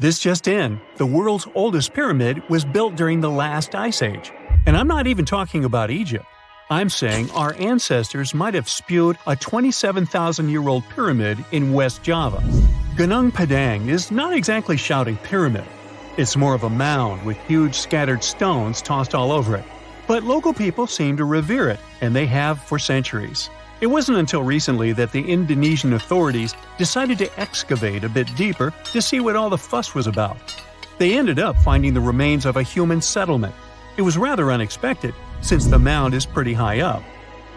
This just in, the world's oldest pyramid was built during the last ice age. And I'm not even talking about Egypt. I'm saying our ancestors might have spewed a 27,000-year-old pyramid in West Java. Gunung Padang is not exactly shouting pyramid. It's more of a mound with huge scattered stones tossed all over it. But local people seem to revere it, and they have for centuries. It wasn't until recently that the Indonesian authorities decided to excavate a bit deeper to see what all the fuss was about. They ended up finding the remains of a human settlement. It was rather unexpected, since the mound is pretty high up.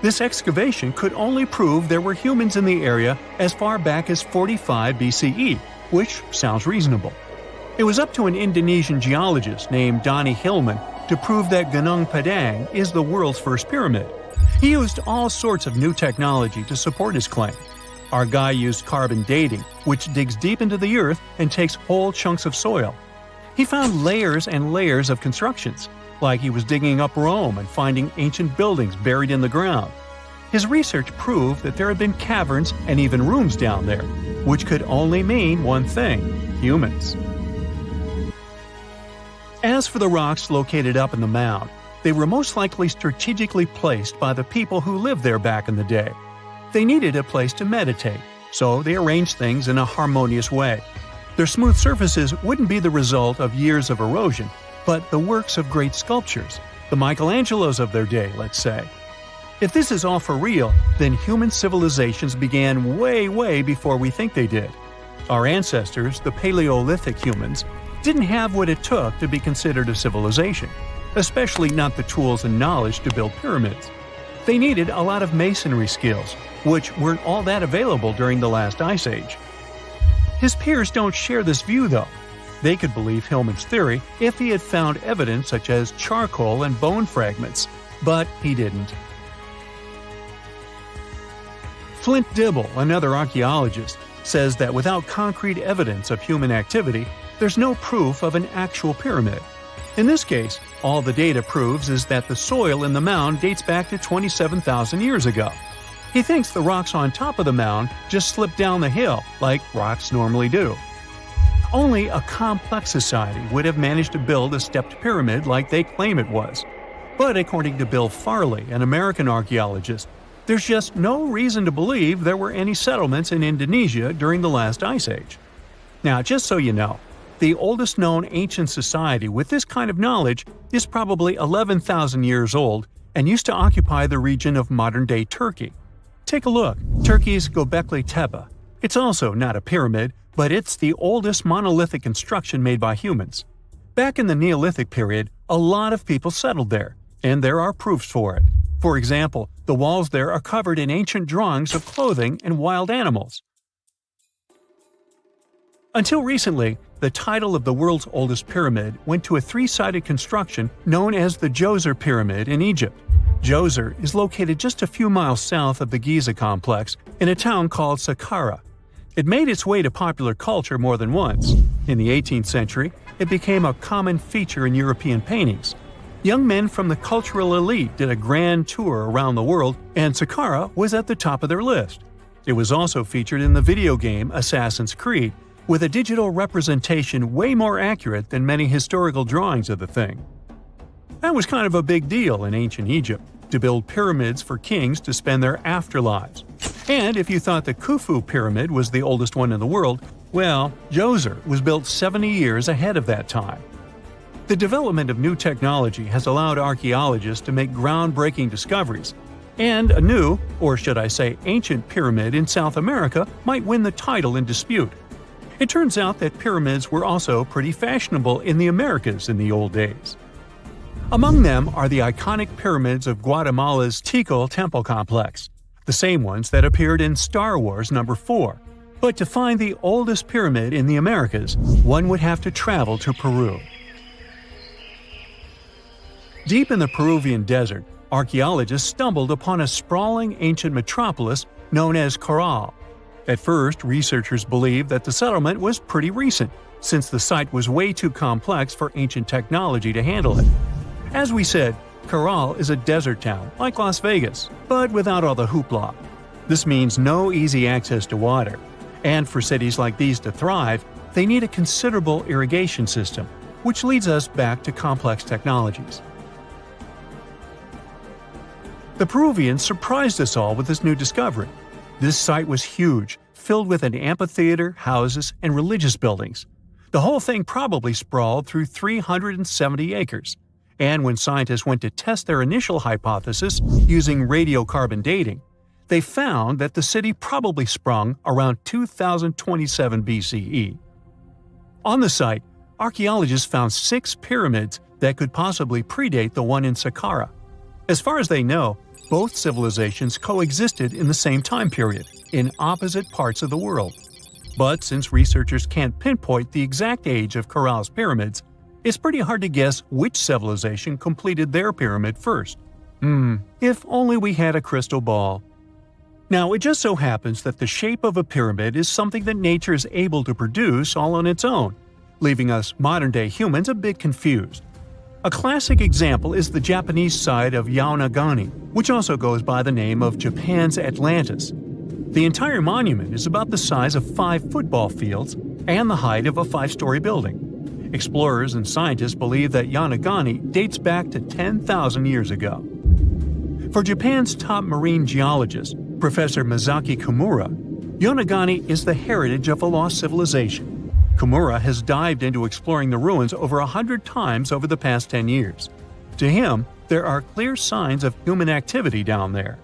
This excavation could only prove there were humans in the area as far back as 45 BCE, which sounds reasonable. It was up to an Indonesian geologist named Donny Hillman to prove that Gunung Padang is the world's first pyramid. He used all sorts of new technology to support his claim. Our guy used carbon dating, which digs deep into the earth and takes whole chunks of soil. He found layers and layers of constructions, like he was digging up Rome and finding ancient buildings buried in the ground. His research proved that there had been caverns and even rooms down there, which could only mean one thing: humans. As for the rocks located up in the mound, they were most likely strategically placed by the people who lived there back in the day. They needed a place to meditate, so they arranged things in a harmonious way. Their smooth surfaces wouldn't be the result of years of erosion, but the works of great sculptures, the Michelangelos of their day, let's say. If this is all for real, then human civilizations began way before we think they did. Our ancestors, the Paleolithic humans, didn't have what it took to be considered a civilization, especially not the tools and knowledge to build pyramids. They needed a lot of masonry skills, which weren't all that available during the last ice age. His peers don't share this view, though. They could believe Hillman's theory if he had found evidence such as charcoal and bone fragments, but he didn't. Flint Dibble, another archaeologist, says that without concrete evidence of human activity, there's no proof of an actual pyramid. In this case, all the data proves is that the soil in the mound dates back to 27,000 years ago. He thinks the rocks on top of the mound just slipped down the hill, like rocks normally do. Only a complex society would have managed to build a stepped pyramid like they claim it was. But according to Bill Farley, an American archaeologist, there's just no reason to believe there were any settlements in Indonesia during the last ice age. Now, just so you know, the oldest known ancient society with this kind of knowledge is probably 11,000 years old and used to occupy the region of modern-day Turkey. Take a look, Turkey's Göbekli Tepe. It's also not a pyramid, but it's the oldest monolithic construction made by humans. Back in the Neolithic period, a lot of people settled there, and there are proofs for it. For example, the walls there are covered in ancient drawings of clothing and wild animals. Until recently, the title of the world's oldest pyramid went to a three-sided construction known as the Djoser Pyramid in Egypt. Djoser is located just a few miles south of the Giza complex in a town called Saqqara. It made its way to popular culture more than once. In the 18th century, it became a common feature in European paintings. Young men from the cultural elite did a grand tour around the world, and Saqqara was at the top of their list. It was also featured in the video game Assassin's Creed, with a digital representation way more accurate than many historical drawings of the thing. That was kind of a big deal in ancient Egypt, to build pyramids for kings to spend their afterlives. And if you thought the Khufu pyramid was the oldest one in the world, well, Djoser was built 70 years ahead of that time. The development of new technology has allowed archaeologists to make groundbreaking discoveries, and a new, or should I say ancient pyramid in South America might win the title in dispute. It turns out that pyramids were also pretty fashionable in the Americas in the old days. Among them are the iconic pyramids of Guatemala's Tikal Temple Complex, the same ones that appeared in Star Wars No. 4. But to find the oldest pyramid in the Americas, one would have to travel to Peru. Deep in the Peruvian desert, archaeologists stumbled upon a sprawling ancient metropolis known as Caral. At first, researchers believed that the settlement was pretty recent, since the site was way too complex for ancient technology to handle it. As we said, Caral is a desert town, like Las Vegas, but without all the hoopla. This means no easy access to water. And for cities like these to thrive, they need a considerable irrigation system, which leads us back to complex technologies. The Peruvians surprised us all with this new discovery. This site was huge, filled with an amphitheater, houses, and religious buildings. The whole thing probably sprawled through 370 acres. And when scientists went to test their initial hypothesis using radiocarbon dating, they found that the city probably sprung around 2027 BCE. On the site, archaeologists found 6 pyramids that could possibly predate the one in Saqqara. As far as they know, both civilizations coexisted in the same time period, in opposite parts of the world. But since researchers can't pinpoint the exact age of Corral's pyramids, it's pretty hard to guess which civilization completed their pyramid first. If only we had a crystal ball. Now, it just so happens that the shape of a pyramid is something that nature is able to produce all on its own, leaving us modern-day humans a bit confused. A classic example is the Japanese site of Yaonagani, which also goes by the name of Japan's Atlantis. The entire monument is about the size of 5 football fields and the height of a 5-story building. Explorers and scientists believe that Yaonagani dates back to 10,000 years ago. For Japan's top marine geologist, Professor Masaki Kimura, Yaonagani is the heritage of a lost civilization. Kimura has dived into exploring the ruins over 100 times over the past 10 years. To him, there are clear signs of human activity down there.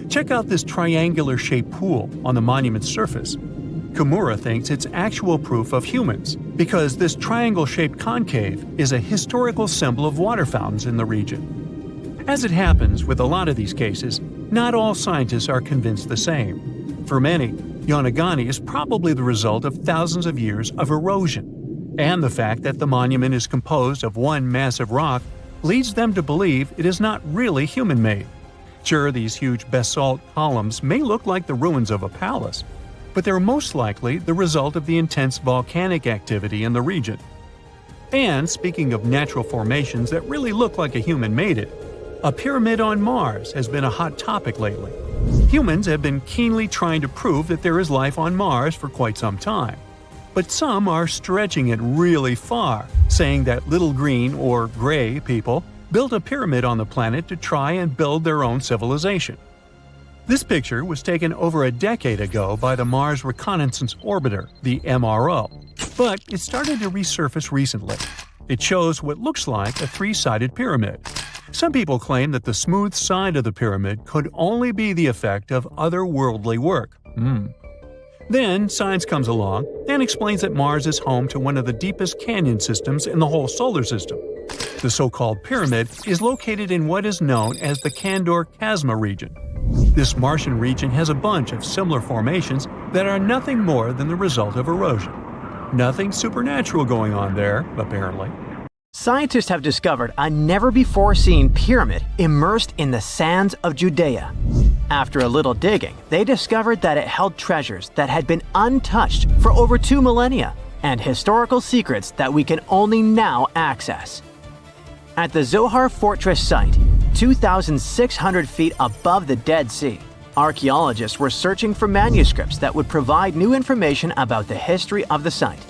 Check out this triangular-shaped pool on the monument's surface. Kimura thinks it's actual proof of humans, because this triangle-shaped concave is a historical symbol of water fountains in the region. As it happens with a lot of these cases, not all scientists are convinced the same. For many, Yaonagani is probably the result of thousands of years of erosion, and the fact that the monument is composed of one massive rock leads them to believe it is not really human-made. Sure, these huge basalt columns may look like the ruins of a palace, but they're most likely the result of the intense volcanic activity in the region. And speaking of natural formations that really look like a human made it, a pyramid on Mars has been a hot topic lately. Humans have been keenly trying to prove that there is life on Mars for quite some time. But some are stretching it really far, saying that little green or gray people built a pyramid on the planet to try and build their own civilization. This picture was taken over a decade ago by the Mars Reconnaissance Orbiter, the MRO, but it started to resurface recently. It shows what looks like a 3-sided pyramid. Some people claim that the smooth side of the pyramid could only be the effect of otherworldly work. Then science comes along and explains that Mars is home to one of the deepest canyon systems in the whole solar system. The so-called pyramid is located in what is known as the Kandor-Chasma region. This Martian region has a bunch of similar formations that are nothing more than the result of erosion. Nothing supernatural going on there, apparently. Scientists have discovered a never-before-seen pyramid immersed in the sands of Judea. After a little digging, they discovered that it held treasures that had been untouched for over 2 millennia and historical secrets that we can only now access. At the Zohar Fortress site, 2,600 feet above the Dead Sea, archaeologists were searching for manuscripts that would provide new information about the history of the site.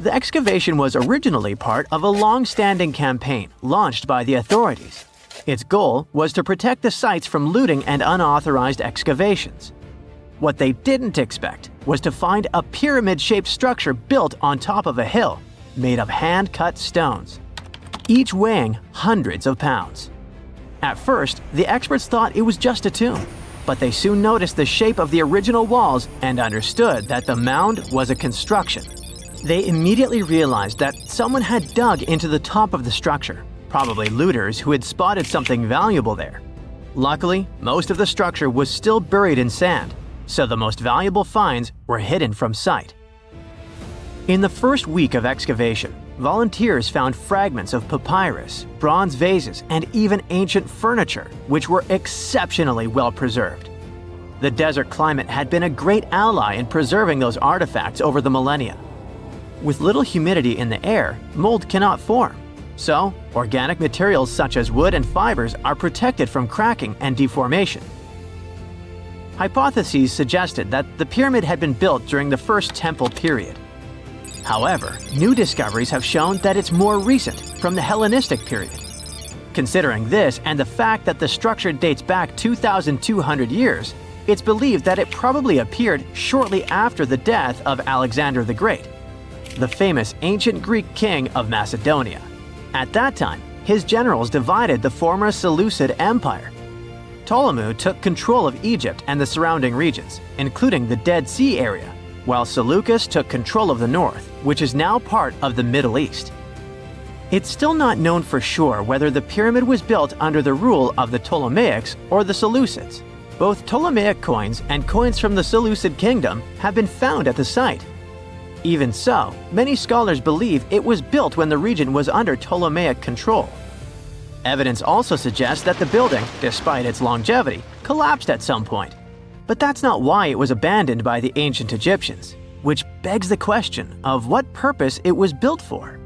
The excavation was originally part of a long-standing campaign launched by the authorities. Its goal was to protect the sites from looting and unauthorized excavations. What they didn't expect was to find a pyramid-shaped structure built on top of a hill, made of hand-cut stones, each weighing hundreds of pounds. At first, the experts thought it was just a tomb, but they soon noticed the shape of the original walls and understood that the mound was a construction. They immediately realized that someone had dug into the top of the structure, probably looters who had spotted something valuable there. Luckily, most of the structure was still buried in sand, so the most valuable finds were hidden from sight. In the first week of excavation, volunteers found fragments of papyrus, bronze vases, and even ancient furniture, which were exceptionally well preserved. The desert climate had been a great ally in preserving those artifacts over the millennia. With little humidity in the air, mold cannot form. So, organic materials such as wood and fibers are protected from cracking and deformation. Hypotheses suggested that the pyramid had been built during the First Temple period. However, new discoveries have shown that it's more recent, from the Hellenistic period. Considering this and the fact that the structure dates back 2,200 years, it's believed that it probably appeared shortly after the death of Alexander the Great, the famous ancient Greek king of Macedonia. At that time, his generals divided the former Seleucid Empire. Ptolemy took control of Egypt and the surrounding regions, including the Dead Sea area, while Seleucus took control of the north, which is now part of the Middle East. It's still not known for sure whether the pyramid was built under the rule of the Ptolemaics or the Seleucids. Both Ptolemaic coins and coins from the Seleucid kingdom have been found at the site. Even so, many scholars believe it was built when the region was under Ptolemaic control. Evidence also suggests that the building, despite its longevity, collapsed at some point. But that's not why it was abandoned by the ancient Egyptians, which begs the question of what purpose it was built for.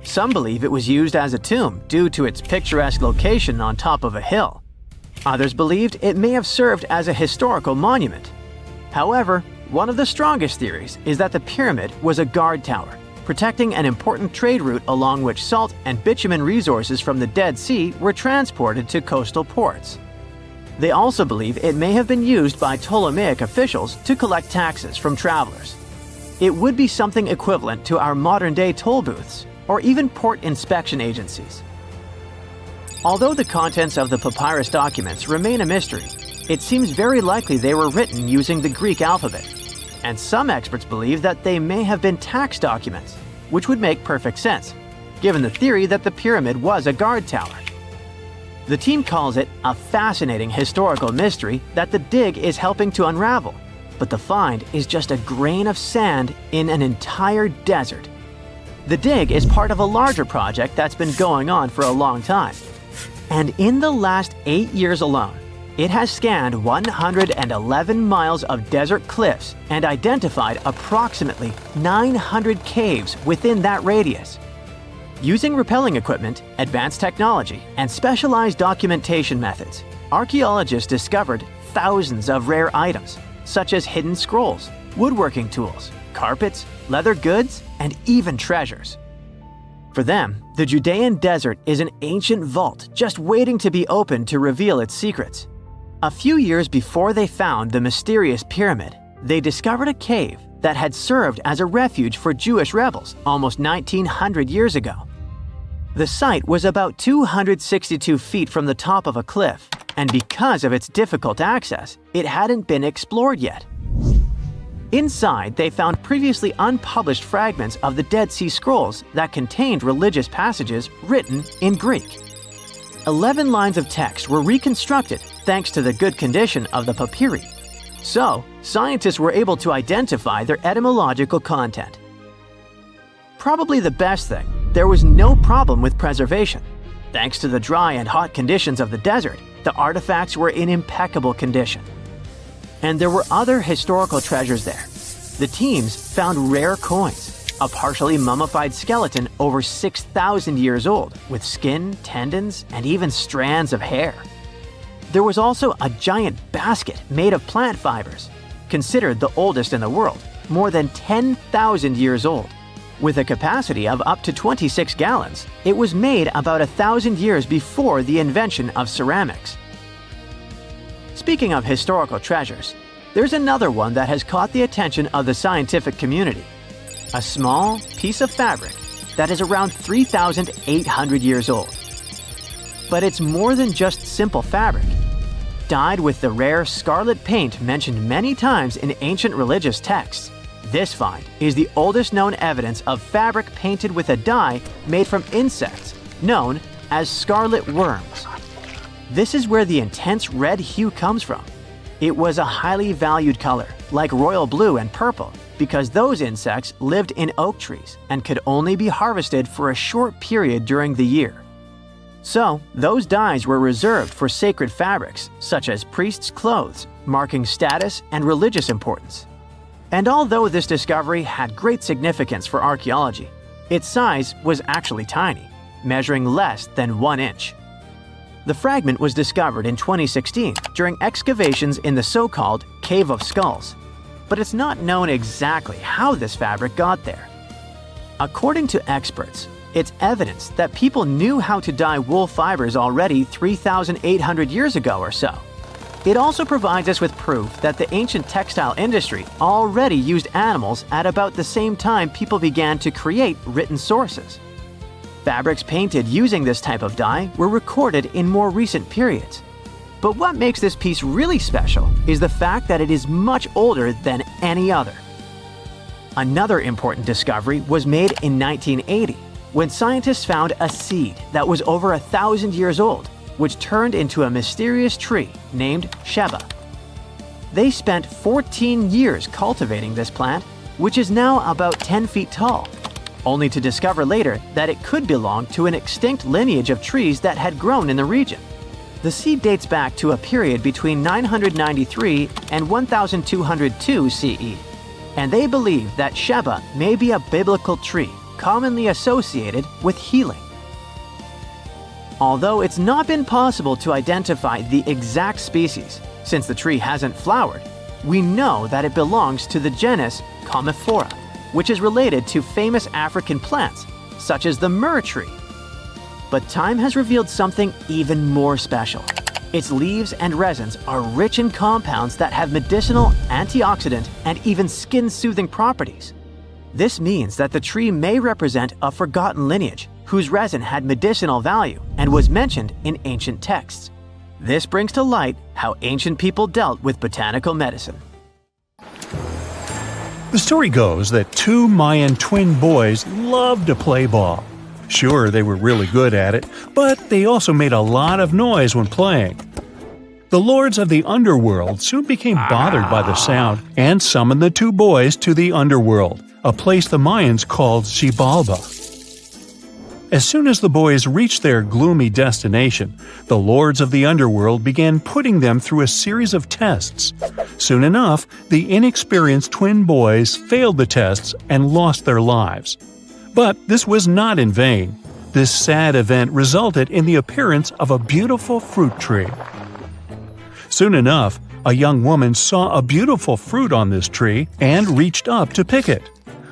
Some believe it was used as a tomb due to its picturesque location on top of a hill. Others believed it may have served as a historical monument. However, one of the strongest theories is that the pyramid was a guard tower, protecting an important trade route along which salt and bitumen resources from the Dead Sea were transported to coastal ports. They also believe it may have been used by Ptolemaic officials to collect taxes from travelers. It would be something equivalent to our modern-day toll booths, or even port inspection agencies. Although the contents of the papyrus documents remain a mystery, it seems very likely they were written using the Greek alphabet, and some experts believe that they may have been tax documents, which would make perfect sense, given the theory that the pyramid was a guard tower. The team calls it a fascinating historical mystery that the dig is helping to unravel, but the find is just a grain of sand in an entire desert. The dig is part of a larger project that's been going on for a long time. And in the last 8 years alone, it has scanned 111 miles of desert cliffs and identified approximately 900 caves within that radius. Using rappelling equipment, advanced technology, and specialized documentation methods, archaeologists discovered thousands of rare items, such as hidden scrolls, woodworking tools, carpets, leather goods, and even treasures. For them, the Judean desert is an ancient vault just waiting to be opened to reveal its secrets. A few years before they found the mysterious pyramid, they discovered a cave that had served as a refuge for Jewish rebels almost 1,900 years ago. The site was about 262 feet from the top of a cliff, and because of its difficult access, it hadn't been explored yet. Inside, they found previously unpublished fragments of the Dead Sea Scrolls that contained religious passages written in Greek. 11 lines of text were reconstructed thanks to the good condition of the papyri. So, scientists were able to identify their etymological content. Probably the best thing, there was no problem with preservation. Thanks to the dry and hot conditions of the desert, the artifacts were in impeccable condition. And there were other historical treasures there. The teams found rare coins, a partially mummified skeleton over 6,000 years old, with skin, tendons, and even strands of hair. There was also a giant basket made of plant fibers, considered the oldest in the world, more than 10,000 years old. With a capacity of up to 26 gallons, it was made about 1,000 years before the invention of ceramics. Speaking of historical treasures, there's another one that has caught the attention of the scientific community. A small piece of fabric that is around 3,800 years old. But it's more than just simple fabric. Dyed with the rare scarlet paint mentioned many times in ancient religious texts, this find is the oldest known evidence of fabric painted with a dye made from insects known as scarlet worms. This is where the intense red hue comes from. It was a highly valued color, like royal blue and purple, because those insects lived in oak trees and could only be harvested for a short period during the year. So, those dyes were reserved for sacred fabrics, such as priests' clothes, marking status and religious importance. And although this discovery had great significance for archaeology, its size was actually tiny, measuring less than 1 inch. The fragment was discovered in 2016 during excavations in the so-called Cave of Skulls, but it's not known exactly how this fabric got there. According to experts, it's evidence that people knew how to dye wool fibers already 3,800 years ago or so. It also provides us with proof that the ancient textile industry already used animals at about the same time people began to create written sources. Fabrics painted using this type of dye were recorded in more recent periods. But what makes this piece really special is the fact that it is much older than any other. Another important discovery was made in 1980, when scientists found a seed that was over 1,000 years old, which turned into a mysterious tree named Sheba. They spent 14 years cultivating this plant, which is now about 10 feet tall, only to discover later that it could belong to an extinct lineage of trees that had grown in the region. The seed dates back to a period between 993 and 1202 CE, and they believe that Sheba may be a biblical tree commonly associated with healing. Although it's not been possible to identify the exact species, since the tree hasn't flowered, we know that it belongs to the genus Commiphora, which is related to famous African plants, such as the myrrh tree. But time has revealed something even more special. Its leaves and resins are rich in compounds that have medicinal, antioxidant, and even skin-soothing properties. This means that the tree may represent a forgotten lineage whose resin had medicinal value and was mentioned in ancient texts. This brings to light how ancient people dealt with botanical medicine. The story goes that two Mayan twin boys loved to play ball. Sure, they were really good at it, but they also made a lot of noise when playing. The lords of the underworld soon became bothered by the sound and summoned the two boys to the underworld, a place the Mayans called Xibalba. As soon as the boys reached their gloomy destination, the lords of the underworld began putting them through a series of tests. Soon enough, the inexperienced twin boys failed the tests and lost their lives. But this was not in vain. This sad event resulted in the appearance of a beautiful fruit tree. Soon enough, a young woman saw a beautiful fruit on this tree and reached up to pick it.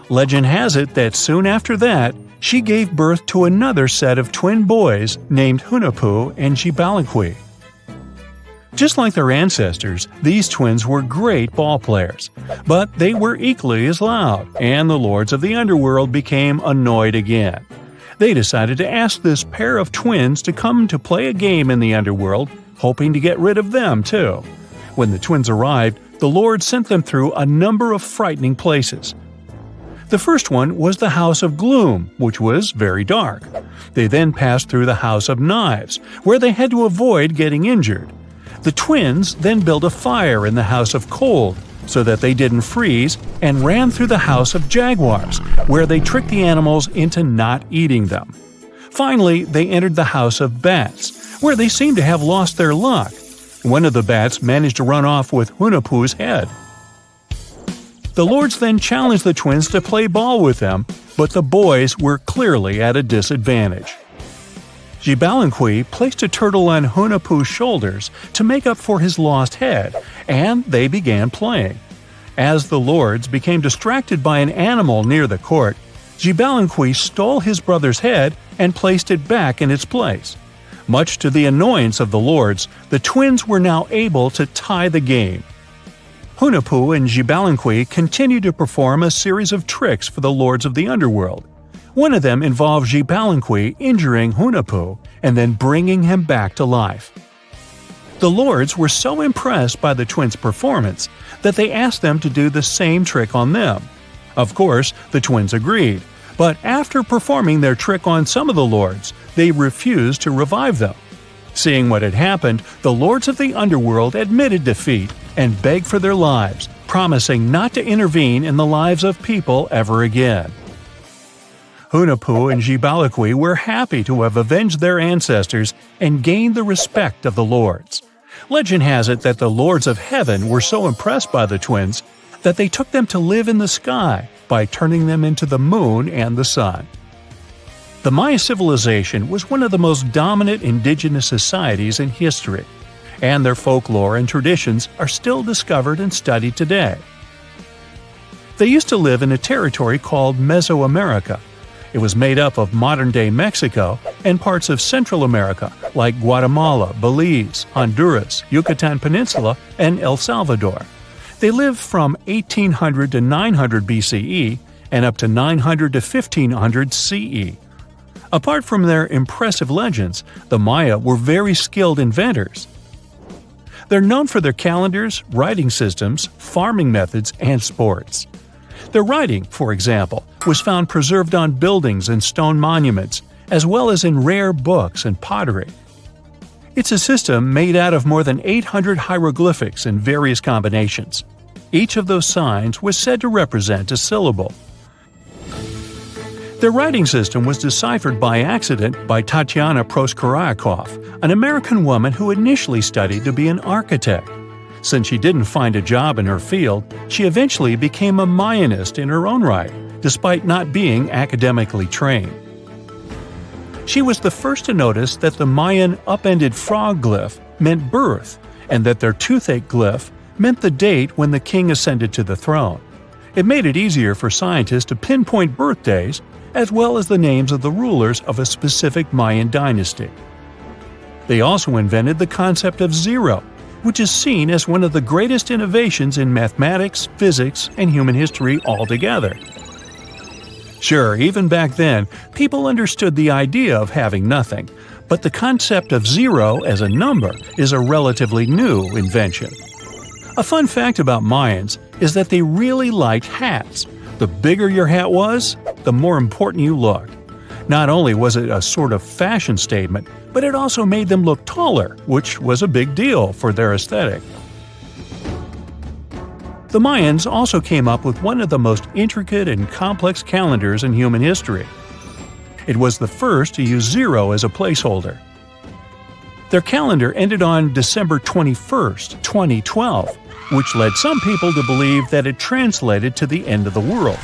Legend has it that soon after that, she gave birth to another set of twin boys named Hunahpu and Xibalba. Just like their ancestors, these twins were great ball players, but they were equally as loud, and the lords of the underworld became annoyed again. They decided to ask this pair of twins to come to play a game in the underworld, hoping to get rid of them too. When the twins arrived, the lords sent them through a number of frightening places. The first one was the House of Gloom, which was very dark. They then passed through the House of Knives, where they had to avoid getting injured. The twins then built a fire in the House of Cold, so that they didn't freeze, and ran through the House of Jaguars, where they tricked the animals into not eating them. Finally, they entered the House of Bats, where they seemed to have lost their luck. One of the bats managed to run off with Hunahpu's head. The lords then challenged the twins to play ball with them, but the boys were clearly at a disadvantage. Xibalba placed a turtle on Hunahpu's shoulders to make up for his lost head, and they began playing. As the lords became distracted by an animal near the court, Xibalba stole his brother's head and placed it back in its place. Much to the annoyance of the lords, the twins were now able to tie the game. Hunahpu and Xibalba continued to perform a series of tricks for the lords of the underworld. One of them involved Xibalba injuring Hunahpu and then bringing him back to life. The lords were so impressed by the twins' performance that they asked them to do the same trick on them. Of course, the twins agreed, but after performing their trick on some of the lords, they refused to revive them. Seeing what had happened, the lords of the underworld admitted defeat and begged for their lives, promising not to intervene in the lives of people ever again. Hunahpu and Xibalba were happy to have avenged their ancestors and gained the respect of the lords. Legend has it that the lords of heaven were so impressed by the twins that they took them to live in the sky by turning them into the moon and the sun. The Maya civilization was one of the most dominant indigenous societies in history, and their folklore and traditions are still discovered and studied today. They used to live in a territory called Mesoamerica, It was made up of modern-day Mexico and parts of Central America like Guatemala, Belize, Honduras, Yucatan Peninsula, and El Salvador. They lived from 1800 to 900 BCE and up to 900 to 1500 CE. Apart from their impressive legends, the Maya were very skilled inventors. They're known for their calendars, writing systems, farming methods, and sports. Their writing, for example, was found preserved on buildings and stone monuments, as well as in rare books and pottery. It's a system made out of more than 800 hieroglyphics in various combinations. Each of those signs was said to represent a syllable. Their writing system was deciphered by accident by Tatiana Proskorakov, an American woman who initially studied to be an architect. Since she didn't find a job in her field, she eventually became a Mayanist in her own right, despite not being academically trained. She was the first to notice that the Mayan upended frog glyph meant birth, and that their toothache glyph meant the date when the king ascended to the throne. It made it easier for scientists to pinpoint birthdays, as well as the names of the rulers of a specific Mayan dynasty. They also invented the concept of zero, which is seen as one of the greatest innovations in mathematics, physics, and human history altogether. Sure, even back then, people understood the idea of having nothing, but the concept of zero as a number is a relatively new invention. A fun fact about Mayans is that they really liked hats. The bigger your hat was, the more important you looked. Not only was it a sort of fashion statement, but it also made them look taller, which was a big deal for their aesthetic. The Mayans also came up with one of the most intricate and complex calendars in human history. It was the first to use zero as a placeholder. Their calendar ended on December 21st, 2012, which led some people to believe that it translated to the end of the world.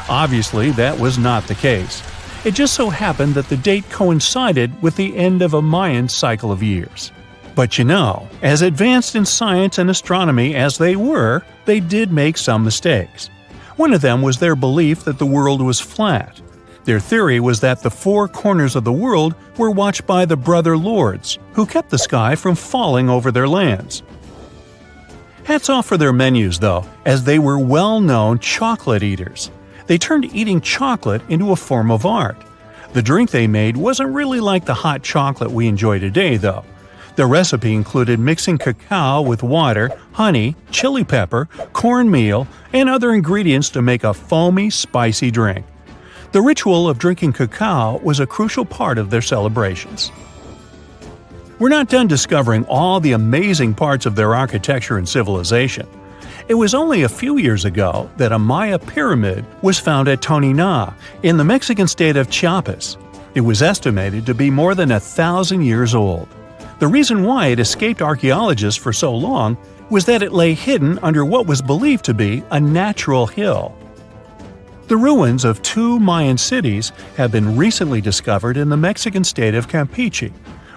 Obviously, that was not the case. It just so happened that the date coincided with the end of a Mayan cycle of years. But you know, as advanced in science and astronomy as they were, they did make some mistakes. One of them was their belief that the world was flat. Their theory was that the four corners of the world were watched by the brother lords, who kept the sky from falling over their lands. Hats off for their menus, though, as they were well-known chocolate eaters. They turned eating chocolate into a form of art. The drink they made wasn't really like the hot chocolate we enjoy today, though. The recipe included mixing cacao with water, honey, chili pepper, cornmeal, and other ingredients to make a foamy, spicy drink. The ritual of drinking cacao was a crucial part of their celebrations. We're not done discovering all the amazing parts of their architecture and civilization. It was only a few years ago that a Maya pyramid was found at Tonina, in the Mexican state of Chiapas. It was estimated to be more than 1,000 years old. The reason why it escaped archaeologists for so long was that it lay hidden under what was believed to be a natural hill. The ruins of two Mayan cities have been recently discovered in the Mexican state of Campeche.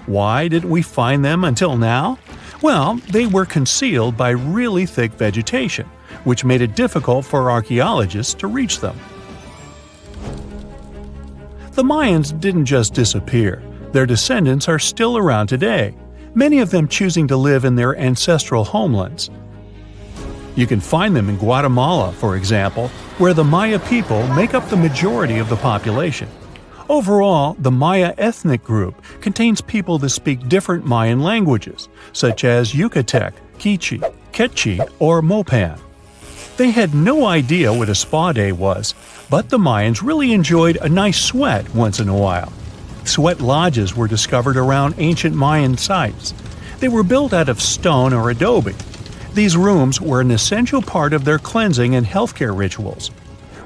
Why didn't we find them until now? Well, they were concealed by really thick vegetation, which made it difficult for archaeologists to reach them. The Mayans didn't just disappear. Their descendants are still around today, many of them choosing to live in their ancestral homelands. You can find them in Guatemala, for example, where the Maya people make up the majority of the population. Overall, the Maya ethnic group contains people that speak different Mayan languages, such as Yucatec, Quiche, Quechua, or Mopan. They had no idea what a spa day was, but the Mayans really enjoyed a nice sweat once in a while. Sweat lodges were discovered around ancient Mayan sites. They were built out of stone or adobe. These rooms were an essential part of their cleansing and healthcare rituals.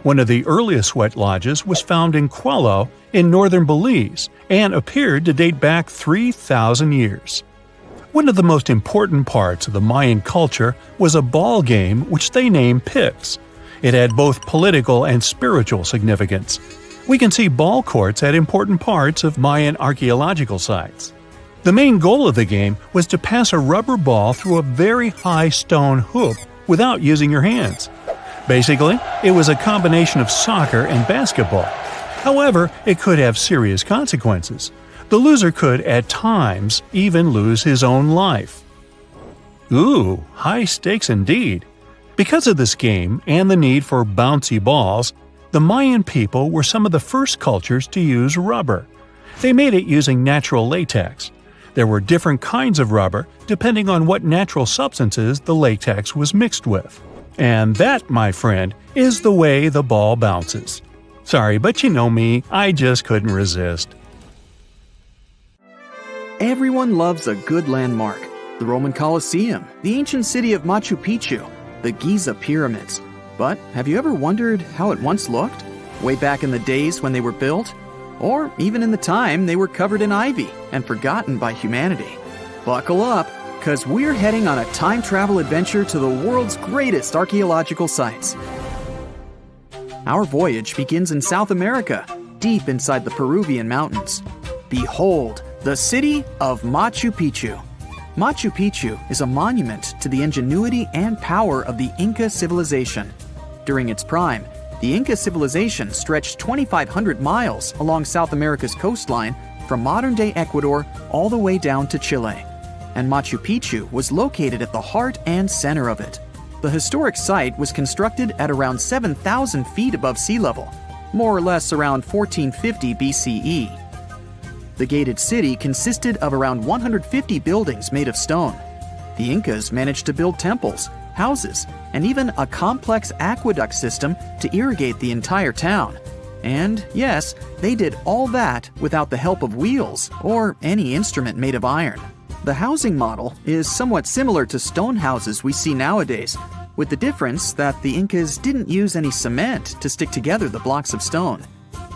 One of the earliest sweat lodges was found in Quello in northern Belize and appeared to date back 3,000 years. One of the most important parts of the Mayan culture was a ball game which they named Pix. It had both political and spiritual significance. We can see ball courts at important parts of Mayan archaeological sites. The main goal of the game was to pass a rubber ball through a very high stone hoop without using your hands. Basically, it was a combination of soccer and basketball. However, it could have serious consequences. The loser could, at times, even lose his own life. Ooh, high stakes indeed. Because of this game and the need for bouncy balls, the Mayan people were some of the first cultures to use rubber. They made it using natural latex. There were different kinds of rubber depending on what natural substances the latex was mixed with. And that, my friend, is the way the ball bounces. Sorry, but you know me, I just couldn't resist. Everyone loves a good landmark. The Roman Colosseum, the ancient city of Machu Picchu, the Giza pyramids. But have you ever wondered how it once looked? Way back in the days when they were built? Or even in the time they were covered in ivy and forgotten by humanity? Buckle up, because we're heading on a time travel adventure to the world's greatest archaeological sites. Our voyage begins in South America, deep inside the Peruvian mountains. Behold, the city of Machu Picchu. Machu Picchu is a monument to the ingenuity and power of the Inca civilization. During its prime, the Inca civilization stretched 2,500 miles along South America's coastline from modern-day Ecuador all the way down to Chile. And Machu Picchu was located at the heart and center of it. The historic site was constructed at around 7,000 feet above sea level, more or less around 1450 BCE. The gated city consisted of around 150 buildings made of stone. The Incas managed to build temples, houses, and even a complex aqueduct system to irrigate the entire town. And yes, they did all that without the help of wheels or any instrument made of iron. The housing model is somewhat similar to stone houses we see nowadays, with the difference that the Incas didn't use any cement to stick together the blocks of stone.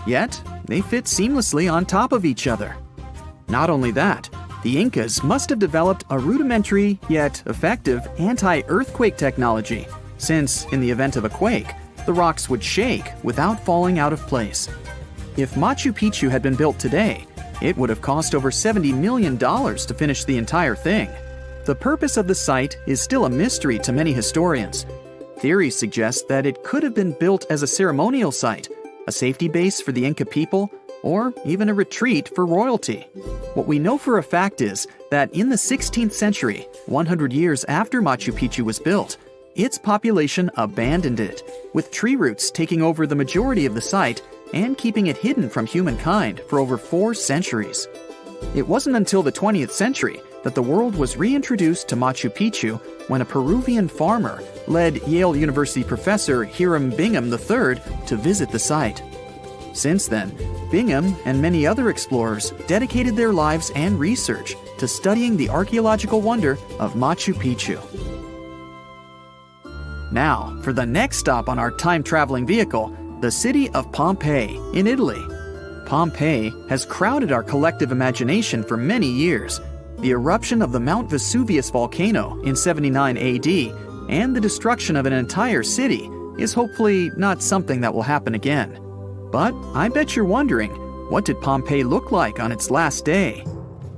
Yet, they fit seamlessly on top of each other. Not only that, the Incas must have developed a rudimentary yet effective anti-earthquake technology, since in the event of a quake, the rocks would shake without falling out of place. If Machu Picchu had been built today, it would have cost over $70 million to finish the entire thing. The purpose of the site is still a mystery to many historians. Theories suggest that it could have been built as a ceremonial site, a safety base for the Inca people, or even a retreat for royalty. What we know for a fact is that in the 16th century, 100 years after Machu Picchu was built, its population abandoned it, with tree roots taking over the majority of the site and keeping it hidden from humankind for over 4 centuries. It wasn't until the 20th century that the world was reintroduced to Machu Picchu when a Peruvian farmer led Yale University professor Hiram Bingham III to visit the site. Since then, Bingham and many other explorers dedicated their lives and research to studying the archaeological wonder of Machu Picchu. Now, for the next stop on our time-traveling vehicle, the city of Pompeii in Italy. Pompeii has crowded our collective imagination for many years. The eruption of the Mount Vesuvius volcano in 79 AD and the destruction of an entire city is hopefully not something that will happen again. But I bet you're wondering, what did Pompeii look like on its last day?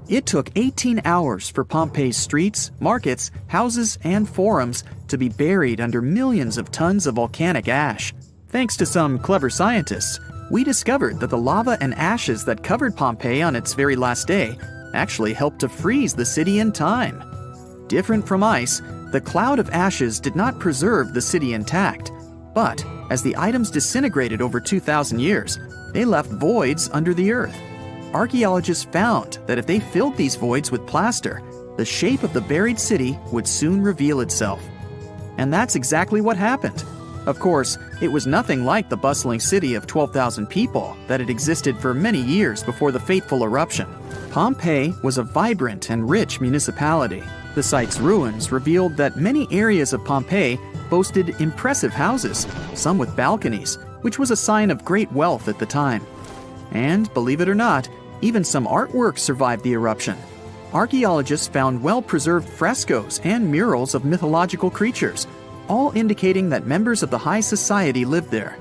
It took 18 hours for Pompeii's streets, markets, houses, and forums to be buried under millions of tons of volcanic ash. Thanks to some clever scientists, we discovered that the lava and ashes that covered Pompeii on its very last day actually helped to freeze the city in time. Different from ice, the cloud of ashes did not preserve the city intact, but as the items disintegrated over 2,000 years, they left voids under the earth. Archaeologists found that if they filled these voids with plaster, the shape of the buried city would soon reveal itself. And that's exactly what happened. Of course, it was nothing like the bustling city of 12,000 people that had existed for many years before the fateful eruption. Pompeii was a vibrant and rich municipality. The site's ruins revealed that many areas of Pompeii boasted impressive houses, some with balconies, which was a sign of great wealth at the time. And, believe it or not, even some artwork survived the eruption. Archaeologists found well-preserved frescoes and murals of mythological creatures, all indicating that members of the high society lived there.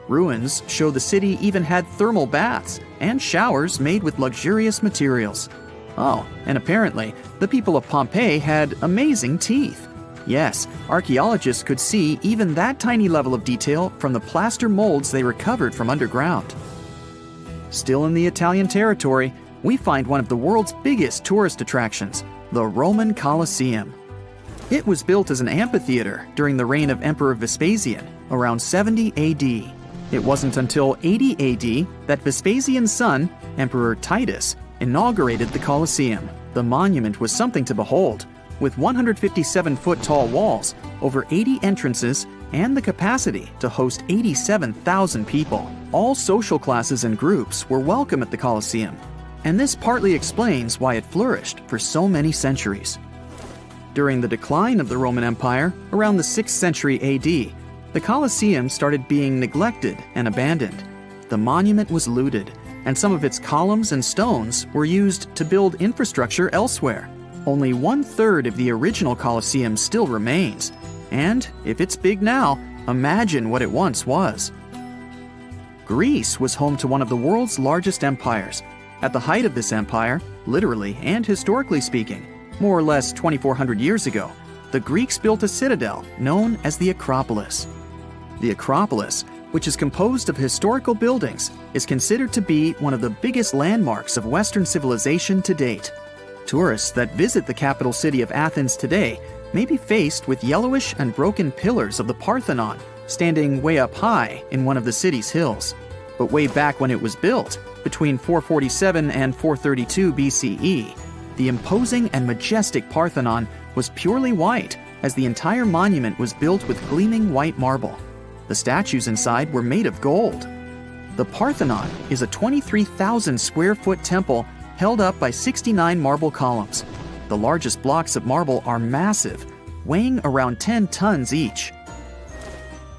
Ruins show the city even had thermal baths and showers made with luxurious materials. Oh, and apparently, the people of Pompeii had amazing teeth. Yes, archaeologists could see even that tiny level of detail from the plaster molds they recovered from underground. Still in the Italian territory, we find one of the world's biggest tourist attractions, the Roman Colosseum. It was built as an amphitheater during the reign of Emperor Vespasian around 70 AD. It wasn't until 80 AD that Vespasian's son, Emperor Titus, inaugurated the Colosseum. The monument was something to behold, with 157-foot-tall walls, over 80 entrances, and the capacity to host 87,000 people. All social classes and groups were welcome at the Colosseum, and this partly explains why it flourished for so many centuries. During the decline of the Roman Empire, around the 6th century AD, the Colosseum started being neglected and abandoned. The monument was looted, and some of its columns and stones were used to build infrastructure elsewhere. Only 1/3 of the original Colosseum still remains, and if it's big now, imagine what it once was. Greece was home to one of the world's largest empires. At the height of this empire, literally and historically speaking, more or less 2,400 years ago, the Greeks built a citadel known as the Acropolis. The Acropolis, which is composed of historical buildings, is considered to be one of the biggest landmarks of Western civilization to date. Tourists that visit the capital city of Athens today may be faced with yellowish and broken pillars of the Parthenon standing way up high in one of the city's hills. But way back when it was built, between 447 and 432 BCE, the imposing and majestic Parthenon was purely white, as the entire monument was built with gleaming white marble. The statues inside were made of gold. The Parthenon is a 23,000 square foot temple held up by 69 marble columns. The largest blocks of marble are massive, weighing around 10 tons each.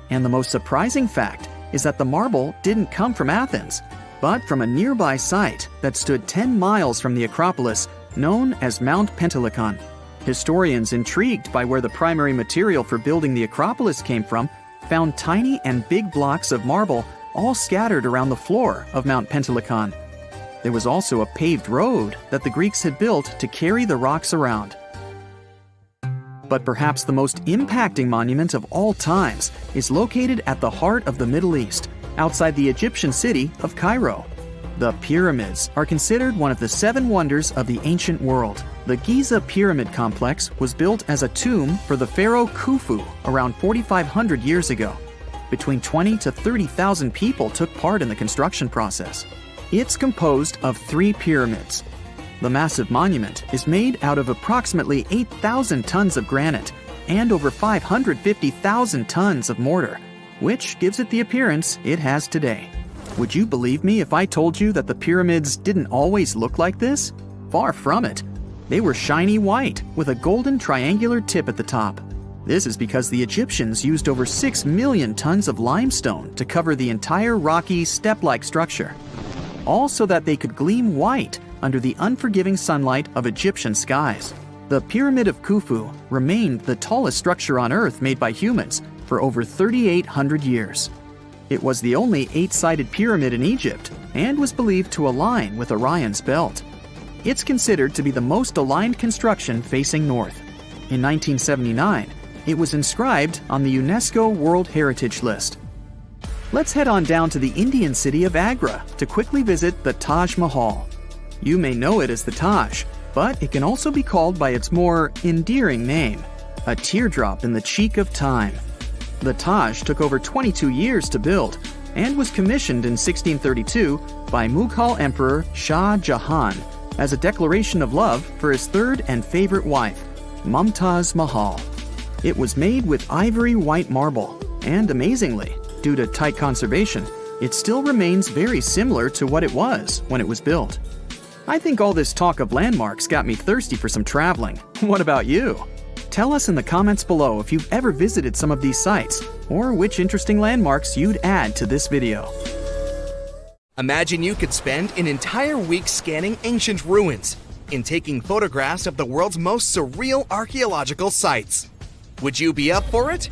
And the most surprising fact is that the marble didn't come from Athens, but from a nearby site that stood 10 miles from the Acropolis, known as Mount Pentelicon. Historians intrigued by where the primary material for building the Acropolis came from found tiny and big blocks of marble all scattered around the floor of Mount Pentelicon. There was also a paved road that the Greeks had built to carry the rocks around. But perhaps the most impacting monument of all times is located at the heart of the Middle East, outside the Egyptian city of Cairo. The pyramids are considered one of the 7 wonders of the ancient world. The Giza Pyramid Complex was built as a tomb for the pharaoh Khufu around 4,500 years ago. Between 20,000 to 30,000 people took part in the construction process. It's composed of 3 pyramids. The massive monument is made out of approximately 8,000 tons of granite and over 550,000 tons of mortar, which gives it the appearance it has today. Would you believe me if I told you that the pyramids didn't always look like this? Far from it. They were shiny white with a golden triangular tip at the top. This is because the Egyptians used over 6 million tons of limestone to cover the entire rocky, step-like structure, all so that they could gleam white under the unforgiving sunlight of Egyptian skies. The Pyramid of Khufu remained the tallest structure on Earth made by humans for over 3,800 years. It was the only 8-sided pyramid in Egypt and was believed to align with Orion's belt. It's considered to be the most aligned construction facing north. In 1979, it was inscribed on the UNESCO World Heritage List. Let's head on down to the Indian city of Agra to quickly visit the Taj Mahal. You may know it as the Taj, but it can also be called by its more endearing name, a teardrop in the cheek of time. The Taj took over 22 years to build and was commissioned in 1632 by Mughal Emperor Shah Jahan as a declaration of love for his third and favorite wife, Mumtaz Mahal. It was made with ivory white marble, and amazingly, due to tight conservation, it still remains very similar to what it was when it was built. I think all this talk of landmarks got me thirsty for some traveling. What about you? Tell us in the comments below if you've ever visited some of these sites, or which interesting landmarks you'd add to this video. Imagine you could spend an entire week scanning ancient ruins and taking photographs of the world's most surreal archaeological sites. Would you be up for it?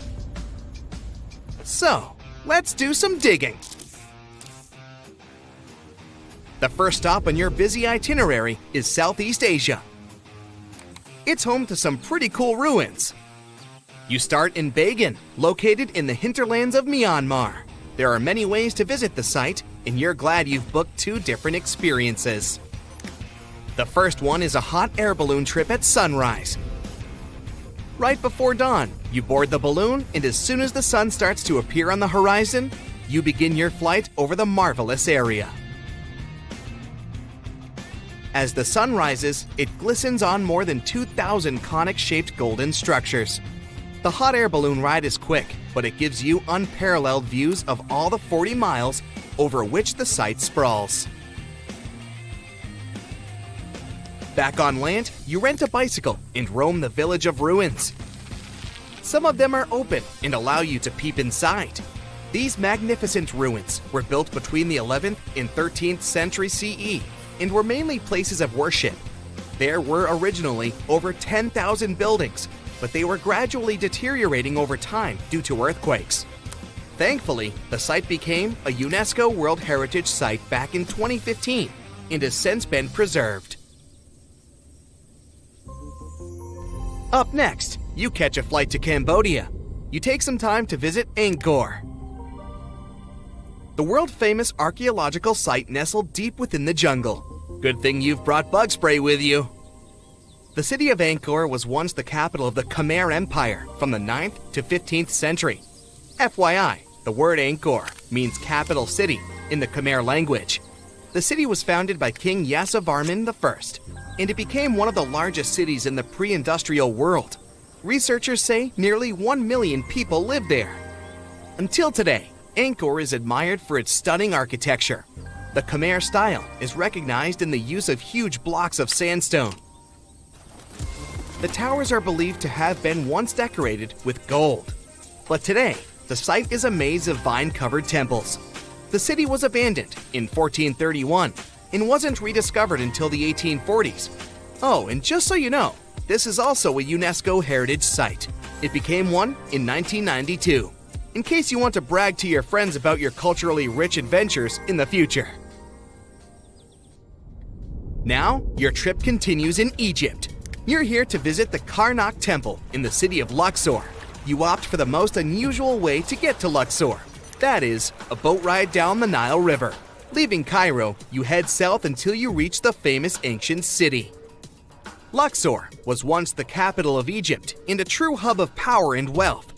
So, let's do some digging. The first stop on your busy itinerary is Southeast Asia. It's home to some pretty cool ruins. You start in Bagan, located in the hinterlands of Myanmar. There are many ways to visit the site, and you're glad you've booked 2 different experiences. The first one is a hot air balloon trip at sunrise. Right before dawn, you board the balloon, and as soon as the sun starts to appear on the horizon, you begin your flight over the marvelous area. As the sun rises, it glistens on more than 2,000 conic-shaped golden structures. The hot air balloon ride is quick, but it gives you unparalleled views of all the 40 miles over which the site sprawls. Back on land, you rent a bicycle and roam the village of ruins. Some of them are open and allow you to peep inside. These magnificent ruins were built between the 11th and 13th century CE and were mainly places of worship. There were originally over 10,000 buildings, but they were gradually deteriorating over time due to earthquakes. Thankfully, the site became a UNESCO World Heritage Site back in 2015 and has since been preserved. Up next, you catch a flight to Cambodia. You take some time to visit Angkor, the world-famous archaeological site nestled deep within the jungle. Good thing you've brought bug spray with you. The city of Angkor was once the capital of the Khmer Empire from the 9th to 15th century. FYI, the word Angkor means capital city in the Khmer language. The city was founded by King Yasovarman I, and it became one of the largest cities in the pre-industrial world. Researchers say nearly 1 million people live there. Until today, Angkor is admired for its stunning architecture. The Khmer style is recognized in the use of huge blocks of sandstone. The towers are believed to have been once decorated with gold. But today, the site is a maze of vine-covered temples. The city was abandoned in 1431 and wasn't rediscovered until the 1840s. Oh, and just so you know, this is also a UNESCO Heritage Site. It became one in 1992, in case you want to brag to your friends about your culturally rich adventures in the future. Now, your trip continues in Egypt. You're here to visit the Karnak Temple in the city of Luxor. You opt for the most unusual way to get to Luxor. That is, a boat ride down the Nile River. Leaving Cairo, you head south until you reach the famous ancient city. Luxor was once the capital of Egypt and a true hub of power and wealth.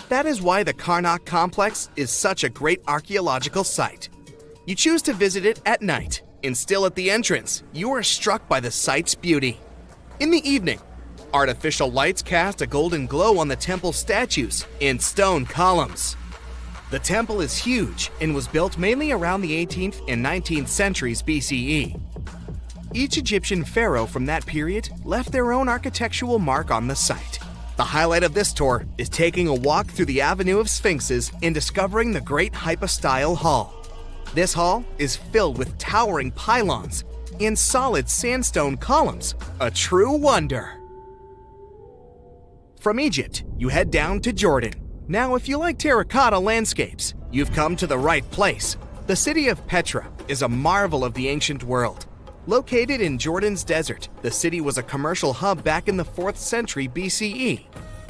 That is why the Karnak complex is such a great archaeological site. You choose to visit it at night, and still at the entrance, you are struck by the site's beauty. In the evening, artificial lights cast a golden glow on the temple statues and stone columns. The temple is huge and was built mainly around the 18th and 19th centuries BCE. Each Egyptian pharaoh from that period left their own architectural mark on the site. The highlight of this tour is taking a walk through the Avenue of Sphinxes and discovering the Great Hypostyle Hall. This hall is filled with towering pylons and solid sandstone columns, a true wonder. From Egypt, you head down to Jordan. Now, if you like terracotta landscapes, you've come to the right place. The city of Petra is a marvel of the ancient world. Located in Jordan's desert, the city was a commercial hub back in the 4th century BCE.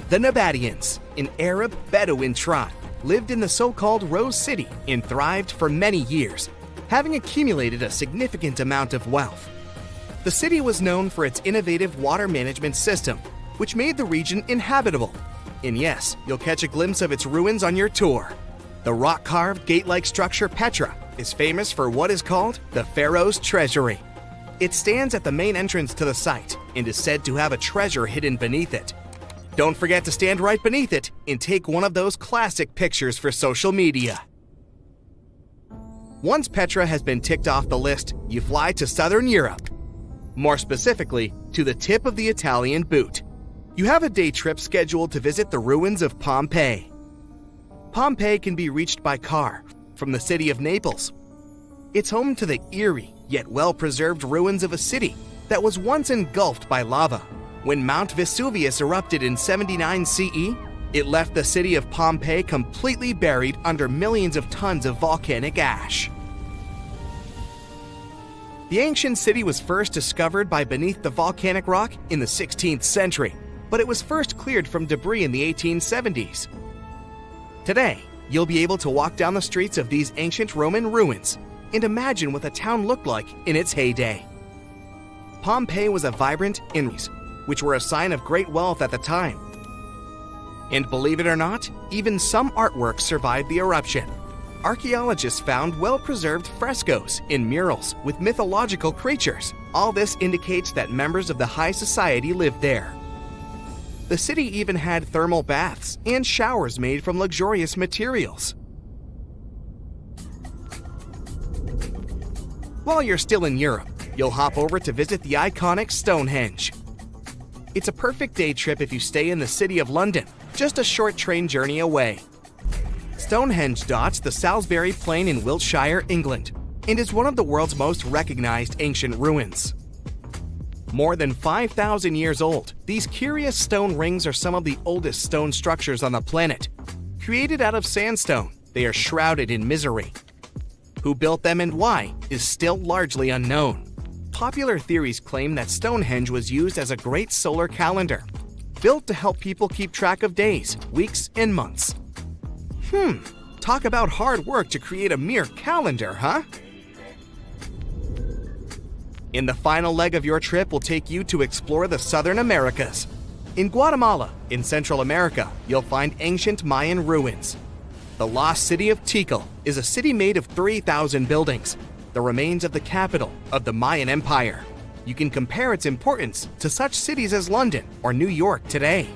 The Nabateans, an Arab Bedouin tribe, lived in the so-called Rose City and thrived for many years, having accumulated a significant amount of wealth. The city was known for its innovative water management system, which made the region inhabitable. And yes, you'll catch a glimpse of its ruins on your tour. The rock-carved gate-like structure Petra is famous for what is called the Pharaoh's Treasury. It stands at the main entrance to the site and is said to have a treasure hidden beneath it. Don't forget to stand right beneath it and take one of those classic pictures for social media. Once Petra has been ticked off the list, you fly to southern Europe. More specifically, to the tip of the Italian boot. You have a day trip scheduled to visit the ruins of Pompeii. Pompeii can be reached by car from the city of Naples. It's home to the eerie yet well-preserved ruins of a city that was once engulfed by lava. When Mount Vesuvius erupted in 79 CE, it left the city of Pompeii completely buried under millions of tons of volcanic ash. The ancient city was first discovered by beneath the volcanic rock in the 16th century, but it was first cleared from debris in the 1870s. Today, you'll be able to walk down the streets of these ancient Roman ruins, and imagine what the town looked like in its heyday. Pompeii was a vibrant industry, which were a sign of great wealth at the time. And believe it or not, even some artworks survived the eruption. Archaeologists found well-preserved frescoes and murals with mythological creatures. All this indicates that members of the high society lived there. The city even had thermal baths and showers made from luxurious materials. While you're still in Europe, you'll hop over to visit the iconic Stonehenge. It's a perfect day trip if you stay in the city of London, just a short train journey away. Stonehenge dots the Salisbury Plain in Wiltshire, England, and is one of the world's most recognized ancient ruins. More than 5,000 years old, these curious stone rings are some of the oldest stone structures on the planet. Created out of sandstone, they are shrouded in misery. Who built them and why is still largely unknown. Popular theories claim that Stonehenge was used as a great solar calendar, built to help people keep track of days, weeks, and months. Talk about hard work to create a mere calendar, huh? In the final leg of your trip, we'll take you to explore the Southern Americas. In Guatemala, in Central America, you'll find ancient Mayan ruins. The lost city of Tikal is a city made of 3,000 buildings, the remains of the capital of the Mayan Empire. You can compare its importance to such cities as London or New York today.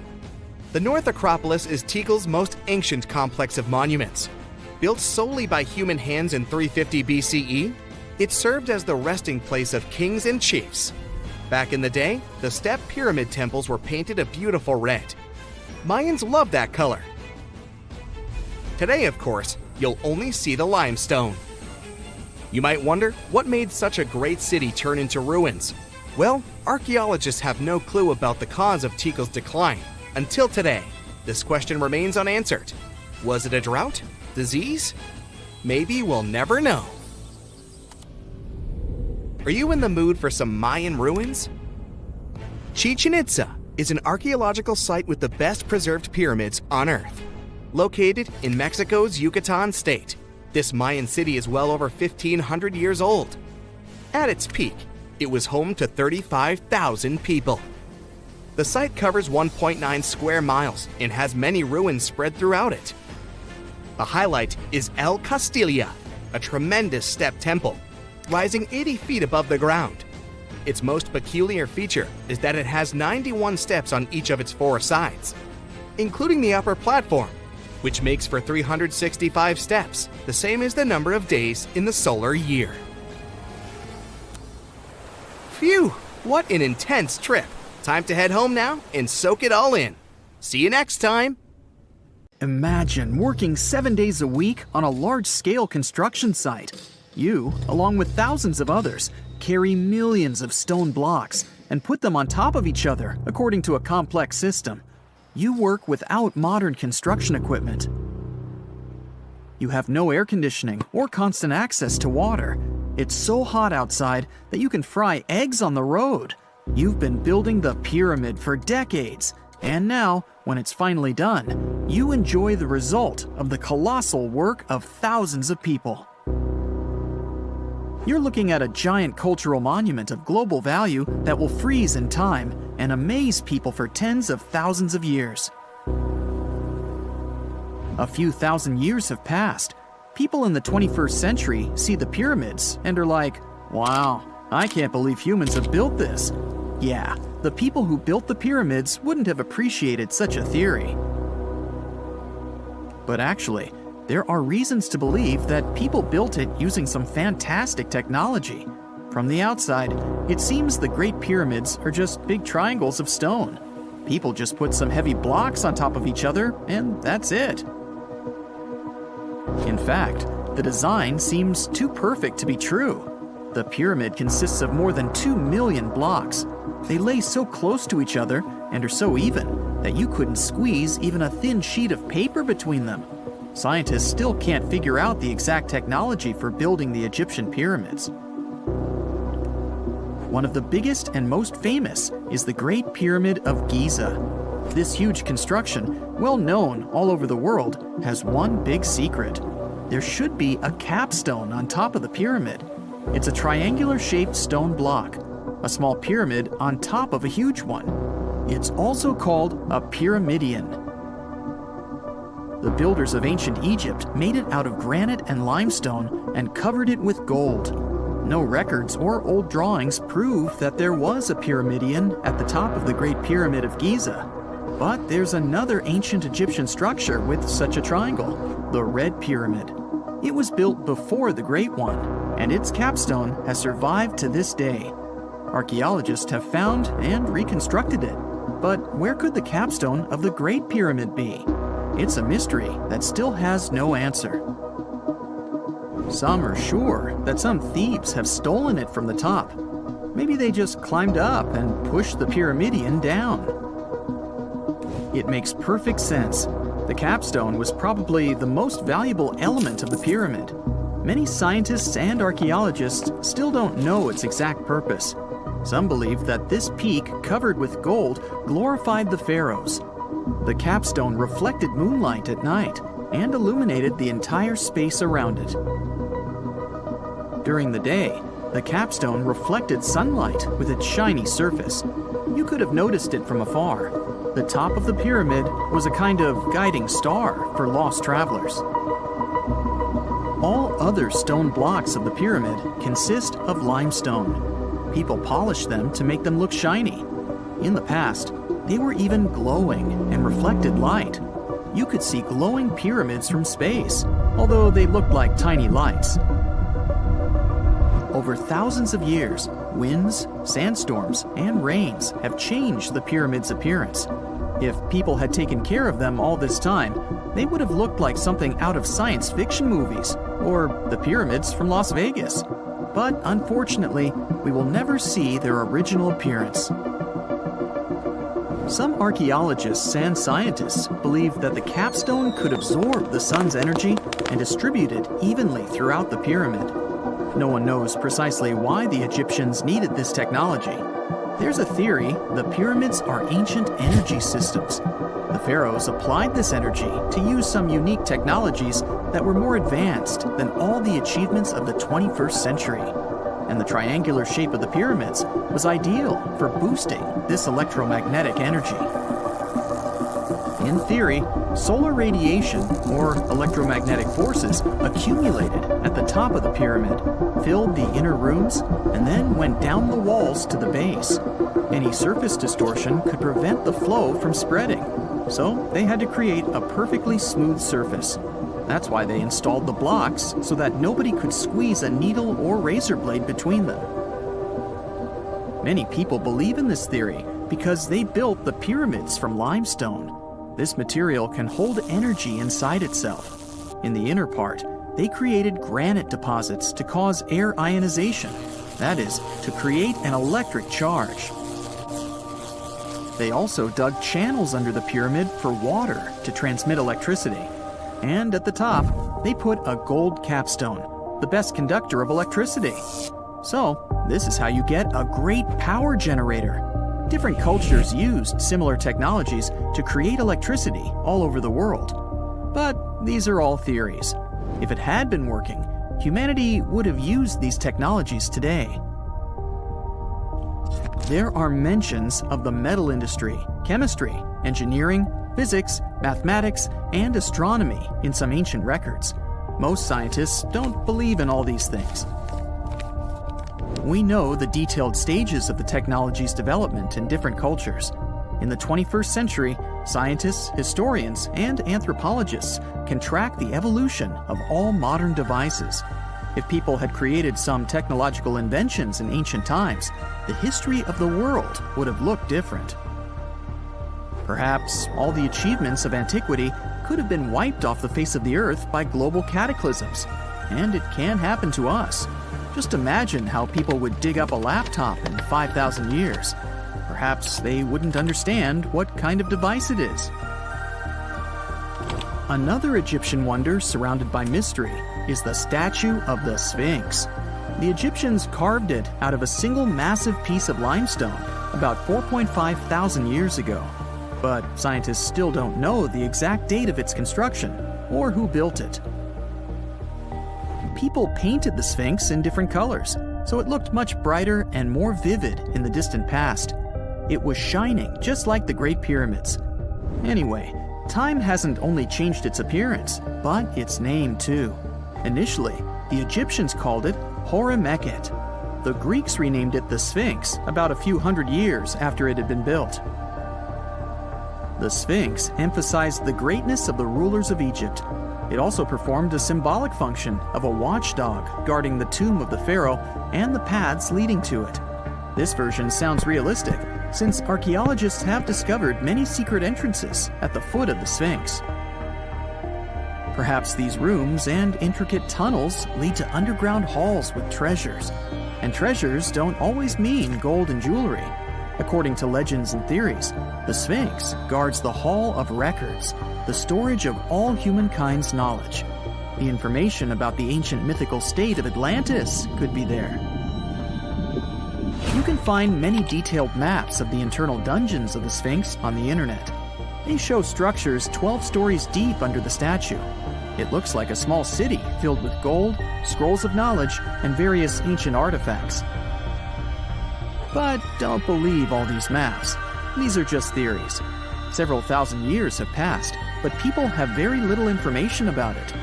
The North Acropolis is Tikal's most ancient complex of monuments. Built solely by human hands in 350 BCE, it served as the resting place of kings and chiefs. Back in the day, the step pyramid temples were painted a beautiful red. Mayans loved that color. Today, of course, you'll only see the limestone. You might wonder what made such a great city turn into ruins. Well, archaeologists have no clue about the cause of Tikal's decline. Until today, this question remains unanswered. Was it a drought? Disease? Maybe we'll never know. Are you in the mood for some Mayan ruins? Chichen Itza is an archaeological site with the best preserved pyramids on Earth. Located in Mexico's Yucatan state, this Mayan city is well over 1,500 years old. At its peak, it was home to 35,000 people. The site covers 1.9 square miles and has many ruins spread throughout it. A highlight is El Castilla, a tremendous step temple, rising 80 feet above the ground. Its most peculiar feature is that it has 91 steps on each of its 4 sides, including the upper platform, which makes for 365 steps, the same as the number of days in the solar year. Phew, what an intense trip! Time to head home now and soak it all in. See you next time! Imagine working 7 days a week on a large-scale construction site. You, along with thousands of others, carry millions of stone blocks and put them on top of each other according to a complex system. You work without modern construction equipment. You have no air conditioning or constant access to water. It's so hot outside that you can fry eggs on the road. You've been building the pyramid for decades, and now, when it's finally done, you enjoy the result of the colossal work of thousands of people. You're looking at a giant cultural monument of global value that will freeze in time and amaze people for tens of thousands of years. A few thousand years have passed. People in the 21st century see the pyramids and are like, wow, I can't believe humans have built this. Yeah, the people who built the pyramids wouldn't have appreciated such a theory. But actually, there are reasons to believe that people built it using some fantastic technology. From the outside, it seems the Great Pyramids are just big triangles of stone. People just put some heavy blocks on top of each other, and that's it. In fact, the design seems too perfect to be true. The pyramid consists of more than 2 million blocks. They lay so close to each other and are so even that you couldn't squeeze even a thin sheet of paper between them. Scientists still can't figure out the exact technology for building the Egyptian pyramids. One of the biggest and most famous is the Great Pyramid of Giza. This huge construction, well known all over the world, has one big secret. there should be a capstone on top of the pyramid. It's a triangular-shaped stone block, a small pyramid on top of a huge one. It's also called a pyramidion. The builders of ancient Egypt made it out of granite and limestone and covered it with gold. No records or old drawings prove that there was a pyramidion at the top of the Great Pyramid of Giza. But there's another ancient Egyptian structure with such a triangle, the Red Pyramid. It was built before the Great One, and its capstone has survived to this day. Archaeologists have found and reconstructed it. But where could the capstone of the Great Pyramid be? It's a mystery that still has no answer. Some are sure that some thieves have stolen it from the top. Maybe they just climbed up and pushed the pyramidion down. It makes perfect sense. The capstone was probably the most valuable element of the pyramid. Many scientists and archaeologists still don't know its exact purpose. Some believe that this peak covered with gold glorified the pharaohs. The capstone reflected moonlight at night and illuminated the entire space around it. During the day, the capstone reflected sunlight with its shiny surface. You could have noticed it from afar. The top of the pyramid was a kind of guiding star for lost travelers. All other stone blocks of the pyramid consist of limestone. People polished them to make them look shiny. In the past, they were even glowing and reflected light. You could see glowing pyramids from space, although they looked like tiny lights. Over thousands of years, winds, sandstorms, and rains have changed the pyramid's appearance. If people had taken care of them all this time, they would have looked like something out of science fiction movies, or the pyramids from Las Vegas. But unfortunately, we will never see their original appearance. Some archaeologists and scientists believe that the capstone could absorb the sun's energy and distribute it evenly throughout the pyramid. No one knows precisely why the Egyptians needed this technology. There's a theory the pyramids are ancient energy systems. The pharaohs applied this energy to use some unique technologies that were more advanced than all the achievements of the 21st century. And the triangular shape of the pyramids was ideal for boosting this electromagnetic energy. In theory, solar radiation, or electromagnetic forces, accumulated at the top of the pyramid, filled the inner rooms, and then went down the walls to the base. Any surface distortion could prevent the flow from spreading, so they had to create a perfectly smooth surface. That's why they installed the blocks so that nobody could squeeze a needle or razor blade between them. Many people believe in this theory because they built the pyramids from limestone. This material can hold energy inside itself. In the inner part, they created granite deposits to cause air ionization, that is, to create an electric charge. They also dug channels under the pyramid for water to transmit electricity. And at the top, they put a gold capstone, the best conductor of electricity. So, this is how you get a great power generator. Different cultures used similar technologies to create electricity all over the world. But these are all theories. If it had been working, humanity would have used these technologies today. There are mentions of the metal industry, chemistry, engineering, physics, mathematics, and astronomy in some ancient records. Most scientists don't believe in all these things. We know the detailed stages of the technology's development in different cultures. In the 21st century, scientists, historians, and anthropologists can track the evolution of all modern devices. If people had created some technological inventions in ancient times, the history of the world would have looked different. Perhaps all the achievements of antiquity could have been wiped off the face of the earth by global cataclysms. And it can happen to us. Just imagine how people would dig up a laptop in 5,000 years. Perhaps they wouldn't understand what kind of device it is. Another Egyptian wonder surrounded by mystery is the statue of the Sphinx. The Egyptians carved it out of a single massive piece of limestone about 4.5 thousand years ago. But scientists still don't know the exact date of its construction or who built it. people painted the Sphinx in different colors, so it looked much brighter and more vivid in the distant past. It was shining just like the Great Pyramids. Anyway, time hasn't only changed its appearance, but its name too. Initially, the Egyptians called it Hor-Mekhet. The Greeks renamed it the Sphinx about a few hundred years after it had been built. The Sphinx emphasized the greatness of the rulers of Egypt. It also performed a symbolic function of a watchdog guarding the tomb of the pharaoh and the paths leading to it. This version sounds realistic, since archaeologists have discovered many secret entrances at the foot of the Sphinx. Perhaps these rooms and intricate tunnels lead to underground halls with treasures. And treasures don't always mean gold and jewelry. According to legends and theories, the Sphinx guards the Hall of Records, the storage of all humankind's knowledge. The information about the ancient mythical state of Atlantis could be there. You can find many detailed maps of the internal dungeons of the Sphinx on the internet. They show structures 12 stories deep under the statue. It looks like a small city filled with gold, scrolls of knowledge, and various ancient artifacts. But don't believe all these maps. These are just theories. Several thousand years have passed, but people have very little information about it.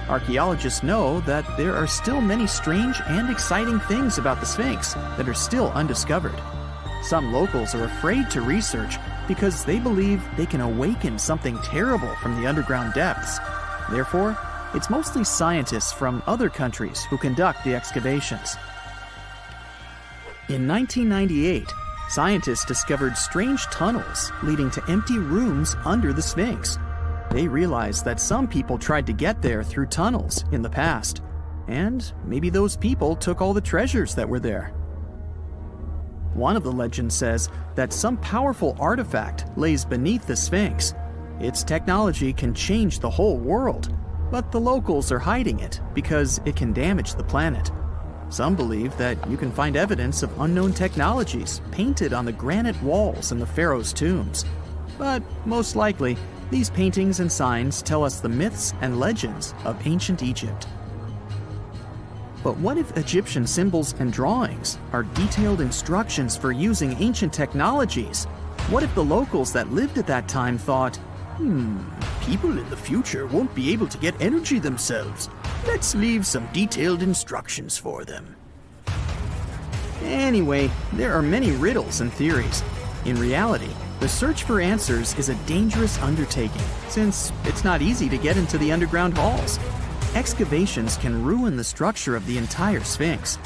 Archaeologists know that there are still many strange and exciting things about the Sphinx that are still undiscovered. Some locals are afraid to research because they believe they can awaken something terrible from the underground depths. Therefore, it's mostly scientists from other countries who conduct the excavations. In 1998, scientists discovered strange tunnels leading to empty rooms under the Sphinx. They realized that some people tried to get there through tunnels in the past, and maybe those people took all the treasures that were there. One of the legends says that some powerful artifact lays beneath the Sphinx. Its technology can change the whole world, but the locals are hiding it because it can damage the planet. Some believe that you can find evidence of unknown technologies painted on the granite walls in the pharaoh's tombs. But most likely, these paintings and signs tell us the myths and legends of ancient Egypt. But what if Egyptian symbols and drawings are detailed instructions for using ancient technologies? What if the locals that lived at that time thought, people in the future won't be able to get energy themselves. Let's leave some detailed instructions for them. Anyway, there are many riddles and theories. In reality, the search for answers is a dangerous undertaking, since it's not easy to get into the underground halls. Excavations can ruin the structure of the entire Sphinx.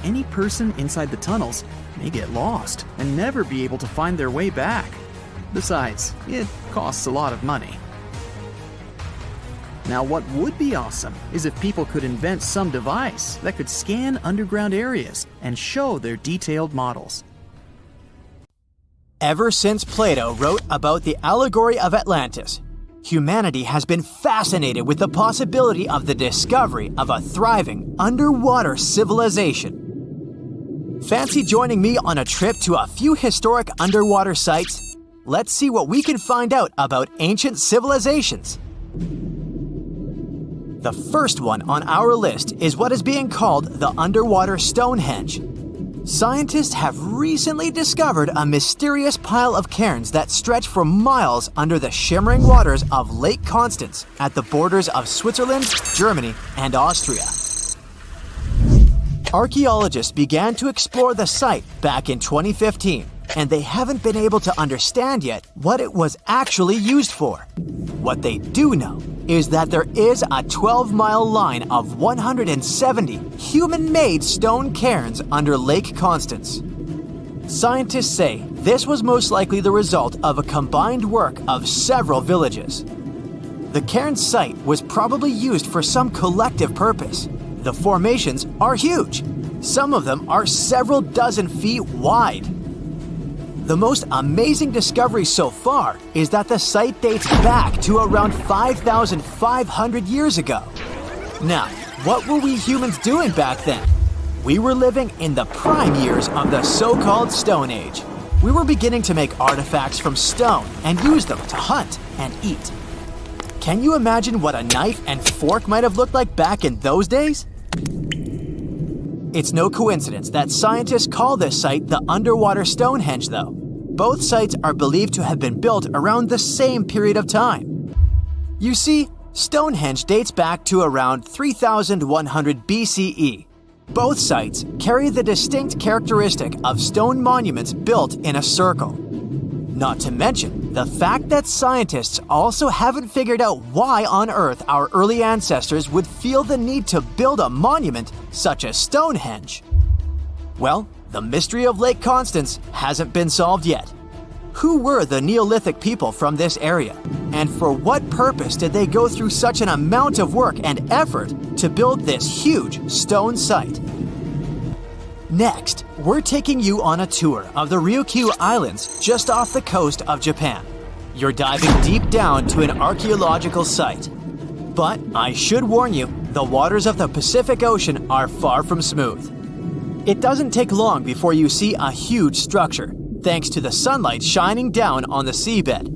Any person inside the tunnels may get lost and never be able to find their way back. Besides, it costs a lot of money. Now, what would be awesome is if people could invent some device that could scan underground areas and show their detailed models. Ever since Plato wrote about the allegory of Atlantis, humanity has been fascinated with the possibility of the discovery of a thriving underwater civilization. Fancy joining me on a trip to a few historic underwater sites? Let's see what we can find out about ancient civilizations. The first one on our list is what is being called the underwater Stonehenge. Scientists have recently discovered a mysterious pile of cairns that stretch for miles under the shimmering waters of Lake Constance at the borders of Switzerland, Germany, and Austria. Archaeologists began to explore the site back in 2015, and they haven't been able to understand yet what it was actually used for. What they do know is that there is a 12-mile line of 170 human-made stone cairns under Lake Constance. Scientists say this was most likely the result of a combined work of several villages. The cairn site was probably used for some collective purpose. The formations are huge. Some of them are several dozen feet wide. The most amazing discovery so far is that the site dates back to around 5,500 years ago. Now, what were we humans doing back then? We were living in the prime years of the so-called Stone Age. We were beginning to make artifacts from stone and use them to hunt and eat. Can you imagine what a knife and fork might have looked like back in those days? It's no coincidence that scientists call this site the underwater Stonehenge, though. Both sites are believed to have been built around the same period of time. You see, Stonehenge dates back to around 3100 BCE. Both sites carry the distinct characteristic of stone monuments built in a circle. Not to mention the fact that scientists also haven't figured out why on earth our early ancestors would feel the need to build a monument such as Stonehenge. Well, the mystery of Lake Constance hasn't been solved yet. Who were the Neolithic people from this area? And for what purpose did they go through such an amount of work and effort to build this huge stone site? Next, we're taking you on a tour of the Ryukyu Islands just off the coast of Japan. You're diving deep down to an archaeological site. But I should warn you, the waters of the Pacific Ocean are far from smooth. It doesn't take long before you see a huge structure, thanks to the sunlight shining down on the seabed.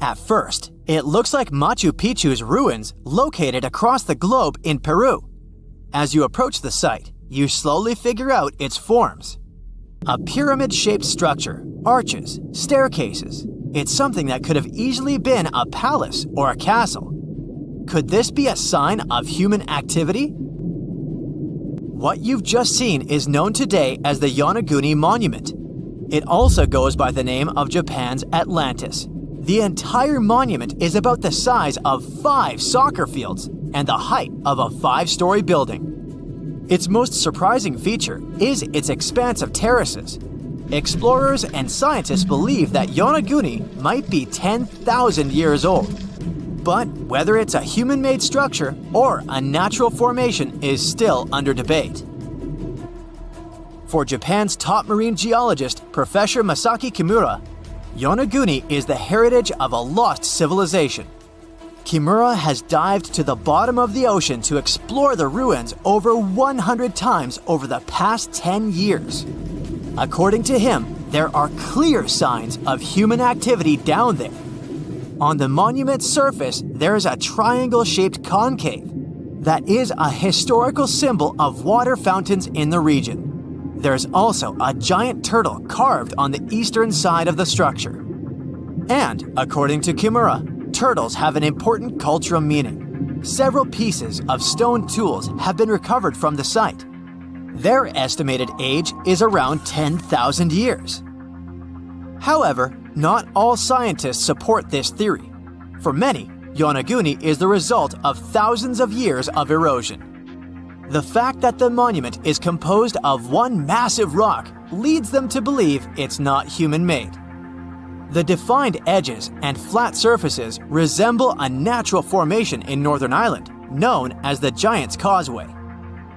At first, it looks like Machu Picchu's ruins located across the globe in Peru. As you approach the site, you slowly figure out its forms. A pyramid-shaped structure, arches, staircases. It's something that could have easily been a palace or a castle. Could this be a sign of human activity? What you've just seen is known today as the Yonaguni Monument. It also goes by the name of Japan's Atlantis. The entire monument is about the size of 5 soccer fields and the height of a 5-story building. Its most surprising feature is its expanse of terraces. Explorers and scientists believe that Yonaguni might be 10,000 years old. But whether it's a human-made structure or a natural formation is still under debate. For Japan's top marine geologist, Professor Masaki Kimura, Yonaguni is the heritage of a lost civilization. Kimura has dived to the bottom of the ocean to explore the ruins over 100 times over the past 10 years. According to him, there are clear signs of human activity down there. On the monument's surface, there is a triangle-shaped concave that is a historical symbol of water fountains in the region. There's also a giant turtle carved on the eastern side of the structure. And, according to Kimura, turtles have an important cultural meaning. Several pieces of stone tools have been recovered from the site. Their estimated age is around 10,000 years. However, not all scientists support this theory. For many, Yonaguni is the result of thousands of years of erosion. The fact that the monument is composed of one massive rock leads them to believe it's not human-made. The defined edges and flat surfaces resemble a natural formation in Northern Ireland, known as the Giant's Causeway.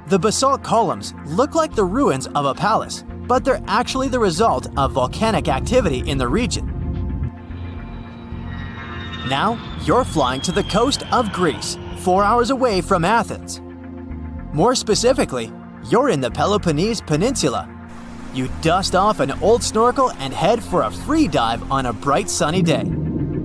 The basalt columns look like the ruins of a palace, but they're actually the result of volcanic activity in the region. Now, you're flying to the coast of Greece, 4 hours away from Athens. More specifically, you're in the Peloponnese Peninsula. You dust off an old snorkel and head for a free dive on a bright sunny day.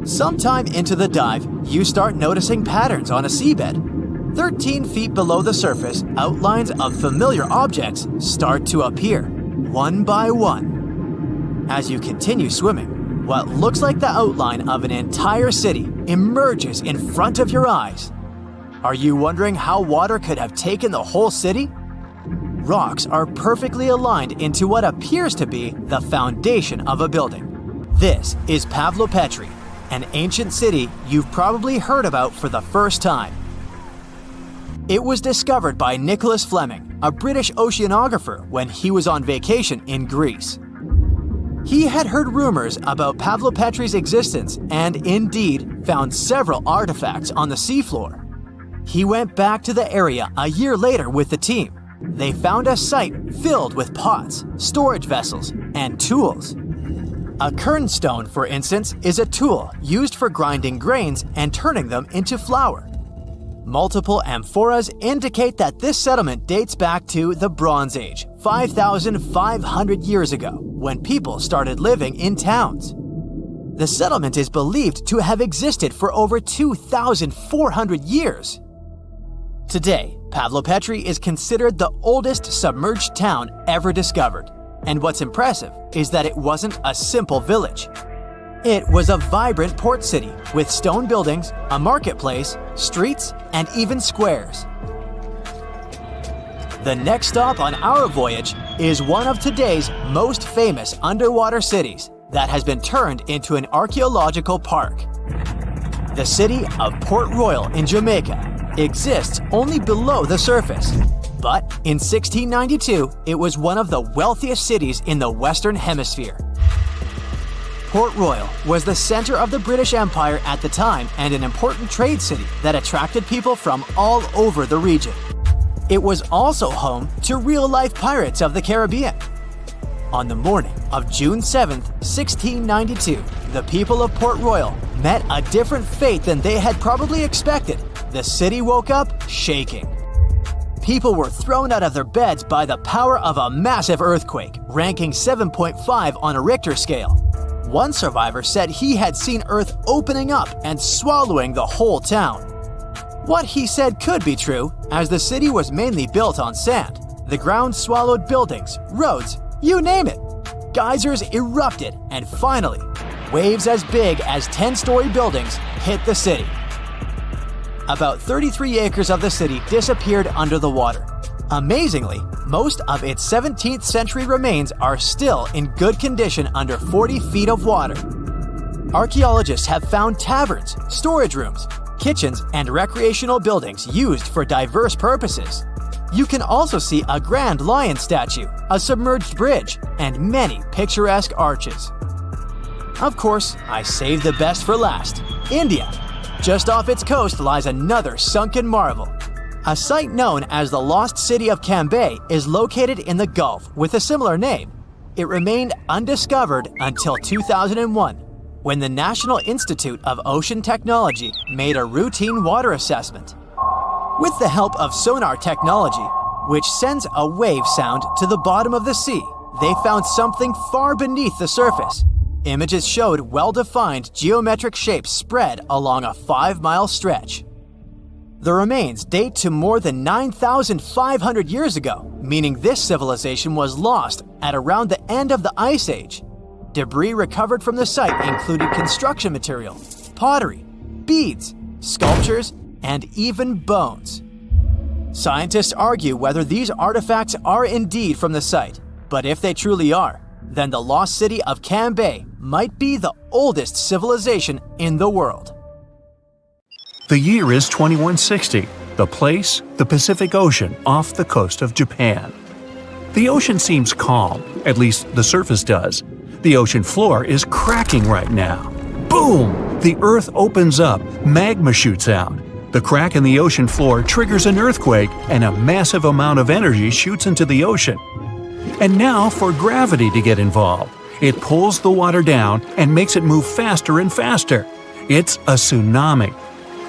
Sometime into the dive, you start noticing patterns on a seabed. 13 feet below the surface, outlines of familiar objects start to appear, one by one. As you continue swimming, what looks like the outline of an entire city emerges in front of your eyes. Are you wondering how water could have taken the whole city? Rocks are perfectly aligned into what appears to be the foundation of a building. This is Pavlopetri, an ancient city you've probably heard about for the first time. It was discovered by Nicholas Fleming, a British oceanographer, when he was on vacation in Greece. He had heard rumors about Pavlopetri's existence and indeed found several artifacts on the seafloor. He went back to the area a year later with the team. They found a site filled with pots, storage vessels, and tools. A kernstone, for instance, is a tool used for grinding grains and turning them into flour. Multiple amphoras indicate that this settlement dates back to the Bronze Age, 5,500 years ago, when people started living in towns. The settlement is believed to have existed for over 2,400 years. Today, Pavlopetri is considered the oldest submerged town ever discovered. And what's impressive is that it wasn't a simple village. It was a vibrant port city with stone buildings, a marketplace, streets, and even squares. The next stop on our voyage is one of today's most famous underwater cities that has been turned into an archaeological park. The city of Port Royal in Jamaica exists only below the surface, but in 1692 it was one of the wealthiest cities in the Western Hemisphere. Port Royal was the center of the British Empire at the time and an important trade city that attracted people from all over the region. It was also home to real-life pirates of the Caribbean. On the morning of June 7, 1692, the people of Port Royal met a different fate than they had probably expected. The city woke up shaking. People were thrown out of their beds by the power of a massive earthquake, ranking 7.5 on a Richter scale. One survivor said he had seen Earth opening up and swallowing the whole town. What he said could be true, as the city was mainly built on sand. The ground swallowed buildings, roads, you name it. Geysers erupted, and finally, waves as big as 10-story buildings hit the city. About 33 acres of the city disappeared under the water. Amazingly, most of its 17th century remains are still in good condition under 40 feet of water. Archaeologists have found taverns, storage rooms, kitchens, and recreational buildings used for diverse purposes. You can also see a grand lion statue, a submerged bridge, and many picturesque arches. Of course, I saved the best for last: India. Just off its coast lies another sunken marvel. A site known as the Lost City of Cambay is located in the Gulf with a similar name. It remained undiscovered until 2001, when the National Institute of Ocean Technology made a routine water assessment. With the help of sonar technology, which sends a wave sound to the bottom of the sea, they found something far beneath the surface. Images showed well-defined geometric shapes spread along a 5-mile stretch. The remains date to more than 9,500 years ago, meaning this civilization was lost at around the end of the Ice Age. Debris recovered from the site included construction material, pottery, beads, sculptures, and even bones. Scientists argue whether these artifacts are indeed from the site, but if they truly are, then the lost city of Cambay might be the oldest civilization in the world. The year is 2160. The place, the Pacific Ocean off the coast of Japan. The ocean seems calm, at least the surface does. The ocean floor is cracking right now. Boom! The earth opens up, magma shoots out. The crack in the ocean floor triggers an earthquake, and a massive amount of energy shoots into the ocean. And now for gravity to get involved. It pulls the water down and makes it move faster and faster. It's a tsunami.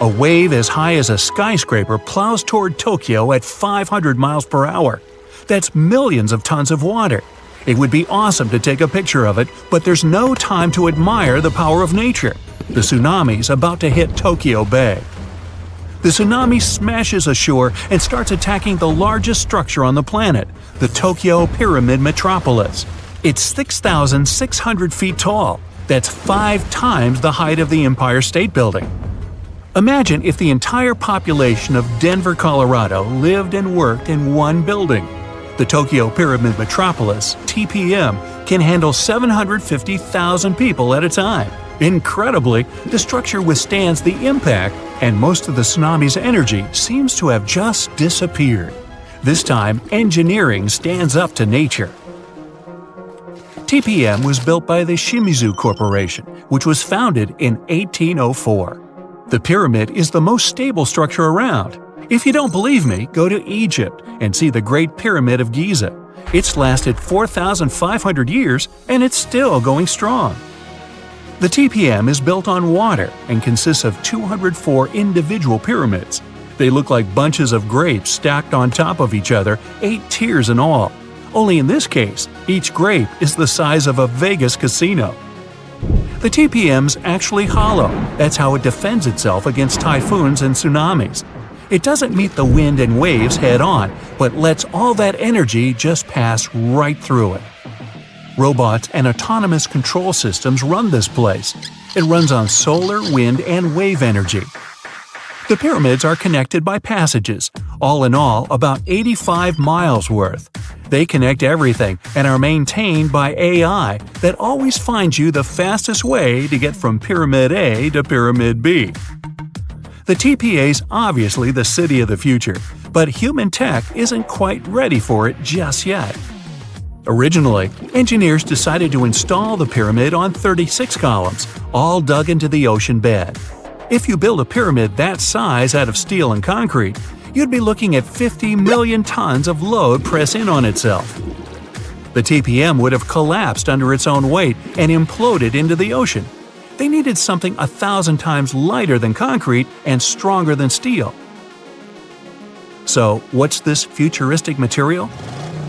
A wave as high as a skyscraper plows toward Tokyo at 500 miles per hour. That's millions of tons of water. It would be awesome to take a picture of it, but there's no time to admire the power of nature. The tsunami's about to hit Tokyo Bay. The tsunami smashes ashore and starts attacking the largest structure on the planet, the Tokyo Pyramid Metropolis. It's 6,600 feet tall. That's 5 times the height of the Empire State Building. Imagine if the entire population of Denver, Colorado lived and worked in one building. The Tokyo Pyramid Metropolis, TPM, can handle 750,000 people at a time. Incredibly, the structure withstands the impact, and most of the tsunami's energy seems to have just disappeared. This time, engineering stands up to nature. TPM was built by the Shimizu Corporation, which was founded in 1804. The pyramid is the most stable structure around. If you don't believe me, go to Egypt and see the Great Pyramid of Giza. It's lasted 4,500 years and it's still going strong. The TPM is built on water and consists of 204 individual pyramids. They look like bunches of grapes stacked on top of each other, 8 tiers in all. Only in this case, each grape is the size of a Vegas casino. The TPM's actually hollow. That's how it defends itself against typhoons and tsunamis. It doesn't meet the wind and waves head-on, but lets all that energy just pass right through it. Robots and autonomous control systems run this place. It runs on solar, wind, and wave energy. The pyramids are connected by passages, all in all about 85 miles worth. They connect everything and are maintained by AI that always finds you the fastest way to get from Pyramid A to Pyramid B. The TPA's obviously the city of the future, but human tech isn't quite ready for it just yet. Originally, engineers decided to install the pyramid on 36 columns, all dug into the ocean bed. If you build a pyramid that size out of steel and concrete, you'd be looking at 50 million tons of load press in on itself. The TPM would have collapsed under its own weight and imploded into the ocean. They needed something 1,000 times lighter than concrete and stronger than steel. So, what's this futuristic material?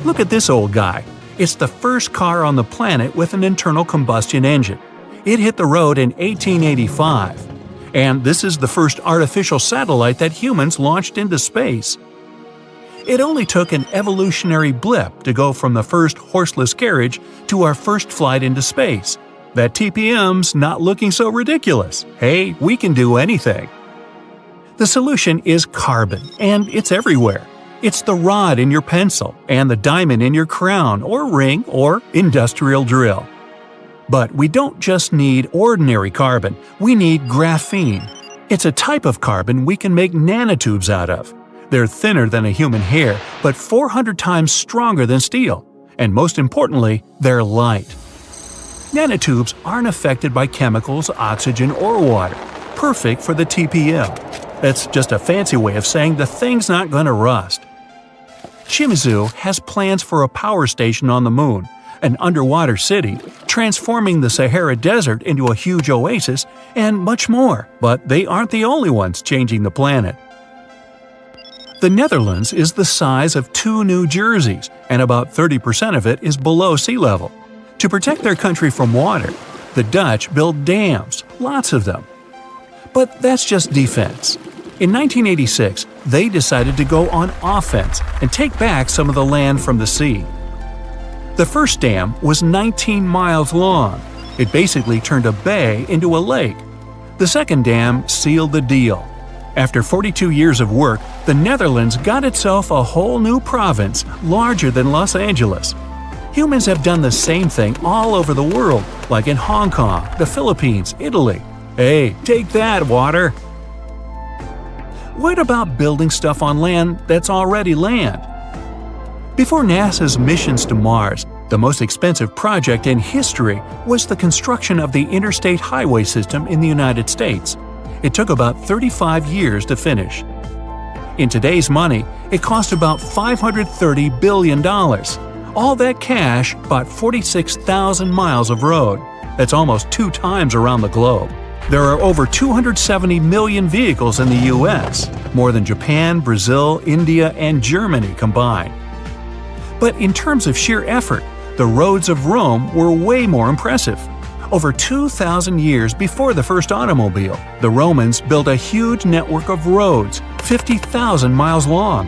Look at this old guy. It's the first car on the planet with an internal combustion engine. It hit the road in 1885. And this is the first artificial satellite that humans launched into space. It only took an evolutionary blip to go from the first horseless carriage to our first flight into space. That TPM's not looking so ridiculous. Hey, we can do anything. The solution is carbon, and it's everywhere. It's the rod in your pencil, and the diamond in your crown or ring or industrial drill. But we don't just need ordinary carbon, we need graphene. It's a type of carbon we can make nanotubes out of. They're thinner than a human hair, but 400 times stronger than steel. And most importantly, they're light. Nanotubes aren't affected by chemicals, oxygen, or water. Perfect for the TPM. That's just a fancy way of saying the thing's not gonna rust. Shimizu has plans for a power station on the moon, an underwater city, transforming the Sahara Desert into a huge oasis, and much more, but they aren't the only ones changing the planet. The Netherlands is the size of 2 New Jerseys, and about 30% of it is below sea level. To protect their country from water, the Dutch built dams, lots of them. But that's just defense. In 1986, they decided to go on offense and take back some of the land from the sea. The first dam was 19 miles long. It basically turned a bay into a lake. The second dam sealed the deal. After 42 years of work, the Netherlands got itself a whole new province larger than Los Angeles. Humans have done the same thing all over the world, like in Hong Kong, the Philippines, Italy. Hey, take that, water! What about building stuff on land that's already land? Before NASA's missions to Mars, the most expensive project in history was the construction of the interstate highway system in the United States. It took about 35 years to finish. In today's money, it cost about $530 billion. All that cash bought 46,000 miles of road. That's almost 2 times around the globe. There are over 270 million vehicles in the US, more than Japan, Brazil, India, and Germany combined. But in terms of sheer effort, the roads of Rome were way more impressive. Over 2,000 years before the first automobile, the Romans built a huge network of roads, 50,000 miles long.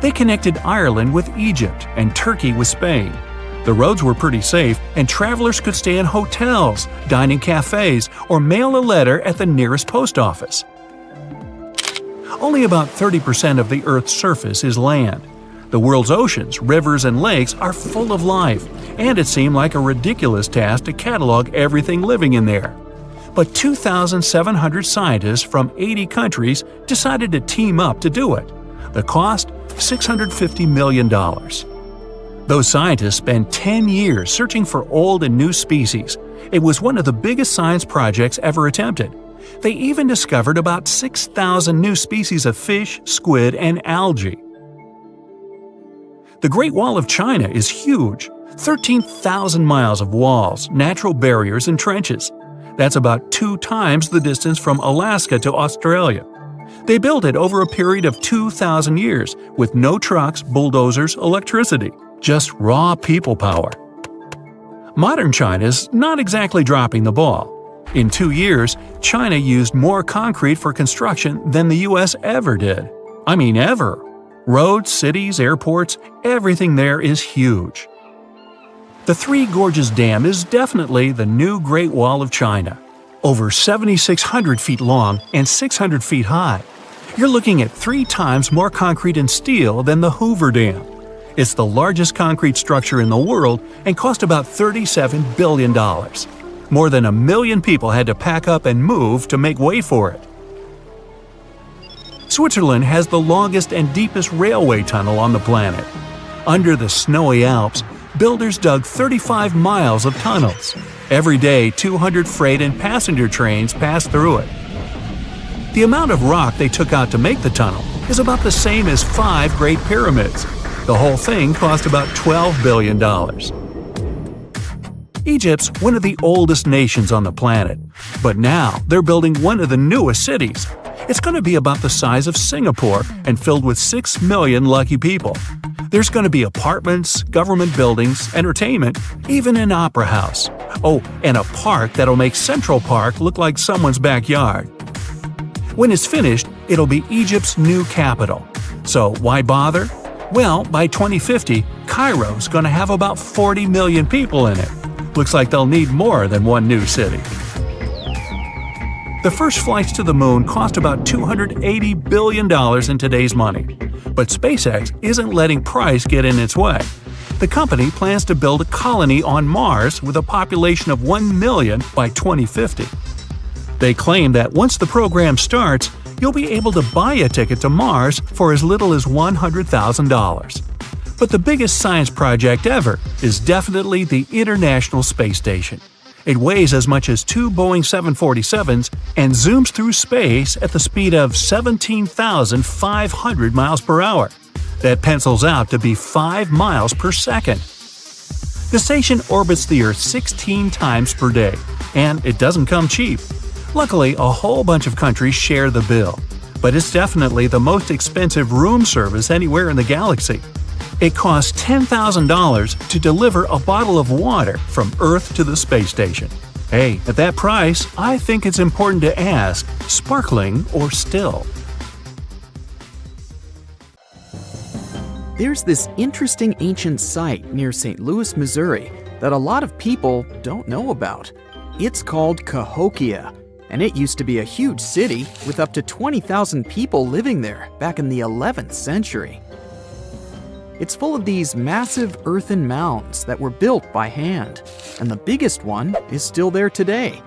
They connected Ireland with Egypt and Turkey with Spain. The roads were pretty safe, and travelers could stay in hotels, dine in cafes, or mail a letter at the nearest post office. Only about 30% of the Earth's surface is land. The world's oceans, rivers, and lakes are full of life, and it seemed like a ridiculous task to catalog everything living in there. But 2,700 scientists from 80 countries decided to team up to do it. The cost? $650 million. Those scientists spent 10 years searching for old and new species. It was one of the biggest science projects ever attempted. They even discovered about 6,000 new species of fish, squid, and algae. The Great Wall of China is huge. 13,000 miles of walls, natural barriers, and trenches. That's about 2 times the distance from Alaska to Australia. They built it over a period of 2,000 years, with no trucks, bulldozers, electricity, just raw people power. Modern China's not exactly dropping the ball. In 2 years, China used more concrete for construction than the US ever did. I mean ever. Roads, cities, airports, everything there is huge. The Three Gorges Dam is definitely the new Great Wall of China. Over 7,600 feet long and 600 feet high. You're looking at 3 times more concrete and steel than the Hoover Dam. It's the largest concrete structure in the world and cost about $37 billion. More than 1 million people had to pack up and move to make way for it. Switzerland has the longest and deepest railway tunnel on the planet. Under the snowy Alps, builders dug 35 miles of tunnels. Every day, 200 freight and passenger trains pass through it. The amount of rock they took out to make the tunnel is about the same as 5 Great Pyramids. The whole thing cost about $12 billion. Egypt's one of the oldest nations on the planet, but now they're building one of the newest cities. It's going to be about the size of Singapore and filled with 6 million lucky people. There's going to be apartments, government buildings, entertainment, even an opera house. Oh, and a park that'll make Central Park look like someone's backyard. When it's finished, it'll be Egypt's new capital. So why bother? Well, by 2050, Cairo's going to have about 40 million people in it. Looks like they'll need more than one new city. The first flights to the moon cost about $280 billion in today's money. But SpaceX isn't letting price get in its way. The company plans to build a colony on Mars with a population of 1 million by 2050. They claim that once the program starts, you'll be able to buy a ticket to Mars for as little as $100,000. But the biggest science project ever is definitely the International Space Station. It weighs as much as 2 Boeing 747s and zooms through space at the speed of 17,500 miles per hour. That pencils out to be 5 miles per second. The station orbits the Earth 16 times per day, and it doesn't come cheap. Luckily, a whole bunch of countries share the bill, but it's definitely the most expensive room service anywhere in the galaxy. It costs $10,000 to deliver a bottle of water from Earth to the space station. Hey, at that price, I think it's important to ask, sparkling or still? There's this interesting ancient site near St. Louis, Missouri, that a lot of people don't know about. It's called Cahokia, and it used to be a huge city with up to 20,000 people living there back in the 11th century. It's full of these massive earthen mounds that were built by hand, and the biggest one is still there today,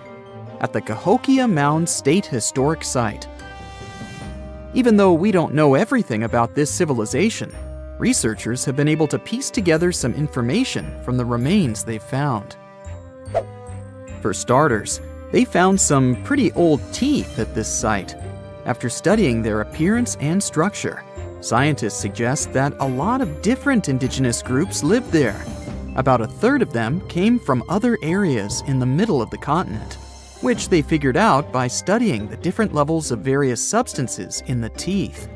at the Cahokia Mound State Historic Site. Even though we don't know everything about this civilization, researchers have been able to piece together some information from the remains they've found. For starters, they found some pretty old teeth at this site. After studying their appearance and structure, scientists suggest that a lot of different indigenous groups lived there. About a third of them came from other areas in the middle of the continent, which they figured out by studying the different levels of various substances in the teeth.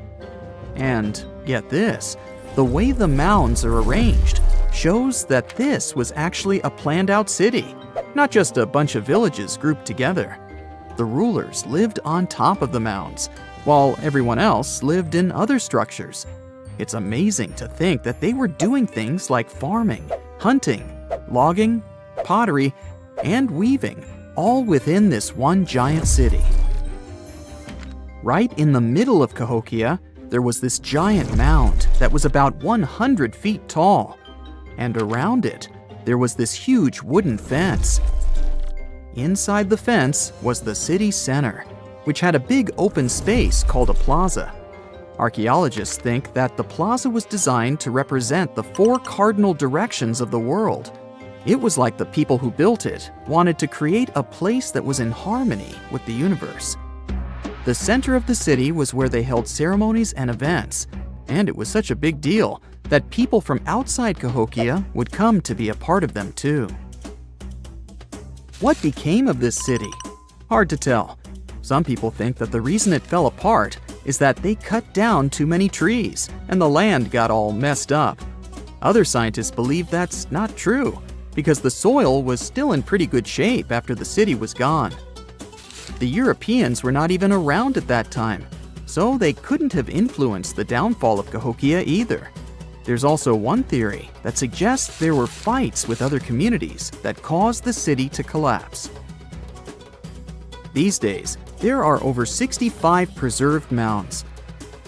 And get this, the way the mounds are arranged shows that this was actually a planned-out city, not just a bunch of villages grouped together. The rulers lived on top of the mounds, while everyone else lived in other structures. It's amazing to think that they were doing things like farming, hunting, logging, pottery, and weaving, all within this one giant city. Right in the middle of Cahokia, there was this giant mound that was about 100 feet tall, and around it, there was this huge wooden fence. Inside the fence was the city center, which had a big open space called a plaza. Archaeologists think that the plaza was designed to represent the 4 cardinal directions of the world. It was like the people who built it wanted to create a place that was in harmony with the universe. The center of the city was where they held ceremonies and events, and it was such a big deal that people from outside Cahokia would come to be a part of them too. What became of this city? Hard to tell. Some people think that the reason it fell apart is that they cut down too many trees and the land got all messed up. Other scientists believe that's not true because the soil was still in pretty good shape after the city was gone. The Europeans were not even around at that time, so they couldn't have influenced the downfall of Cahokia either. There's also one theory that suggests there were fights with other communities that caused the city to collapse. These days, there are over 65 preserved mounds,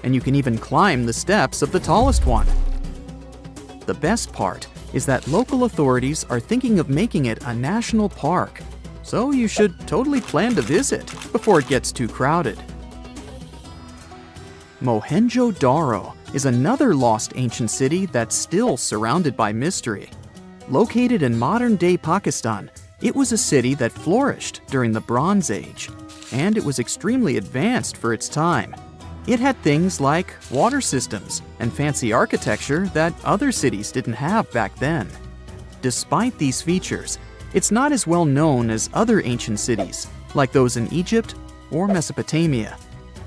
and you can even climb the steps of the tallest one. The best part is that local authorities are thinking of making it a national park, so you should totally plan to visit before it gets too crowded. Mohenjo-Daro is another lost ancient city that's still surrounded by mystery. Located in modern-day Pakistan, it was a city that flourished during the Bronze Age, and it was extremely advanced for its time. It had things like water systems and fancy architecture that other cities didn't have back then. Despite these features, it's not as well known as other ancient cities, like those in Egypt or Mesopotamia.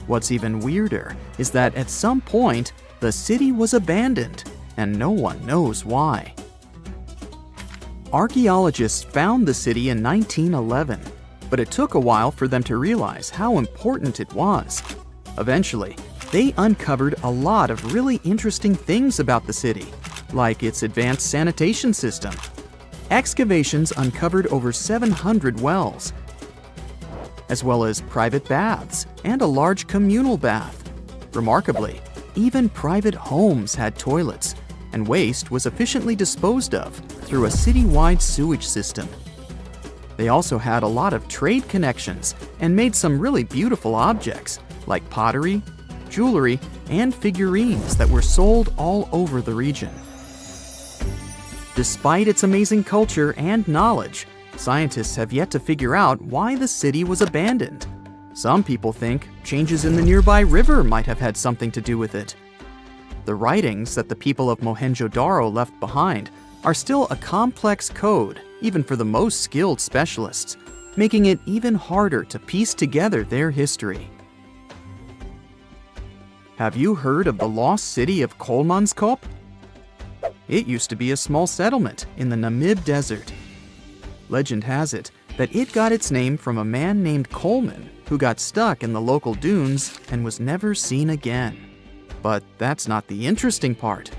What's even weirder is that at some point, the city was abandoned, and no one knows why. Archaeologists found the city in 1911, but it took a while for them to realize how important it was. Eventually, they uncovered a lot of really interesting things about the city, like its advanced sanitation system. Excavations uncovered over 700 wells, as well as private baths and a large communal bath. Remarkably, even private homes had toilets, and waste was efficiently disposed of through a citywide sewage system. They also had a lot of trade connections and made some really beautiful objects, like pottery, jewelry, and figurines that were sold all over the region. Despite its amazing culture and knowledge, scientists have yet to figure out why the city was abandoned. Some people think changes in the nearby river might have had something to do with it. The writings that the people of Mohenjo-Daro left behind are still a complex code, even for the most skilled specialists, making it even harder to piece together their history. Have you heard of the lost city of Kolmanskop? It used to be a small settlement in the Namib Desert. Legend has it that it got its name from a man named Coleman who got stuck in the local dunes and was never seen again. But that's not the interesting part.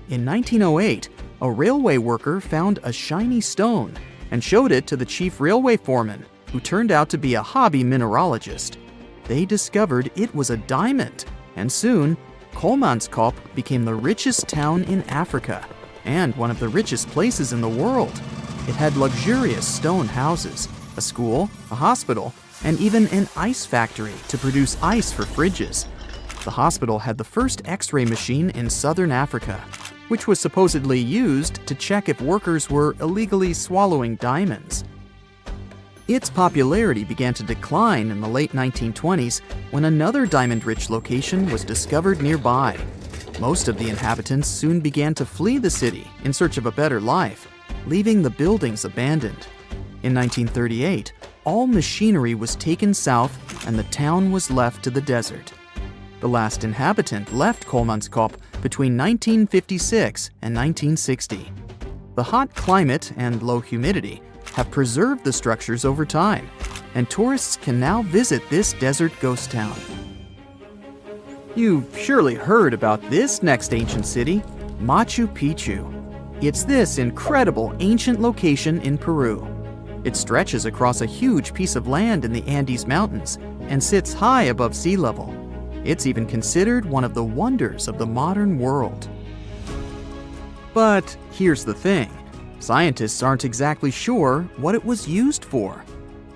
In 1908, a railway worker found a shiny stone and showed it to the chief railway foreman, who turned out to be a hobby mineralogist. They discovered it was a diamond, and soon, Kolmanskop became the richest town in Africa and one of the richest places in the world. It had luxurious stone houses, a school, a hospital, and even an ice factory to produce ice for fridges. The hospital had the first X-ray machine in southern Africa, which was supposedly used to check if workers were illegally swallowing diamonds. Its popularity began to decline in the late 1920s when another diamond-rich location was discovered nearby. Most of the inhabitants soon began to flee the city in search of a better life, leaving the buildings abandoned. In 1938, all machinery was taken south and the town was left to the desert. The last inhabitant left Kolmanskop between 1956 and 1960. The hot climate and low humidity have preserved the structures over time, and tourists can now visit this desert ghost town. You've surely heard about this next ancient city, Machu Picchu. It's this incredible ancient location in Peru. It stretches across a huge piece of land in the Andes Mountains and sits high above sea level. It's even considered one of the wonders of the modern world. But here's the thing. Scientists aren't exactly sure what it was used for.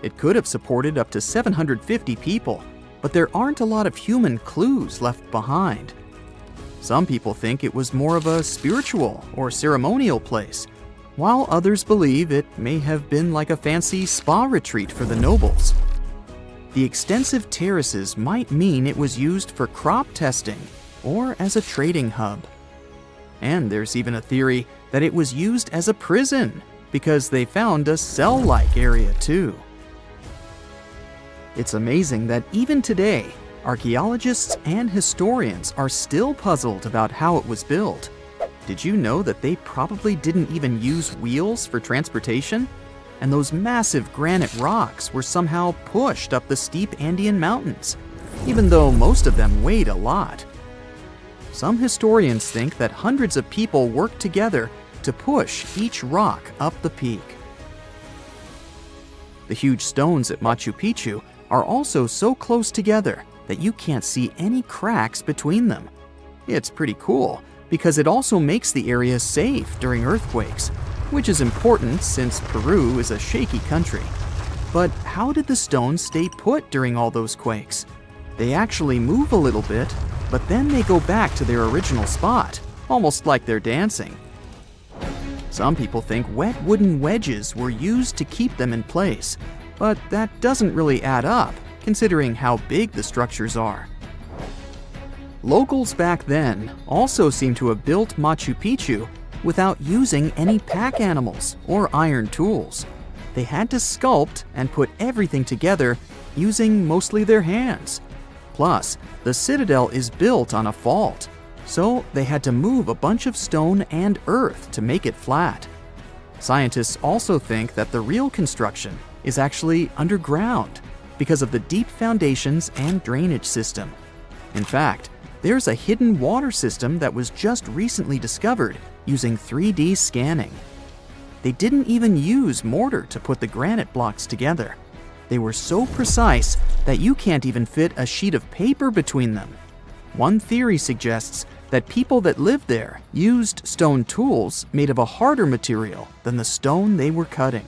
It could have supported up to 750 people, but there aren't a lot of human clues left behind. Some people think it was more of a spiritual or ceremonial place, while others believe it may have been like a fancy spa retreat for the nobles. The extensive terraces might mean it was used for crop testing or as a trading hub. And there's even a theory that it was used as a prison because they found a cell-like area too. It's amazing that even today, archaeologists and historians are still puzzled about how it was built. Did you know that they probably didn't even use wheels for transportation? and those massive granite rocks were somehow pushed up the steep Andean mountains, even though most of them weighed a lot. Some historians think that hundreds of people worked together to push each rock up the peak. The huge stones at Machu Picchu are also so close together that you can't see any cracks between them. It's pretty cool because it also makes the area safe during earthquakes, which is important since Peru is a shaky country. But how did the stones stay put during all those quakes? They actually move a little bit, but then they go back to their original spot, almost like they're dancing. Some people think wet wooden wedges were used to keep them in place, but that doesn't really add up, considering how big the structures are. Locals back then also seem to have built Machu Picchu without using any pack animals or iron tools. They had to sculpt and put everything together using mostly their hands. Plus, the citadel is built on a fault, so they had to move a bunch of stone and earth to make it flat. Scientists also think that the real construction is actually underground because of the deep foundations and drainage system. In fact, there's a hidden water system that was just recently discovered using 3D scanning. They didn't even use mortar to put the granite blocks together. They were so precise that you can't even fit a sheet of paper between them. One theory suggests that people that lived there used stone tools made of a harder material than the stone they were cutting.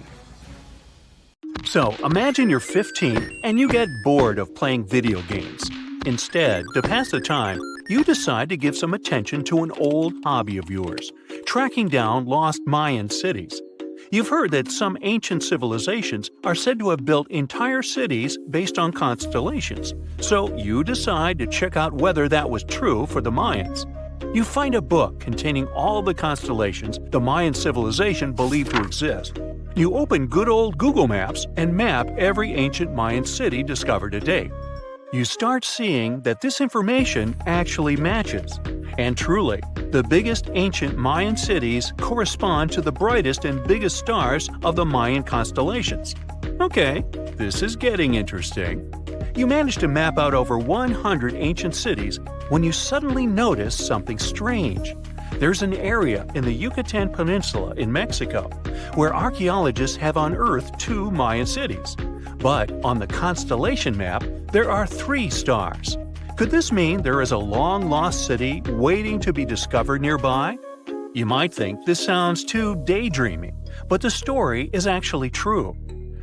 So, imagine you're 15 and you get bored of playing video games. Instead, to pass the time, you decide to give some attention to an old hobby of yours, tracking down lost Mayan cities. You've heard that some ancient civilizations are said to have built entire cities based on constellations, so you decide to check out whether that was true for the Mayans. You find a book containing all the constellations the Mayan civilization believed to exist. You open good old Google Maps and map every ancient Mayan city discovered to date. You start seeing that this information actually matches. And truly, the biggest ancient Mayan cities correspond to the brightest and biggest stars of the Mayan constellations. Okay, this is getting interesting. You manage to map out over 100 ancient cities when you suddenly notice something strange. There's an area in the Yucatan Peninsula in Mexico where archaeologists have unearthed 2 Mayan cities. But on the constellation map, there are 3 stars. Could this mean there is a long-lost city waiting to be discovered nearby? You might think this sounds too daydreaming, but the story is actually true.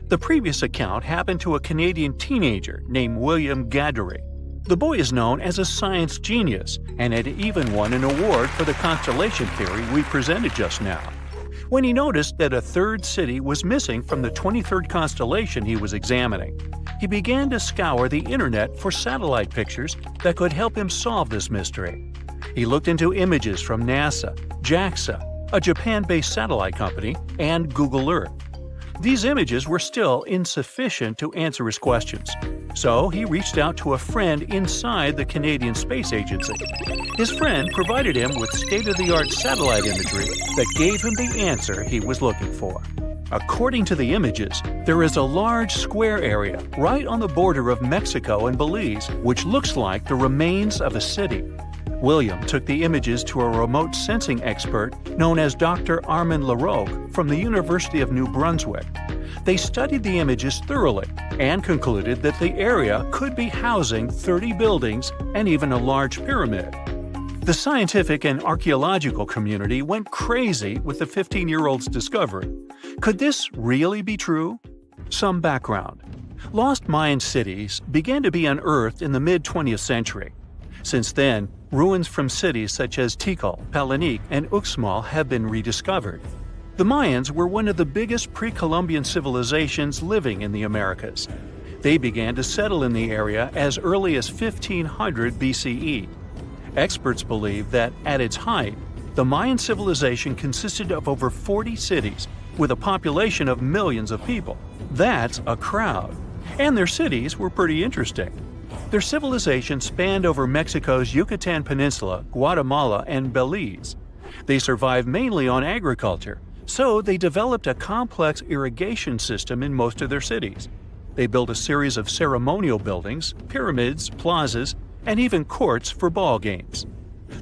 The previous account happened to a Canadian teenager named William Gaddery. The boy is known as a science genius and had even won an award for the constellation theory we presented just now. When he noticed that a 3rd city was missing from the 23rd constellation he was examining, he began to scour the internet for satellite pictures that could help him solve this mystery. He looked into images from NASA, JAXA, a Japan-based satellite company, and Google Earth. These images were still insufficient to answer his questions, so he reached out to a friend inside the Canadian Space Agency. His friend provided him with state-of-the-art satellite imagery that gave him the answer he was looking for. According to the images, there is a large square area right on the border of Mexico and Belize, which looks like the remains of a city. William took the images to a remote sensing expert known as Dr. Armand Laroque from the University of New Brunswick. They studied the images thoroughly and concluded that the area could be housing 30 buildings and even a large pyramid. The scientific and archaeological community went crazy with the 15-year-old's discovery. Could this really be true? Some background. Lost Mayan cities began to be unearthed in the mid-20th century. Since then, ruins from cities such as Tikal, Palenque, and Uxmal have been rediscovered. The Mayans were one of the biggest pre-Columbian civilizations living in the Americas. They began to settle in the area as early as 1500 BCE. Experts believe that, at its height, the Mayan civilization consisted of over 40 cities, with a population of millions of people. That's a crowd. And their cities were pretty interesting. Their civilization spanned over Mexico's Yucatan Peninsula, Guatemala, and Belize. They survived mainly on agriculture, So they developed a complex irrigation system in most of their cities. They built a series of ceremonial buildings, pyramids, plazas, and even courts for ball games.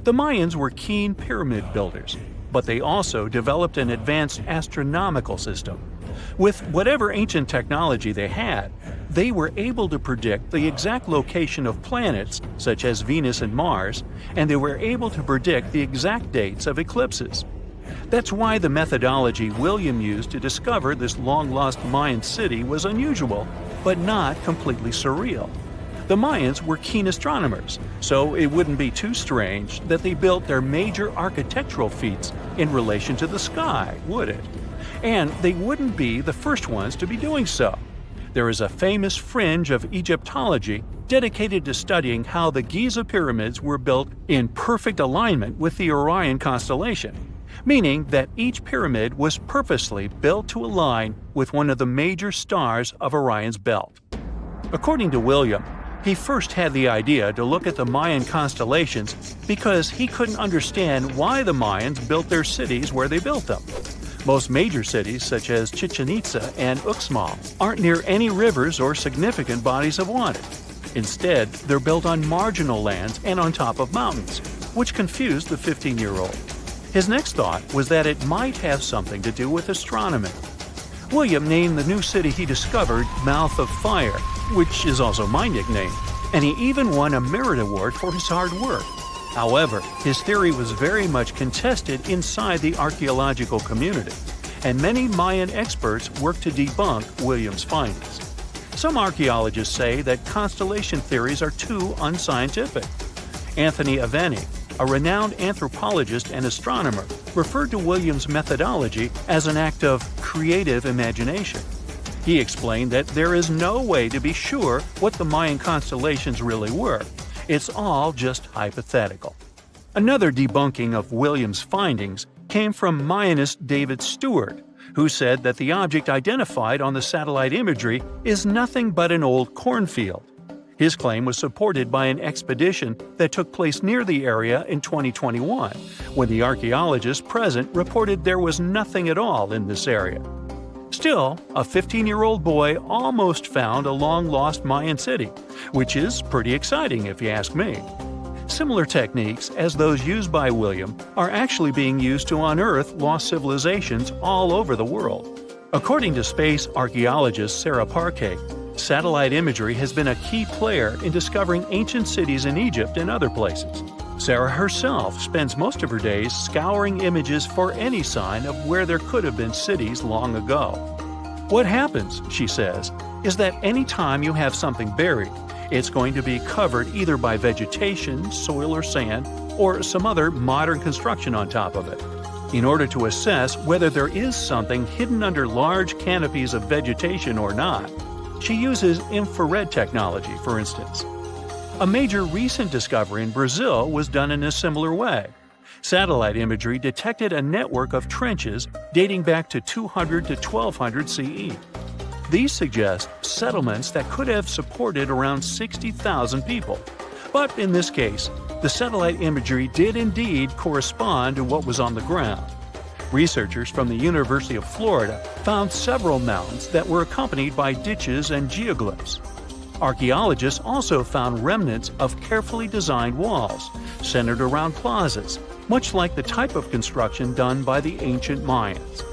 The Mayans were keen pyramid builders, but they also developed an advanced astronomical system. With whatever ancient technology they had, they were able to predict the exact location of planets, such as Venus and Mars, and they were able to predict the exact dates of eclipses. That's why the methodology William used to discover this long-lost Mayan city was unusual, but not completely surreal. The Mayans were keen astronomers, so it wouldn't be too strange that they built their major architectural feats in relation to the sky, would it? And they wouldn't be the first ones to be doing so. There is a famous fringe of Egyptology dedicated to studying how the Giza pyramids were built in perfect alignment with the Orion constellation, meaning that each pyramid was purposely built to align with one of the major stars of Orion's belt. According to William, he first had the idea to look at the Mayan constellations because he couldn't understand why the Mayans built their cities where they built them. Most major cities, such as Chichen Itza and Uxmal, aren't near any rivers or significant bodies of water. Instead, they're built on marginal lands and on top of mountains, which confused the 15-year-old. His next thought was that it might have something to do with astronomy. William named the new city he discovered Mouth of Fire, which is also my nickname, and he even won a merit award for his hard work. However, his theory was very much contested inside the archaeological community, and many Mayan experts worked to debunk William's findings. Some archaeologists say that constellation theories are too unscientific. Anthony Aveni, a renowned anthropologist and astronomer, referred to William's methodology as an act of creative imagination. He explained that there is no way to be sure what the Mayan constellations really were. It's all just hypothetical. Another debunking of William's findings came from Mayanist David Stewart, who said that the object identified on the satellite imagery is nothing but an old cornfield. His claim was supported by an expedition that took place near the area in 2021, when the archaeologists present reported there was nothing at all in this area. Still, a 15-year-old boy almost found a long-lost Mayan city, which is pretty exciting if you ask me. Similar techniques as those used by William are actually being used to unearth lost civilizations all over the world. According to space archaeologist Sarah Parquet, satellite imagery has been a key player in discovering ancient cities in Egypt and other places. Sarah herself spends most of her days scouring images for any sign of where there could have been cities long ago. What happens, she says, is that any time you have something buried, it's going to be covered either by vegetation, soil or sand, or some other modern construction on top of it. In order to assess whether there is something hidden under large canopies of vegetation or not, she uses infrared technology, for instance. A major recent discovery in Brazil was done in a similar way. Satellite imagery detected a network of trenches dating back to 200 to 1200 CE. These suggest settlements that could have supported around 60,000 people. But in this case, the satellite imagery did indeed correspond to what was on the ground. Researchers from the University of Florida found several mountains that were accompanied by ditches and geoglyphs. Archaeologists also found remnants of carefully designed walls, centered around plazas, much like the type of construction done by the ancient Mayans.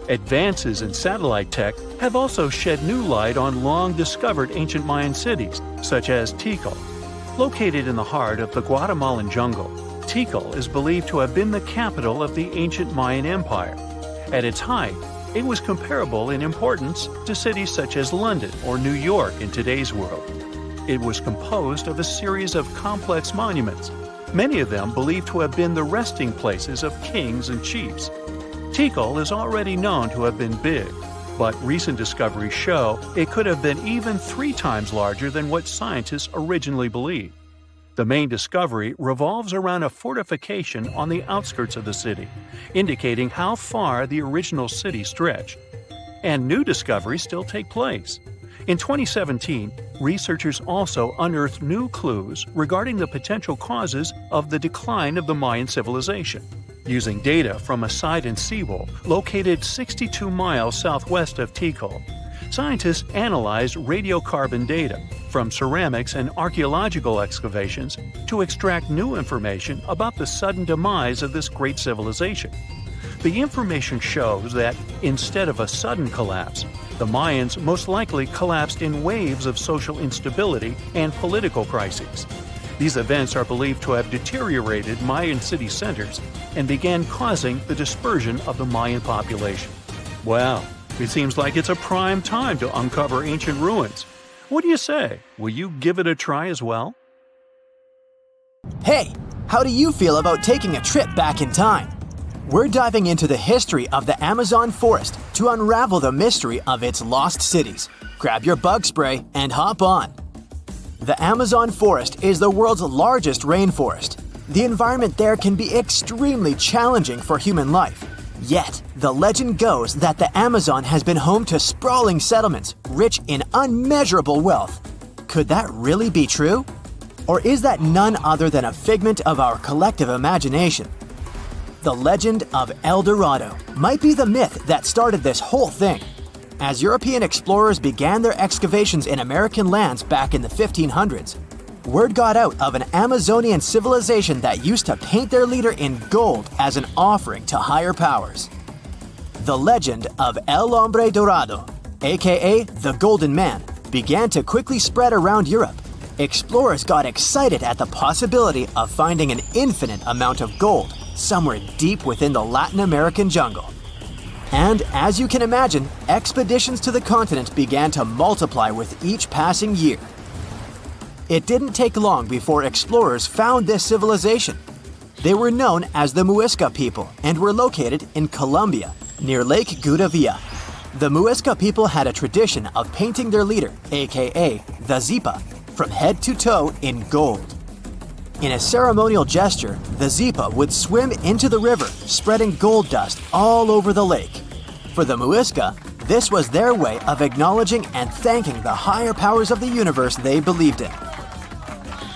Advances in satellite tech have also shed new light on long-discovered ancient Mayan cities, such as Tikal. Located in the heart of the Guatemalan jungle, Tikal is believed to have been the capital of the ancient Mayan Empire. At its height, it was comparable in importance to cities such as London or New York in today's world. It was composed of a series of complex monuments, many of them believed to have been the resting places of kings and chiefs. Tikal is already known to have been big, but recent discoveries show it could have been even 3 times larger than what scientists originally believed. The main discovery revolves around a fortification on the outskirts of the city, indicating how far the original city stretched. And new discoveries still take place. In 2017, researchers also unearthed new clues regarding the potential causes of the decline of the Mayan civilization. using data from a Sidon seawall located 62 miles southwest of Tikal. Scientists analyzed radiocarbon data from ceramics and archaeological excavations to extract new information about the sudden demise of this great civilization. The information shows that, instead of a sudden collapse, the Mayans most likely collapsed in waves of social instability and political crises. These events are believed to have deteriorated Mayan city centers and began causing the dispersion of the Mayan population. Well, it seems like it's a prime time to uncover ancient ruins. What do you say? Will you give it a try as well? Hey, how do you feel about taking a trip back in time? We're diving into the history of the Amazon forest to unravel the mystery of its lost cities. Grab your bug spray and hop on. The Amazon forest is the world's largest rainforest. The environment there can be extremely challenging for human life. Yet, the legend goes that the Amazon has been home to sprawling settlements rich in unmeasurable wealth. Could that really be true? Or is that none other than a figment of our collective imagination? The legend of El Dorado might be the myth that started this whole thing. As European explorers began their excavations in American lands back in the 1500s, word got out of an Amazonian civilization that used to paint their leader in gold as an offering to higher powers. The legend of El Hombre Dorado, aka the Golden Man, began to quickly spread around Europe. Explorers got excited at the possibility of finding an infinite amount of gold somewhere deep within the Latin American jungle. And as you can imagine, expeditions to the continent began to multiply with each passing year. It didn't take long before explorers found this civilization. They were known as the Muisca people and were located in Colombia, near Lake Gudavia. The Muisca people had a tradition of painting their leader, aka the Zipa, from head to toe in gold. In a ceremonial gesture, the Zipa would swim into the river, spreading gold dust all over the lake. For the Muisca, this was their way of acknowledging and thanking the higher powers of the universe they believed in.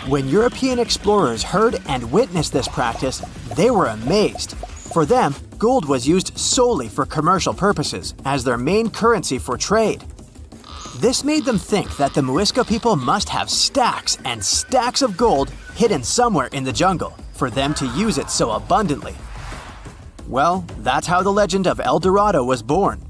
When European explorers heard and witnessed this practice, they were amazed. For them, gold was used solely for commercial purposes as their main currency for trade. This made them think that the Muisca people must have stacks and stacks of gold hidden somewhere in the jungle for them to use it so abundantly. Well, that's how the legend of El Dorado was born.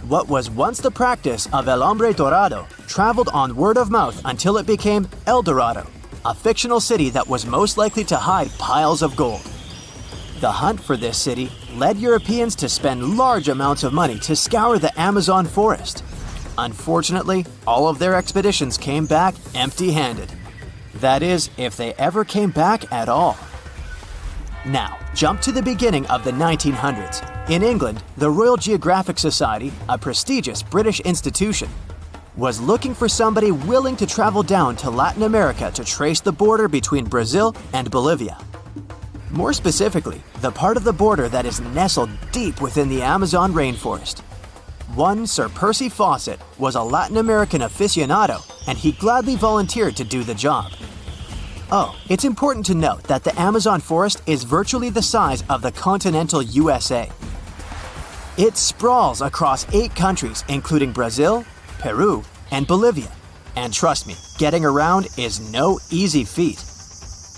What was once the practice of El Hombre Dorado traveled on word of mouth until it became El Dorado, a fictional city that was most likely to hide piles of gold. The hunt for this city led Europeans to spend large amounts of money to scour the Amazon forest. Unfortunately, all of their expeditions came back empty-handed. That is, if they ever came back at all. Now, jump to the beginning of the 1900s. In England, the Royal Geographic Society, a prestigious British institution, was looking for somebody willing to travel down to Latin America to trace the border between Brazil and Bolivia. More specifically, the part of the border that is nestled deep within the Amazon rainforest. One Sir Percy Fawcett was a Latin American aficionado, and he gladly volunteered to do the job. Oh, it's important to note that the Amazon forest is virtually the size of the continental USA. It sprawls across 8 countries, including Brazil, Peru, and Bolivia. And trust me, getting around is no easy feat.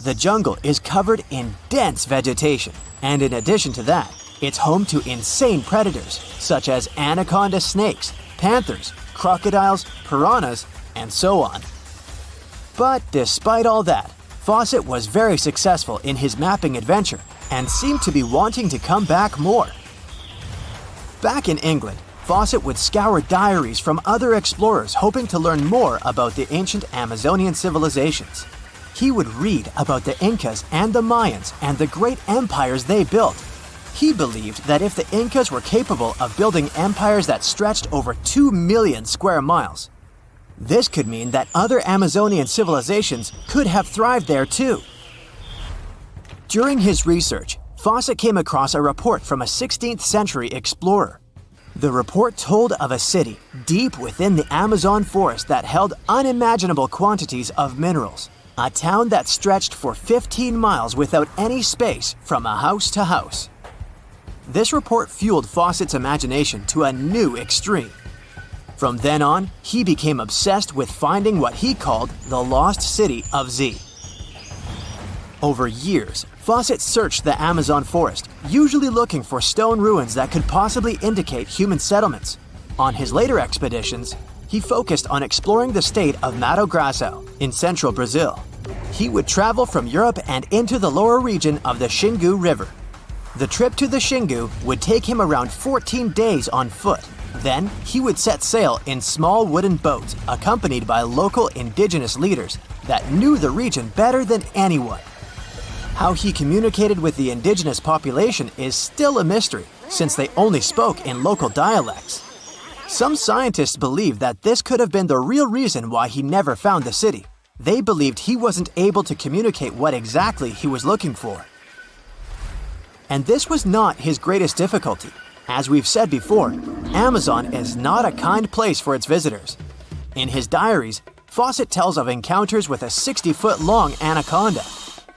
The jungle is covered in dense vegetation, and in addition to that, it's home to insane predators such as anaconda snakes, panthers, crocodiles, piranhas, and so on. But despite all that, Fawcett was very successful in his mapping adventure and seemed to be wanting to come back more. Back in England, Fawcett would scour diaries from other explorers hoping to learn more about the ancient Amazonian civilizations. He would read about the Incas and the Mayans and the great empires they built. He believed that if the Incas were capable of building empires that stretched over 2 million square miles, this could mean that other Amazonian civilizations could have thrived there too. During his research, Fawcett came across a report from a 16th century explorer. The report told of a city deep within the Amazon forest that held unimaginable quantities of minerals, a town that stretched for 15 miles without any space from a house to house. This report fueled Fawcett's imagination to a new extreme. From then on, he became obsessed with finding what he called the lost city of Z. Over years, Fawcett searched the Amazon forest, usually looking for stone ruins that could possibly indicate human settlements. On his later expeditions, he focused on exploring the state of Mato Grosso in central Brazil. He would travel from Europe and into the lower region of the Xingu River. The trip to the Xingu would take him around 14 days on foot. Then, he would set sail in small wooden boats accompanied by local indigenous leaders that knew the region better than anyone. How he communicated with the indigenous population is still a mystery, since they only spoke in local dialects. Some scientists believe that this could have been the real reason why he never found the city. They believed he wasn't able to communicate what exactly he was looking for. And this was not his greatest difficulty. As we've said before, Amazon is not a kind place for its visitors. In his diaries, Fawcett tells of encounters with a 60-foot-long anaconda,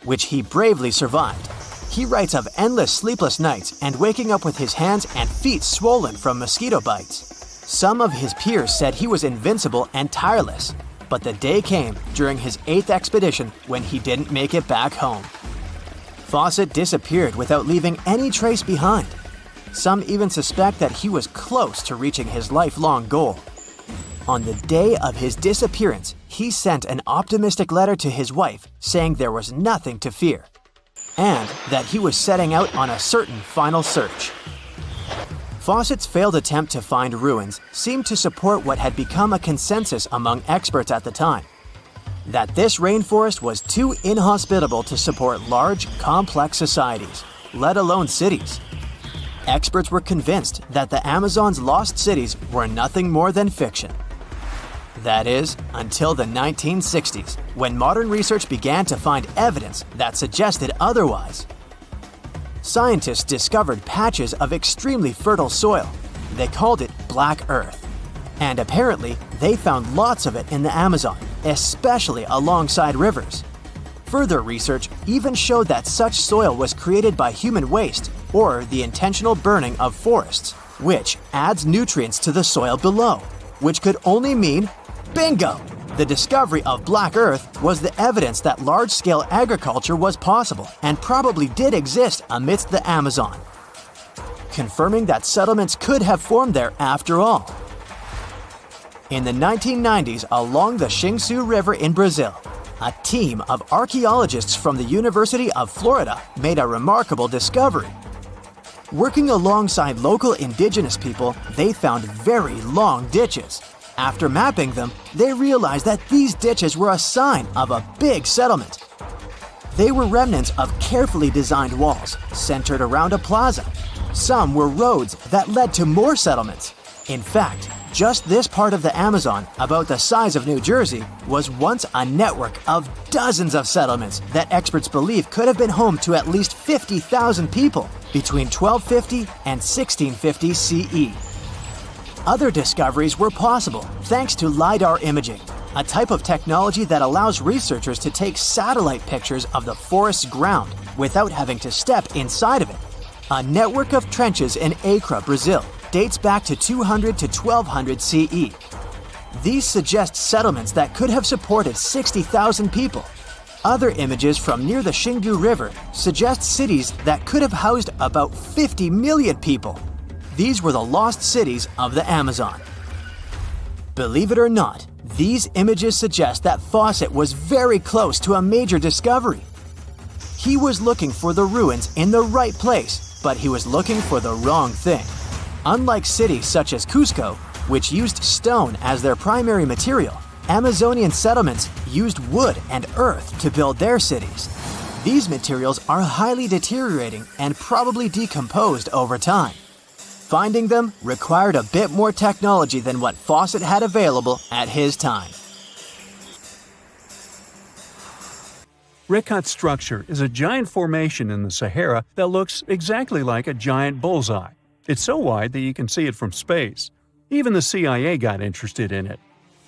which he bravely survived. He writes of endless sleepless nights and waking up with his hands and feet swollen from mosquito bites. Some of his peers said he was invincible and tireless, but the day came during his 8th expedition when he didn't make it back home. Fawcett disappeared without leaving any trace behind. Some even suspect that he was close to reaching his lifelong goal. On the day of his disappearance, he sent an optimistic letter to his wife saying there was nothing to fear, and that he was setting out on a certain final search. Fawcett's failed attempt to find ruins seemed to support what had become a consensus among experts at the time, that this rainforest was too inhospitable to support large, complex societies, let alone cities. Experts were convinced that the Amazon's lost cities were nothing more than fiction. That is, until the 1960s, when modern research began to find evidence that suggested otherwise. Scientists discovered patches of extremely fertile soil. They called it Black Earth. And apparently, they found lots of it in the Amazon, especially alongside rivers. Further research even showed that such soil was created by human waste or the intentional burning of forests, which adds nutrients to the soil below, which could only mean bingo! The discovery of Black Earth was the evidence that large-scale agriculture was possible and probably did exist amidst the Amazon, confirming that settlements could have formed there after all. In the 1990s, along the Xingu River in Brazil, a team of archaeologists from the University of Florida made a remarkable discovery. Working alongside local indigenous people, they found very long ditches. After mapping them, they realized that these ditches were a sign of a big settlement. They were remnants of carefully designed walls centered around a plaza. Some were roads that led to more settlements. In fact, just this part of the Amazon, about the size of New Jersey, was once a network of dozens of settlements that experts believe could have been home to at least 50,000 people between 1250 and 1650 CE. Other discoveries were possible thanks to LiDAR imaging, a type of technology that allows researchers to take satellite pictures of the forest's ground without having to step inside of it. A network of trenches in Acre, Brazil, dates back to 200 to 1200 CE. These suggest settlements that could have supported 60,000 people. Other images from near the Xingu River suggest cities that could have housed about 50 million people. These were the lost cities of the Amazon. Believe it or not, these images suggest that Fawcett was very close to a major discovery. He was looking for the ruins in the right place, but he was looking for the wrong thing. Unlike cities such as Cusco, which used stone as their primary material, Amazonian settlements used wood and earth to build their cities. These materials are highly deteriorating and probably decomposed over time. Finding them required a bit more technology than what Fawcett had available at his time. Rikat structure is a giant formation in the Sahara that looks exactly like a giant bullseye. It's so wide that you can see it from space. Even the CIA got interested in it.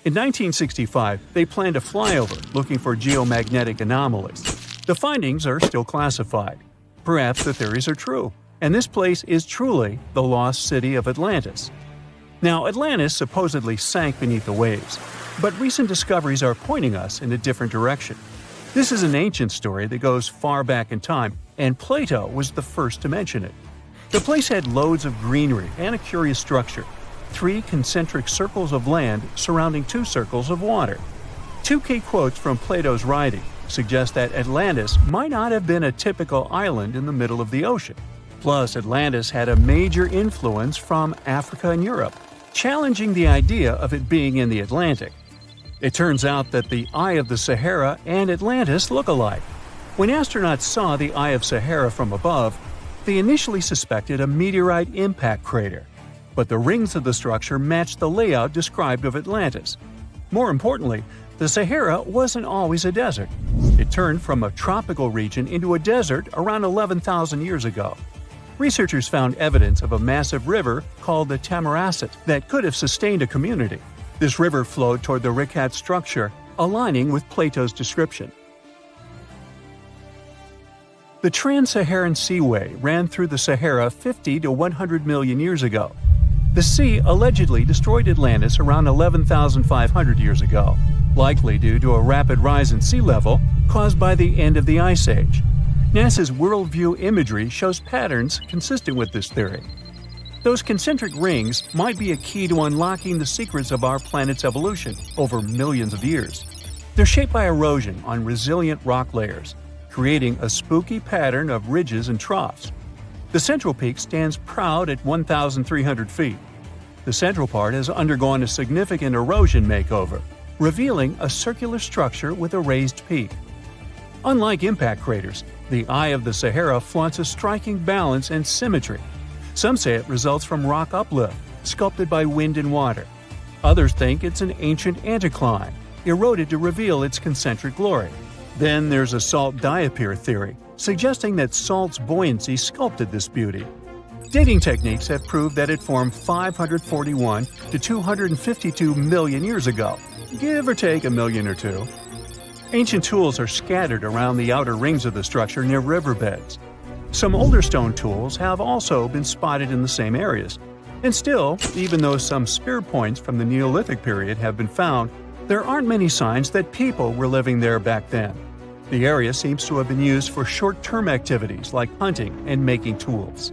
In 1965, they planned a flyover looking for geomagnetic anomalies. The findings are still classified. Perhaps the theories are true, and this place is truly the lost city of Atlantis. Now, Atlantis supposedly sank beneath the waves, but recent discoveries are pointing us in a different direction. This is an ancient story that goes far back in time, and Plato was the first to mention it. The place had loads of greenery and a curious structure: 3 concentric circles of land surrounding 2 circles of water. 2 key quotes from Plato's writing suggest that Atlantis might not have been a typical island in the middle of the ocean. Plus, Atlantis had a major influence from Africa and Europe, challenging the idea of it being in the Atlantic. It turns out that the Eye of the Sahara and Atlantis look alike. When astronauts saw the Eye of Sahara from above, they initially suspected a meteorite impact crater, but the rings of the structure matched the layout described of Atlantis. More importantly, the Sahara wasn't always a desert. It turned from a tropical region into a desert around 11,000 years ago. Researchers found evidence of a massive river called the Tamarasset that could have sustained a community. This river flowed toward the Rikat structure, aligning with Plato's description. The Trans-Saharan Seaway ran through the Sahara 50 to 100 million years ago. The sea allegedly destroyed Atlantis around 11,500 years ago, likely due to a rapid rise in sea level caused by the end of the Ice Age. NASA's worldview imagery shows patterns consistent with this theory. Those concentric rings might be a key to unlocking the secrets of our planet's evolution over millions of years. They're shaped by erosion on resilient rock layers, creating a spooky pattern of ridges and troughs. The central peak stands proud at 1,300 feet. The central part has undergone a significant erosion makeover, revealing a circular structure with a raised peak. Unlike impact craters, the Eye of the Sahara flaunts a striking balance and symmetry. Some say it results from rock uplift, sculpted by wind and water. Others think it's an ancient anticline, eroded to reveal its concentric glory. Then there's a salt diapir theory, suggesting that salt's buoyancy sculpted this beauty. Dating techniques have proved that it formed 541 to 252 million years ago, give or take a million or two. Ancient tools are scattered around the outer rings of the structure near riverbeds. Some older stone tools have also been spotted in the same areas. And still, even though some spear points from the Neolithic period have been found, there aren't many signs that people were living there back then. The area seems to have been used for short-term activities like hunting and making tools.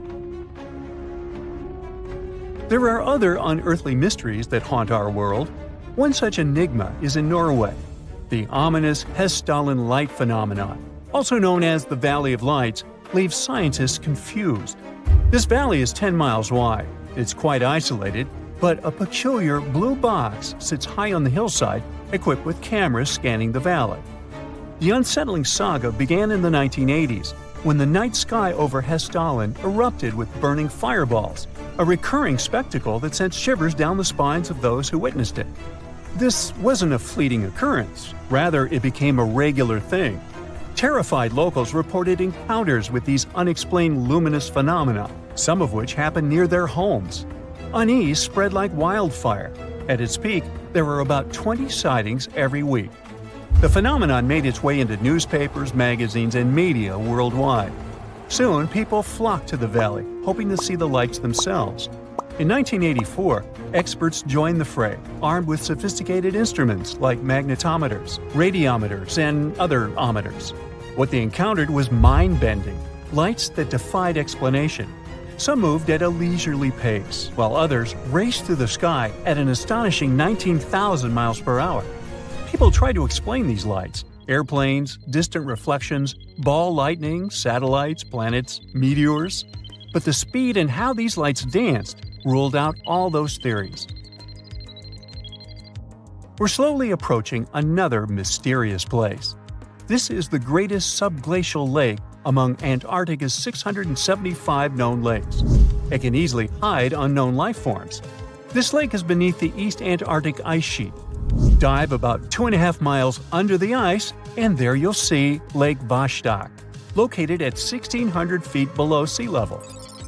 There are other unearthly mysteries that haunt our world. One such enigma is in Norway, the ominous Hessdalen light phenomenon, also known as the Valley of Lights, leaves scientists confused. This valley is 10 miles wide. It's quite isolated, but a peculiar blue box sits high on the hillside, equipped with cameras scanning the valley. The unsettling saga began in the 1980s, when the night sky over Hessdalen erupted with burning fireballs, a recurring spectacle that sent shivers down the spines of those who witnessed it. This wasn't a fleeting occurrence, rather it became a regular thing. Terrified locals reported encounters with these unexplained luminous phenomena, some of which happened near their homes. Unease spread like wildfire. At its peak, there were about 20 sightings every week. The phenomenon made its way into newspapers, magazines, and media worldwide. Soon, people flocked to the valley, hoping to see the lights themselves. In 1984, experts joined the fray, armed with sophisticated instruments like magnetometers, radiometers, and other ometers. What they encountered was mind-bending, lights that defied explanation. Some moved at a leisurely pace, while others raced through the sky at an astonishing 19,000 miles per hour. People tried to explain these lights: airplanes, distant reflections, ball lightning, satellites, planets, meteors. But the speed and how these lights danced ruled out all those theories. We're slowly approaching another mysterious place. This is the greatest subglacial lake among Antarctica's 675 known lakes. It can easily hide unknown life forms. This lake is beneath the East Antarctic ice sheet. Dive about 2.5 miles under the ice, and there you'll see Lake Vostok, located at 1,600 feet below sea level.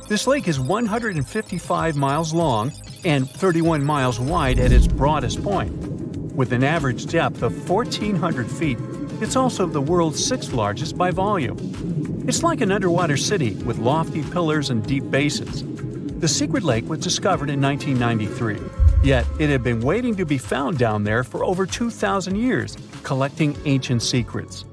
This lake is 155 miles long and 31 miles wide at its broadest point. With an average depth of 1,400 feet, it's also the world's sixth largest by volume. It's like an underwater city with lofty pillars and deep bases. The secret lake was discovered in 1993, yet it had been waiting to be found down there for over 2,000 years, collecting ancient secrets.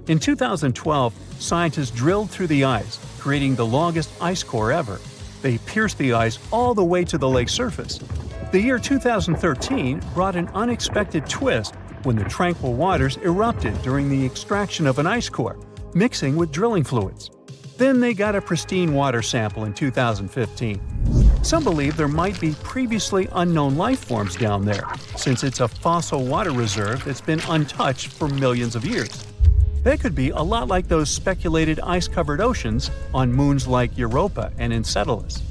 In 2012, scientists drilled through the ice, creating the longest ice core ever. They pierced the ice all the way to the lake's surface. The year 2013 brought an unexpected twist when the tranquil waters erupted during the extraction of an ice core, mixing with drilling fluids. Then they got a pristine water sample in 2015. Some believe there might be previously unknown life forms down there, since it's a fossil water reserve that's been untouched for millions of years. They could be a lot like those speculated ice-covered oceans on moons like Europa and Enceladus.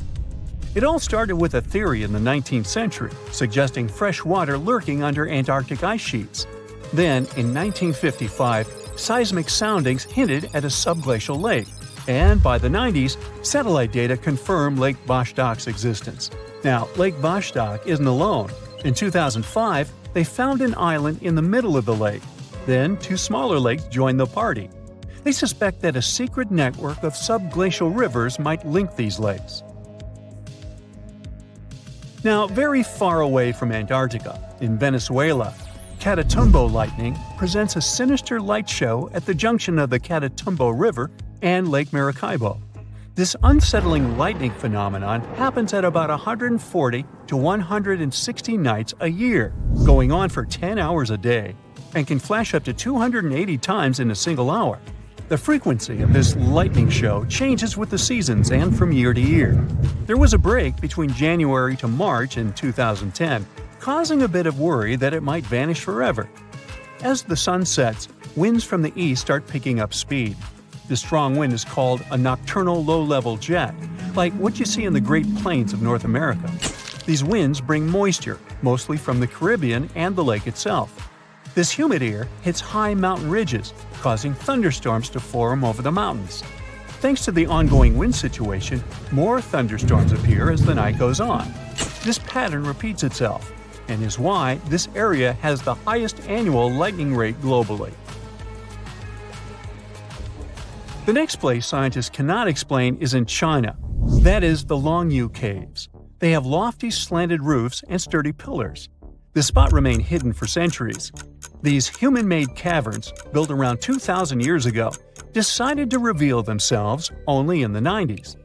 It all started with a theory in the 19th century, suggesting fresh water lurking under Antarctic ice sheets. Then, in 1955, seismic soundings hinted at a subglacial lake, and by the 90s, satellite data confirmed Lake Vostok's existence. Now, Lake Vostok isn't alone. In 2005, they found an island in the middle of the lake. Then, two smaller lakes joined the party. They suspect that a secret network of subglacial rivers might link these lakes. Now, very far away from Antarctica, in Venezuela, Catatumbo lightning presents a sinister light show at the junction of the Catatumbo River and Lake Maracaibo. This unsettling lightning phenomenon happens at about 140 to 160 nights a year, going on for 10 hours a day, and can flash up to 280 times in a single hour. The frequency of this lightning show changes with the seasons and from year to year. There was a break between January to March in 2010, causing a bit of worry that it might vanish forever. As the sun sets, winds from the east start picking up speed. This strong wind is called a nocturnal low-level jet, like what you see in the Great Plains of North America. These winds bring moisture, mostly from the Caribbean and the lake itself. This humid air hits high mountain ridges, causing thunderstorms to form over the mountains. Thanks to the ongoing wind situation, more thunderstorms appear as the night goes on. This pattern repeats itself, and is why this area has the highest annual lightning rate globally. The next place scientists cannot explain is in China. That is the Longyu Caves. They have lofty slanted roofs and sturdy pillars. The spot remained hidden for centuries. These human-made caverns, built around 2,000 years ago, decided to reveal themselves only in the 90s.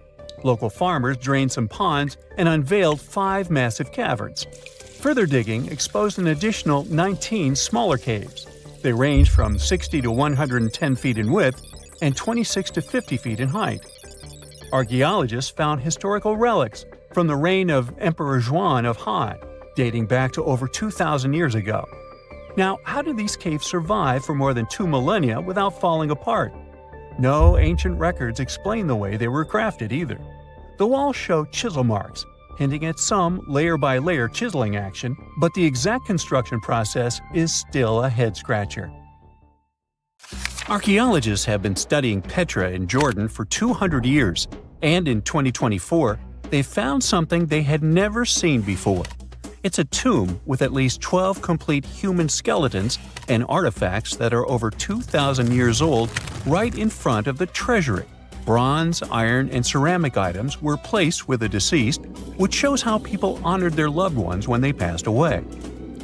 Local farmers drained some ponds and unveiled 5 massive caverns. Further digging exposed an additional 19 smaller caves. They range from 60 to 110 feet in width and 26 to 50 feet in height. Archaeologists found historical relics from the reign of Emperor Zhuan of Han, dating back to over 2,000 years ago. Now, how did these caves survive for more than 2 millennia without falling apart? No ancient records explain the way they were crafted either. The walls show chisel marks, hinting at some layer-by-layer chiseling action, but the exact construction process is still a head-scratcher. Archaeologists have been studying Petra in Jordan for 200 years, and in 2024, they found something they had never seen before. It's a tomb with at least 12 complete human skeletons and artifacts that are over 2,000 years old right in front of the treasury. Bronze, iron, and ceramic items were placed with the deceased, which shows how people honored their loved ones when they passed away.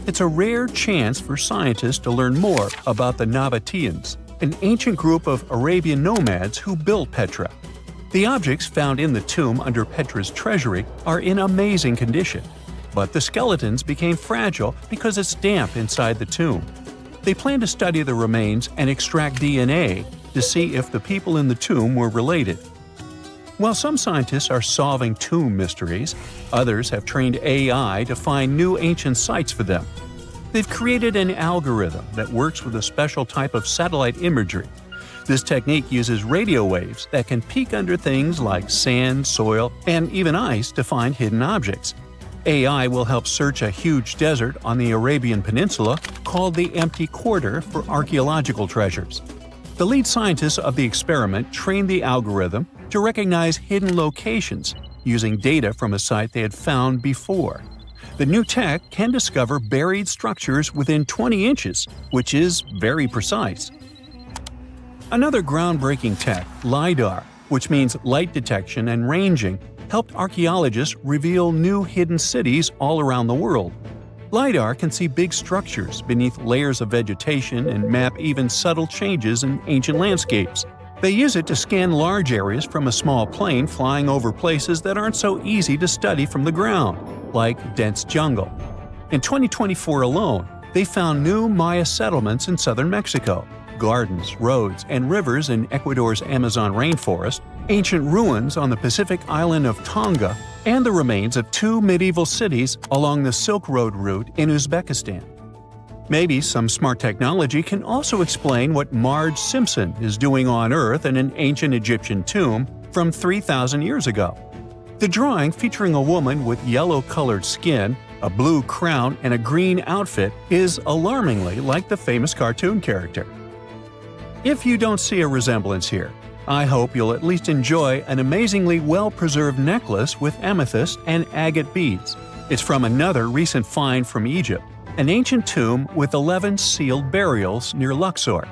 It's a rare chance for scientists to learn more about the Nabateans, an ancient group of Arabian nomads who built Petra. The objects found in the tomb under Petra's treasury are in amazing condition, but the skeletons became fragile because it's damp inside the tomb. They plan to study the remains and extract DNA to see if the people in the tomb were related. While some scientists are solving tomb mysteries, others have trained AI to find new ancient sites for them. They've created an algorithm that works with a special type of satellite imagery. This technique uses radio waves that can peek under things like sand, soil, and even ice to find hidden objects. AI will help search a huge desert on the Arabian Peninsula called the Empty Quarter for archaeological treasures. The lead scientists of the experiment trained the algorithm to recognize hidden locations using data from a site they had found before. The new tech can discover buried structures within 20 inches, which is very precise. Another groundbreaking tech, LiDAR, which means light detection and ranging, helped archaeologists reveal new hidden cities all around the world. LiDAR can see big structures beneath layers of vegetation and map even subtle changes in ancient landscapes. They use it to scan large areas from a small plane flying over places that aren't so easy to study from the ground, like dense jungle. In 2024 alone, they found new Maya settlements in southern Mexico, gardens, roads, and rivers in Ecuador's Amazon rainforest, ancient ruins on the Pacific island of Tonga, and the remains of 2 medieval cities along the Silk Road route in Uzbekistan. Maybe some smart technology can also explain what Marge Simpson is doing on Earth in an ancient Egyptian tomb from 3,000 years ago. The drawing, featuring a woman with yellow-colored skin, a blue crown, and a green outfit, is alarmingly like the famous cartoon character. If you don't see a resemblance here, I hope you'll at least enjoy an amazingly well-preserved necklace with amethyst and agate beads. It's from another recent find from Egypt, an ancient tomb with 11 sealed burials near Luxor.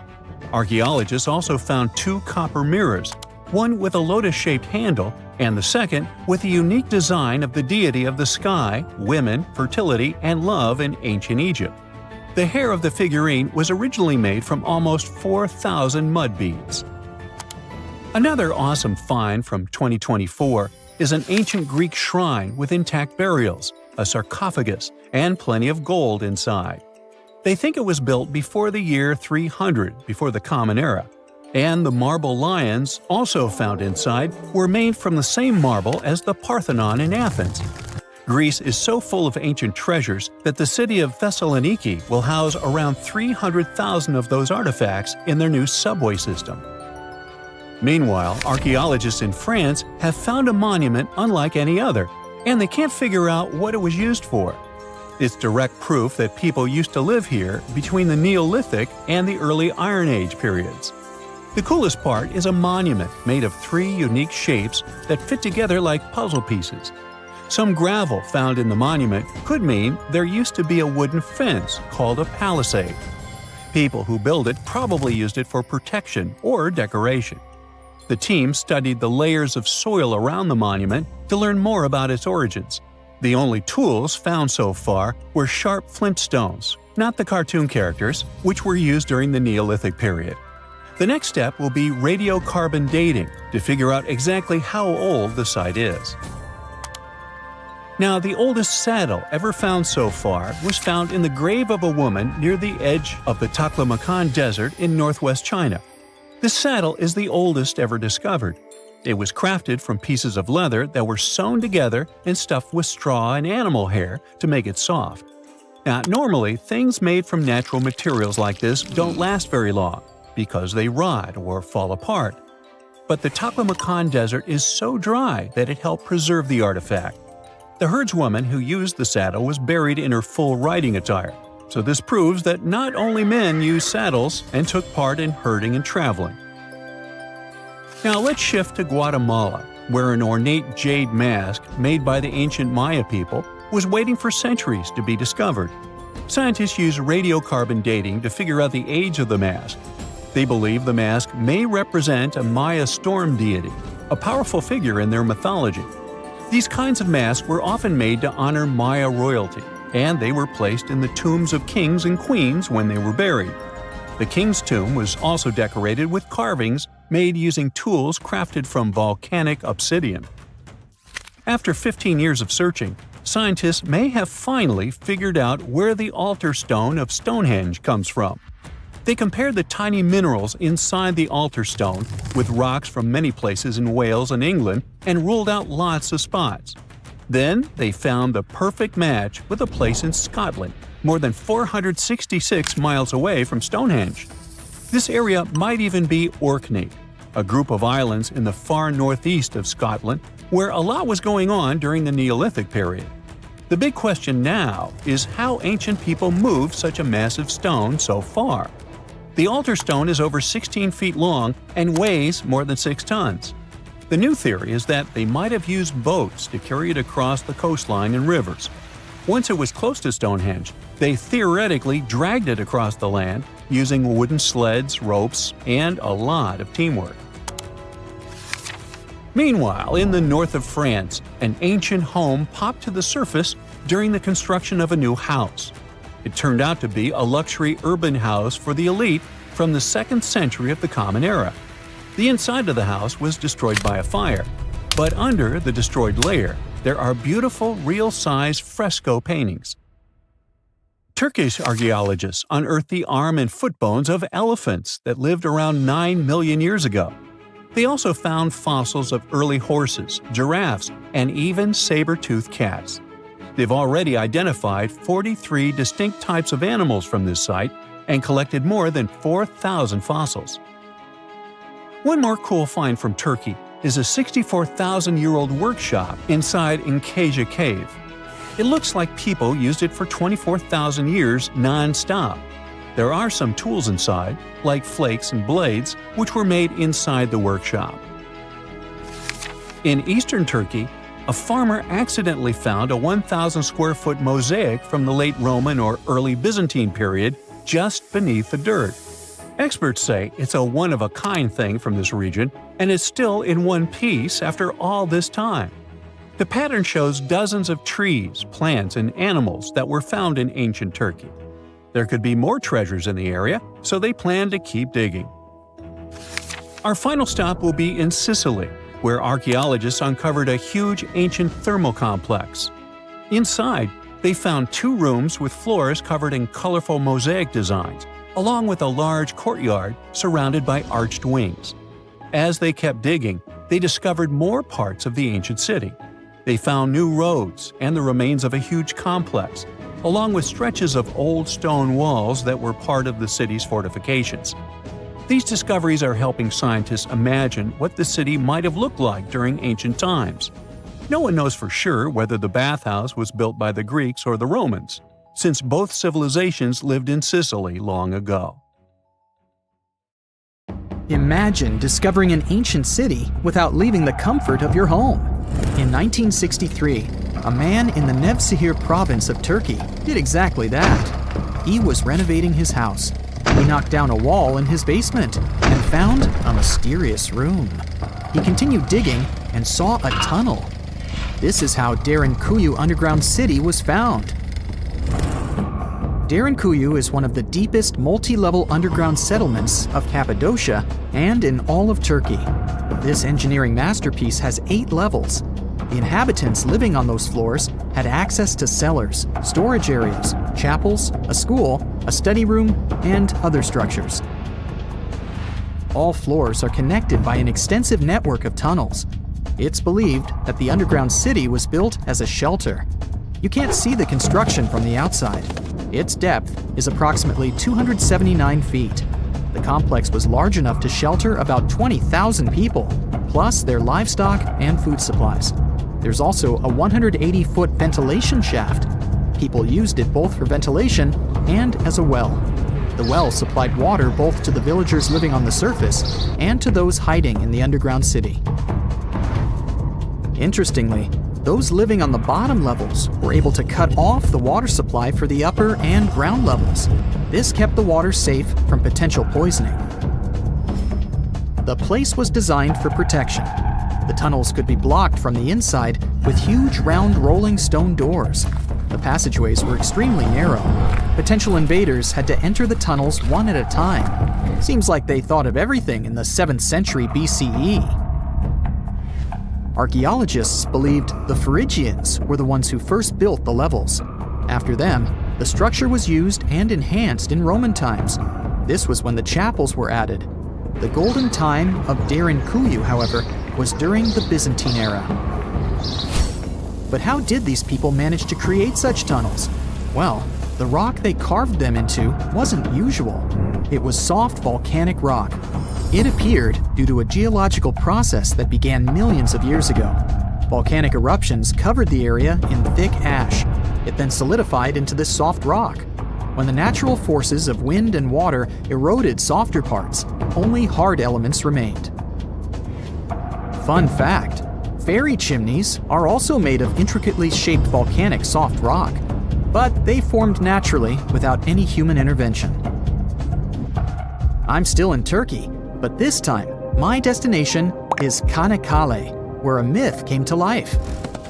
Archaeologists also found 2 copper mirrors, one with a lotus-shaped handle and the second with a unique design of the deity of the sky, women, fertility, and love in ancient Egypt. The hair of the figurine was originally made from almost 4,000 mud beads. Another awesome find from 2024 is an ancient Greek shrine with intact burials, a sarcophagus, and plenty of gold inside. They think it was built before the year 300 before the Common Era, and the marble lions, also found inside, were made from the same marble as the Parthenon in Athens. Greece is so full of ancient treasures that the city of Thessaloniki will house around 300,000 of those artifacts in their new subway system. Meanwhile, archaeologists in France have found a monument unlike any other, and they can't figure out what it was used for. It's direct proof that people used to live here between the Neolithic and the early Iron Age periods. The coolest part is a monument made of 3 unique shapes that fit together like puzzle pieces. Some gravel found in the monument could mean there used to be a wooden fence called a palisade. People who built it probably used it for protection or decoration. The team studied the layers of soil around the monument to learn more about its origins. The only tools found so far were sharp flint stones, not the cartoon characters, which were used during the Neolithic period. The next step will be radiocarbon dating to figure out exactly how old the site is. Now, the oldest saddle ever found so far was found in the grave of a woman near the edge of the Taklamakan Desert in northwest China. This saddle is the oldest ever discovered. It was crafted from pieces of leather that were sewn together and stuffed with straw and animal hair to make it soft. Now, normally, things made from natural materials like this don't last very long because they rot or fall apart. But the Taklamakan Desert is so dry that it helped preserve the artifact. The herdswoman who used the saddle was buried in her full riding attire, so this proves that not only men used saddles and took part in herding and traveling. Now let's shift to Guatemala, where an ornate jade mask made by the ancient Maya people was waiting for centuries to be discovered. Scientists use radiocarbon dating to figure out the age of the mask. They believe the mask may represent a Maya storm deity, a powerful figure in their mythology. These kinds of masks were often made to honor Maya royalty, and they were placed in the tombs of kings and queens when they were buried. The king's tomb was also decorated with carvings made using tools crafted from volcanic obsidian. After 15 years of searching, scientists may have finally figured out where the altar stone of Stonehenge comes from. They compared the tiny minerals inside the altar stone with rocks from many places in Wales and England and ruled out lots of spots. Then they found the perfect match with a place in Scotland, more than 466 miles away from Stonehenge. This area might even be Orkney, a group of islands in the far northeast of Scotland where a lot was going on during the Neolithic period. The big question now is how ancient people moved such a massive stone so far. The altar stone is over 16 feet long and weighs more than 6 tons. The new theory is that they might have used boats to carry it across the coastline and rivers. Once it was close to Stonehenge, they theoretically dragged it across the land using wooden sleds, ropes, and a lot of teamwork. Meanwhile, in the north of France, an ancient home popped to the surface during the construction of a new house. It turned out to be a luxury urban house for the elite from the 2nd century of the Common Era. The inside of the house was destroyed by a fire, but under the destroyed layer, there are beautiful, real-size fresco paintings. Turkish archaeologists unearthed the arm and foot bones of elephants that lived around 9 million years ago. They also found fossils of early horses, giraffes, and even saber-toothed cats. They've already identified 43 distinct types of animals from this site and collected more than 4,000 fossils. One more cool find from Turkey is a 64,000-year-old workshop inside Incatia Cave. It looks like people used it for 24,000 years non-stop. There are some tools inside, like flakes and blades, which were made inside the workshop. In eastern Turkey, a farmer accidentally found a 1,000-square-foot mosaic from the late Roman or early Byzantine period just beneath the dirt. Experts say it's a one-of-a-kind thing from this region, and it's still in one piece after all this time. The pattern shows dozens of trees, plants, and animals that were found in ancient Turkey. There could be more treasures in the area, so they plan to keep digging. Our final stop will be in Sicily, where archaeologists uncovered a huge ancient thermal complex. Inside, they found 2 rooms with floors covered in colorful mosaic designs, along with a large courtyard surrounded by arched wings. As they kept digging, they discovered more parts of the ancient city. They found new roads and the remains of a huge complex, along with stretches of old stone walls that were part of the city's fortifications. These discoveries are helping scientists imagine what the city might have looked like during ancient times. No one knows for sure whether the bathhouse was built by the Greeks or the Romans, since both civilizations lived in Sicily long ago. Imagine discovering an ancient city without leaving the comfort of your home. In 1963, a man in the Nevşehir province of Turkey did exactly that. He was renovating his house. He knocked down a wall in his basement and found a mysterious room. He continued digging and saw a tunnel. This is how Derinkuyu underground city was found. Derinkuyu is one of the deepest multi-level underground settlements of Cappadocia and in all of Turkey. This engineering masterpiece has 8 levels. The inhabitants living on those floors had access to cellars, storage areas, chapels, a school, a study room, and other structures. All floors are connected by an extensive network of tunnels. It's believed that the underground city was built as a shelter. You can't see the construction from the outside. Its depth is approximately 279 feet. The complex was large enough to shelter about 20,000 people, plus their livestock and food supplies. There's also a 180-foot ventilation shaft. People used it both for ventilation and as a well. The well supplied water both to the villagers living on the surface and to those hiding in the underground city. Interestingly, those living on the bottom levels were able to cut off the water supply for the upper and ground levels. This kept the water safe from potential poisoning. The place was designed for protection. The tunnels could be blocked from the inside with huge round rolling stone doors. The passageways were extremely narrow. Potential invaders had to enter the tunnels one at a time. Seems like they thought of everything in the 7th century BCE. Archaeologists believed the Phrygians were the ones who first built the levels. After them, the structure was used and enhanced in Roman times. This was when the chapels were added. The golden time of Derinkuyu, however, was during the Byzantine era. But how did these people manage to create such tunnels? Well, the rock they carved them into wasn't usual. It was soft volcanic rock. It appeared due to a geological process that began millions of years ago. Volcanic eruptions covered the area in thick ash. It then solidified into this soft rock. When the natural forces of wind and water eroded softer parts, only hard elements remained. Fun fact, fairy chimneys are also made of intricately shaped volcanic soft rock. but they formed naturally without any human intervention. I'm still in Turkey, but this time, my destination is Çanakkale, where a myth came to life.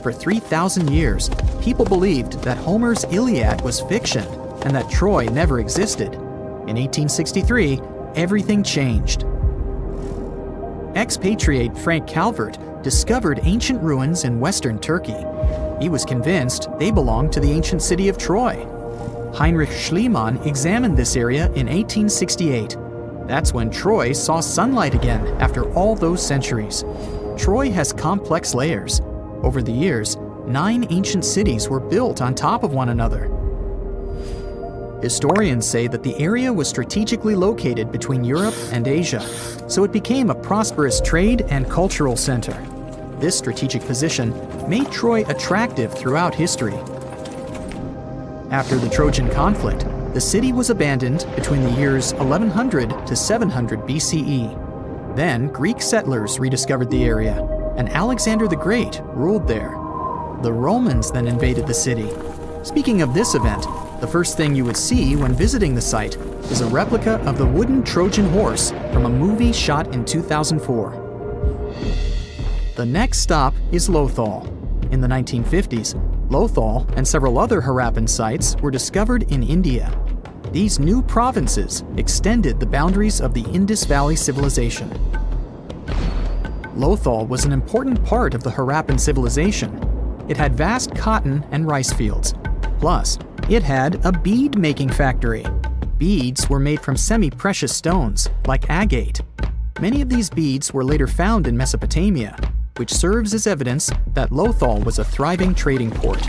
For 3,000 years, people believed that Homer's Iliad was fiction and that Troy never existed. In 1863, everything changed. Expatriate Frank Calvert discovered ancient ruins in western Turkey. He was convinced they belonged to the ancient city of Troy. Heinrich Schliemann examined this area in 1868. That's when Troy saw sunlight again after all those centuries. Troy has complex layers. Over the years, 9 ancient cities were built on top of one another. Historians say that the area was strategically located between Europe and Asia, so it became a prosperous trade and cultural center. This strategic position made Troy attractive throughout history. After the Trojan conflict, the city was abandoned between the years 1100 to 700 BCE. Then Greek settlers rediscovered the area, and Alexander the Great ruled there. The Romans then invaded the city. Speaking of this event, the first thing you would see when visiting the site is a replica of the wooden Trojan horse from a movie shot in 2004. The next stop is Lothal. In the 1950s, Lothal and several other Harappan sites were discovered in India. These new provinces extended the boundaries of the Indus Valley civilization. Lothal was an important part of the Harappan civilization. It had vast cotton and rice fields. Plus, it had a bead-making factory. Beads were made from semi-precious stones, like agate. Many of these beads were later found in Mesopotamia, which serves as evidence that Lothal was a thriving trading port.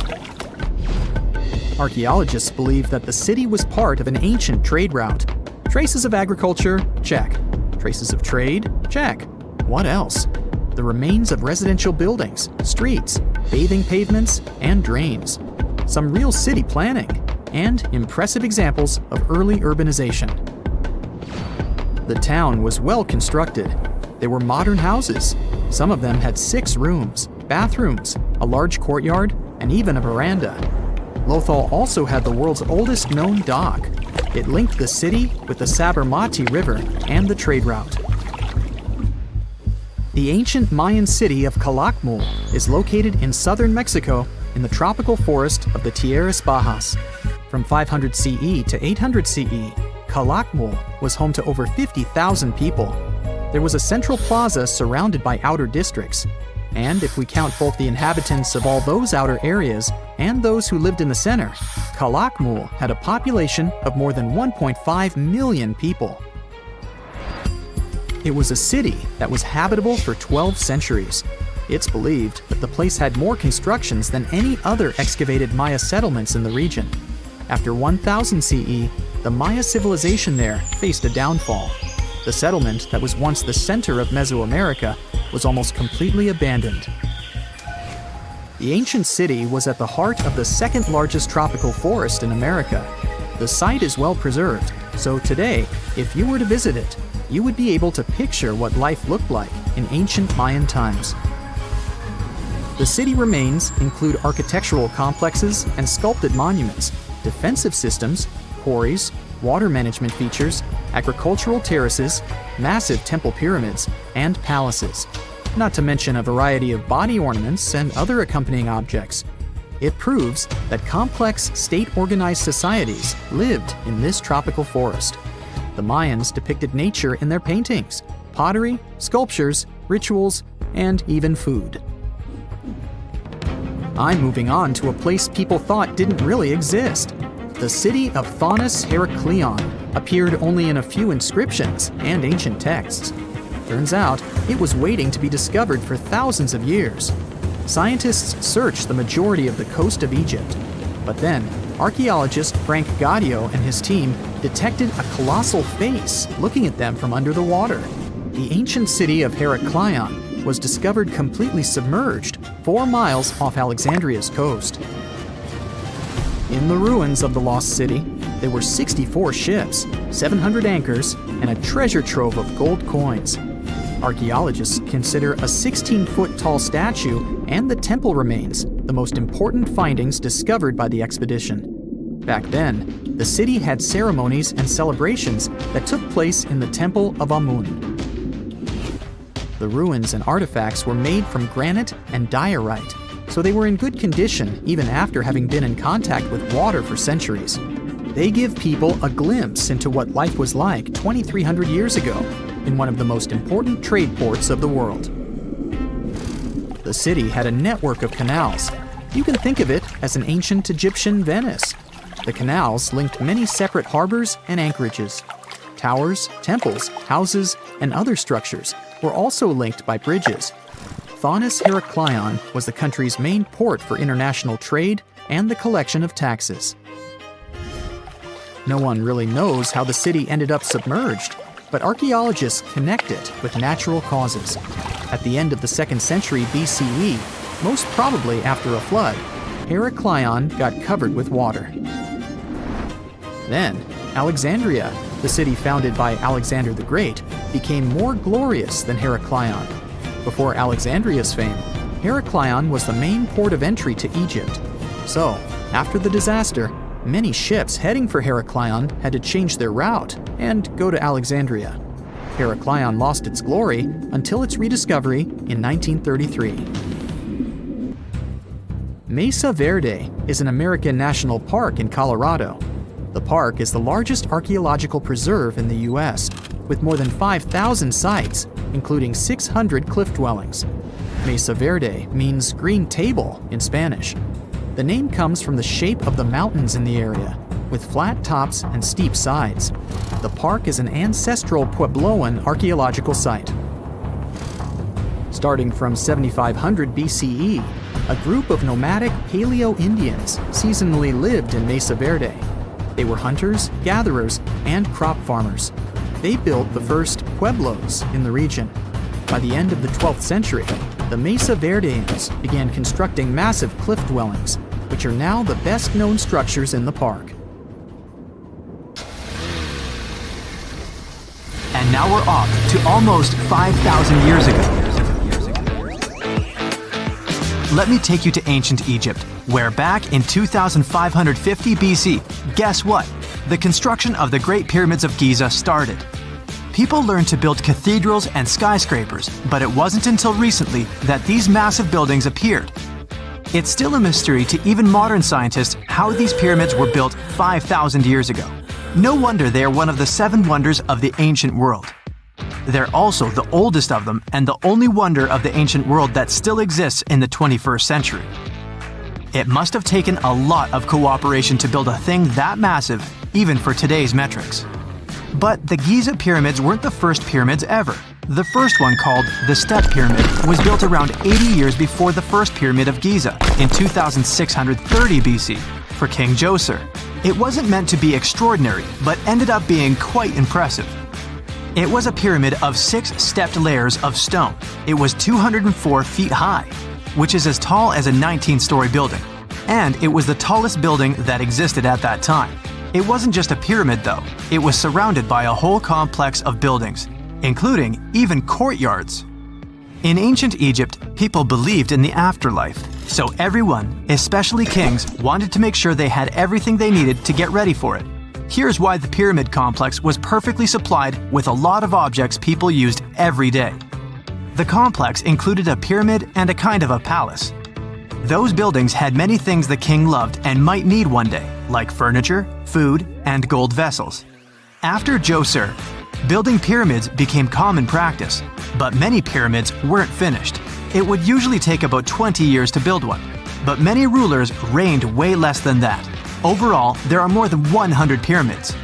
Archaeologists believe that the city was part of an ancient trade route. Traces of agriculture? Check. Traces of trade? Check. What else? The remains of residential buildings, streets, bathing pavements, and drains. Some real city planning, and impressive examples of early urbanization. The town was well constructed. There were modern houses. Some of them had 6 rooms, bathrooms, a large courtyard, and even a veranda. Lothal also had the world's oldest known dock. It linked the city with the Sabarmati River and the trade route. The ancient Mayan city of Calakmul is located in southern Mexico in the tropical forest of the Tierras Bajas. From 500 CE to 800 CE, Calakmul was home to over 50,000 people. There was a central plaza surrounded by outer districts. And if we count both the inhabitants of all those outer areas and those who lived in the center, Calakmul had a population of more than 1.5 million people. It was a city that was habitable for 12 centuries. It's believed that the place had more constructions than any other excavated Maya settlements in the region. After 1000 CE, the Maya civilization there faced a downfall. The settlement that was once the center of Mesoamerica was almost completely abandoned. The ancient city was at the heart of the second largest tropical forest in America. The site is well preserved, so today, if you were to visit it, you would be able to picture what life looked like in ancient Mayan times. The city remains include architectural complexes and sculpted monuments, defensive systems, quarries, water management features, agricultural terraces, massive temple pyramids, and palaces, not to mention a variety of body ornaments and other accompanying objects. It proves that complex state-organized societies lived in this tropical forest. The Mayans depicted nature in their paintings, pottery, sculptures, rituals, and even food. I'm moving on to a place people thought didn't really exist. The city of Thonis Heraklion appeared only in a few inscriptions and ancient texts. Turns out, it was waiting to be discovered for thousands of years. Scientists searched the majority of the coast of Egypt. But then, archaeologist Frank Gaudio and his team detected a colossal face looking at them from under the water. The ancient city of Heraklion was discovered completely submerged 4 miles off Alexandria's coast. In the ruins of the lost city, there were 64 ships, 700 anchors, and a treasure trove of gold coins. Archaeologists consider a 16-foot-tall statue and the temple remains the most important findings discovered by the expedition. Back then, the city had ceremonies and celebrations that took place in the Temple of Amun. The ruins and artifacts were made from granite and diorite, so they were in good condition even after having been in contact with water for centuries. They give people a glimpse into what life was like 2,300 years ago in one of the most important trade ports of the world. The city had a network of canals. You can think of it as an ancient Egyptian Venice. The canals linked many separate harbors and anchorages. Towers, temples, houses, and other structures were also linked by bridges. Thonis Heracleion was the country's main port for international trade and the collection of taxes. No one really knows how the city ended up submerged, but archaeologists connect it with natural causes. At the end of the 2nd century BCE, most probably after a flood, Heracleion got covered with water. Then, Alexandria, the city founded by Alexander the Great, became more glorious than Heracleion. Before Alexandria's fame, Heracleion was the main port of entry to Egypt. So, after the disaster, many ships heading for Heracleion had to change their route and go to Alexandria. Heracleion lost its glory until its rediscovery in 1933. Mesa Verde is an American national park in Colorado. The park is the largest archaeological preserve in the U.S., with more than 5,000 sites, including 600 cliff dwellings. Mesa Verde means green table in Spanish. The name comes from the shape of the mountains in the area, with flat tops and steep sides. The park is an ancestral Puebloan archaeological site. Starting from 7500 BCE, a group of nomadic Paleo-Indians seasonally lived in Mesa Verde. They were hunters, gatherers, and crop farmers. They built the first pueblos in the region. By the end of the 12th century, the Mesa Verdeans began constructing massive cliff dwellings, which are now the best-known structures in the park. And now we're off to almost 5,000 years ago. Let me take you to ancient Egypt, where back in 2550 BC, guess what? The construction of the Great Pyramids of Giza started. People learned to build cathedrals and skyscrapers, but it wasn't until recently that these massive buildings appeared. It's still a mystery to even modern scientists how these pyramids were built 5,000 years ago. No wonder they are one of the 7 wonders of the ancient world. They're also the oldest of them and the only wonder of the ancient world that still exists in the 21st century. It must have taken a lot of cooperation to build a thing that massive, even for today's metrics. But the Giza pyramids weren't the first pyramids ever. The first one, called the Step Pyramid, was built around 80 years before the first pyramid of Giza in 2630 BC for King Djoser. It wasn't meant to be extraordinary, but ended up being quite impressive. It was a pyramid of 6 stepped layers of stone. It was 204 feet high, which is as tall as a 19-story building. And it was the tallest building that existed at that time. It wasn't just a pyramid though, it was surrounded by a whole complex of buildings, including even courtyards. In ancient Egypt, people believed in the afterlife, so everyone, especially kings, wanted to make sure they had everything they needed to get ready for it. Here's why the pyramid complex was perfectly supplied with a lot of objects people used every day. The complex included a pyramid and a kind of a palace. Those buildings had many things the king loved and might need one day, like furniture, food, and gold vessels. After Djoser, building pyramids became common practice, but many pyramids weren't finished. It would usually take about 20 years to build one, but many rulers reigned way less than that. Overall, there are more than 100 pyramids.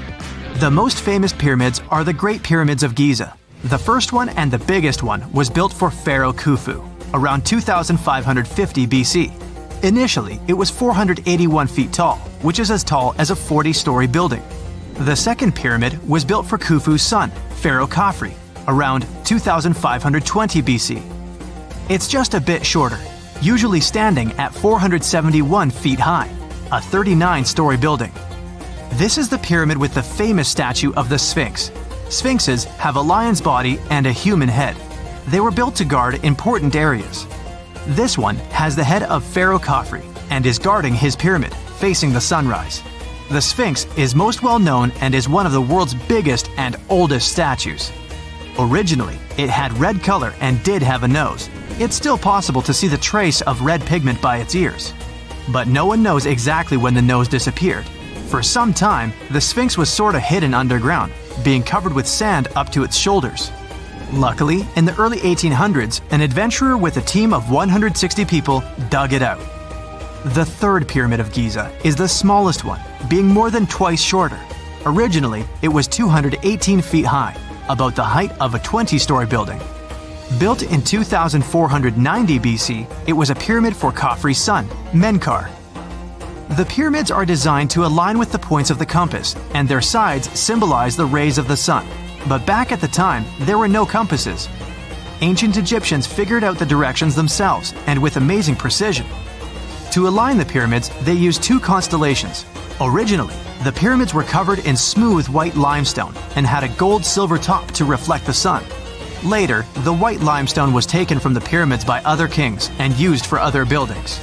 The most famous pyramids are the Great Pyramids of Giza. The first one and the biggest one was built for Pharaoh Khufu, around 2550 BC. Initially, it was 481 feet tall, which is as tall as a 40-story building. The second pyramid was built for Khufu's son, Pharaoh Khafre, around 2520 BC. It's just a bit shorter, usually standing at 471 feet high, a 39-story building. This is the pyramid with the famous statue of the Sphinx. Sphinxes have a lion's body and a human head. They were built to guard important areas. This one has the head of Pharaoh Khafre and is guarding his pyramid, facing the sunrise. The Sphinx is most well known and is one of the world's biggest and oldest statues. Originally, it had red color and did have a nose. It's still possible to see the trace of red pigment by its ears. But no one knows exactly when the nose disappeared. For some time, the Sphinx was sort of hidden underground, being covered with sand up to its shoulders. Luckily, in the early 1800s, an adventurer with a team of 160 people dug it out. The third pyramid of Giza is the smallest one, being more than twice shorter. Originally, it was 218 feet high, about the height of a 20-story building. Built in 2490 BC, it was a pyramid for Khafre's son, Menkaure. The pyramids are designed to align with the points of the compass, and their sides symbolize the rays of the sun. But back at the time, there were no compasses. Ancient Egyptians figured out the directions themselves, and with amazing precision. To align the pyramids, they used two constellations. Originally, the pyramids were covered in smooth white limestone and had a gold-silver top to reflect the sun. Later, the white limestone was taken from the pyramids by other kings and used for other buildings.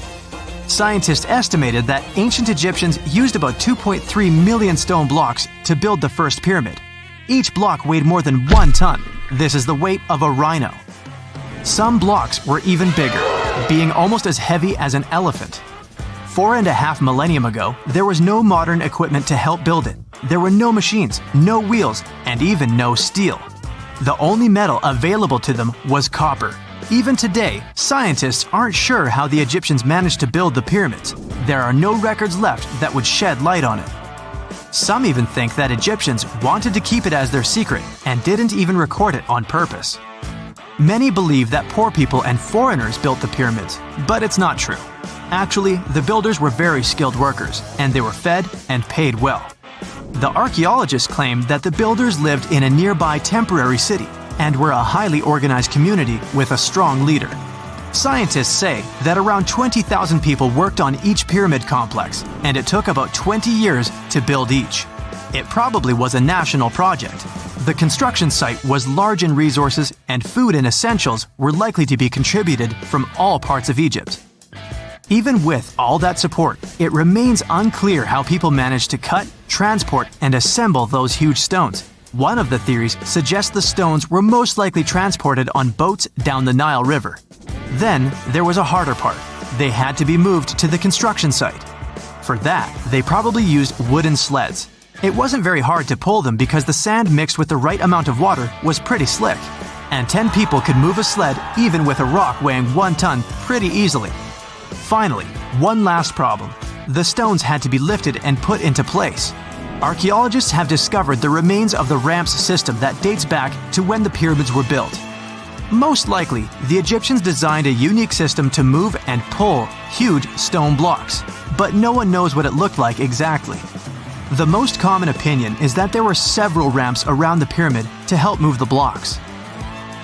Scientists estimated that ancient Egyptians used about 2.3 million stone blocks to build the first pyramid. Each block weighed more than 1 ton. This is the weight of a rhino. Some blocks were even bigger, being almost as heavy as an elephant. 4.5 millennium ago, there was no modern equipment to help build it. There were no machines, no wheels, and even no steel. The only metal available to them was copper. Even today, scientists aren't sure how the Egyptians managed to build the pyramids. There are no records left that would shed light on it. Some even think that Egyptians wanted to keep it as their secret and didn't even record it on purpose. Many believe that poor people and foreigners built the pyramids, but it's not true. Actually, the builders were very skilled workers, and they were fed and paid well. The archaeologists claim that the builders lived in a nearby temporary city and were a highly organized community with a strong leader. Scientists say that around 20,000 people worked on each pyramid complex, and it took about 20 years to build each. It probably was a national project. The construction site was large in resources, and food and essentials were likely to be contributed from all parts of Egypt. Even with all that support, it remains unclear how people managed to cut, transport, and assemble those huge stones. One of the theories suggests the stones were most likely transported on boats down the Nile River. Then, there was a harder part. They had to be moved to the construction site. For that, they probably used wooden sleds. It wasn't very hard to pull them because the sand mixed with the right amount of water was pretty slick. And 10 people could move a sled even with a rock weighing 1 ton pretty easily. Finally, one last problem. The stones had to be lifted and put into place. Archaeologists have discovered the remains of the ramps system that dates back to when the pyramids were built. Most likely, the Egyptians designed a unique system to move and pull huge stone blocks, but no one knows what it looked like exactly. The most common opinion is that there were several ramps around the pyramid to help move the blocks.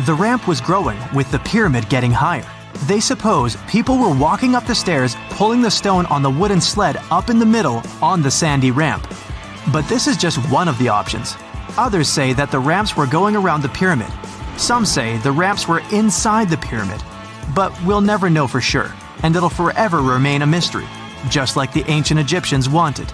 The ramp was growing with the pyramid getting higher. They suppose people were walking up the stairs, pulling the stone on the wooden sled up in the middle on the sandy ramp. But this is just one of the options. Others say that the ramps were going around the pyramid. Some say the ramps were inside the pyramid. But we'll never know for sure, and it'll forever remain a mystery, just like the ancient Egyptians wanted.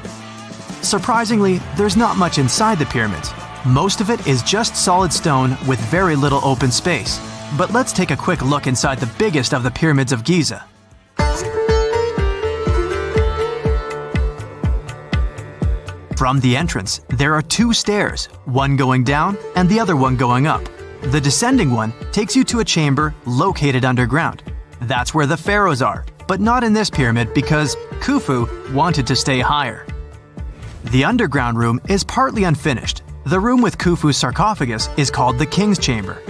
Surprisingly, there's not much inside the pyramids. Most of it is just solid stone with very little open space. But let's take a quick look inside the biggest of the pyramids of Giza. From the entrance, there are 2 stairs, one going down and the other one going up. The descending one takes you to a chamber located underground. That's where the pharaohs are, but not in this pyramid because Khufu wanted to stay higher. The underground room is partly unfinished. The room with Khufu's sarcophagus is called the King's Chamber.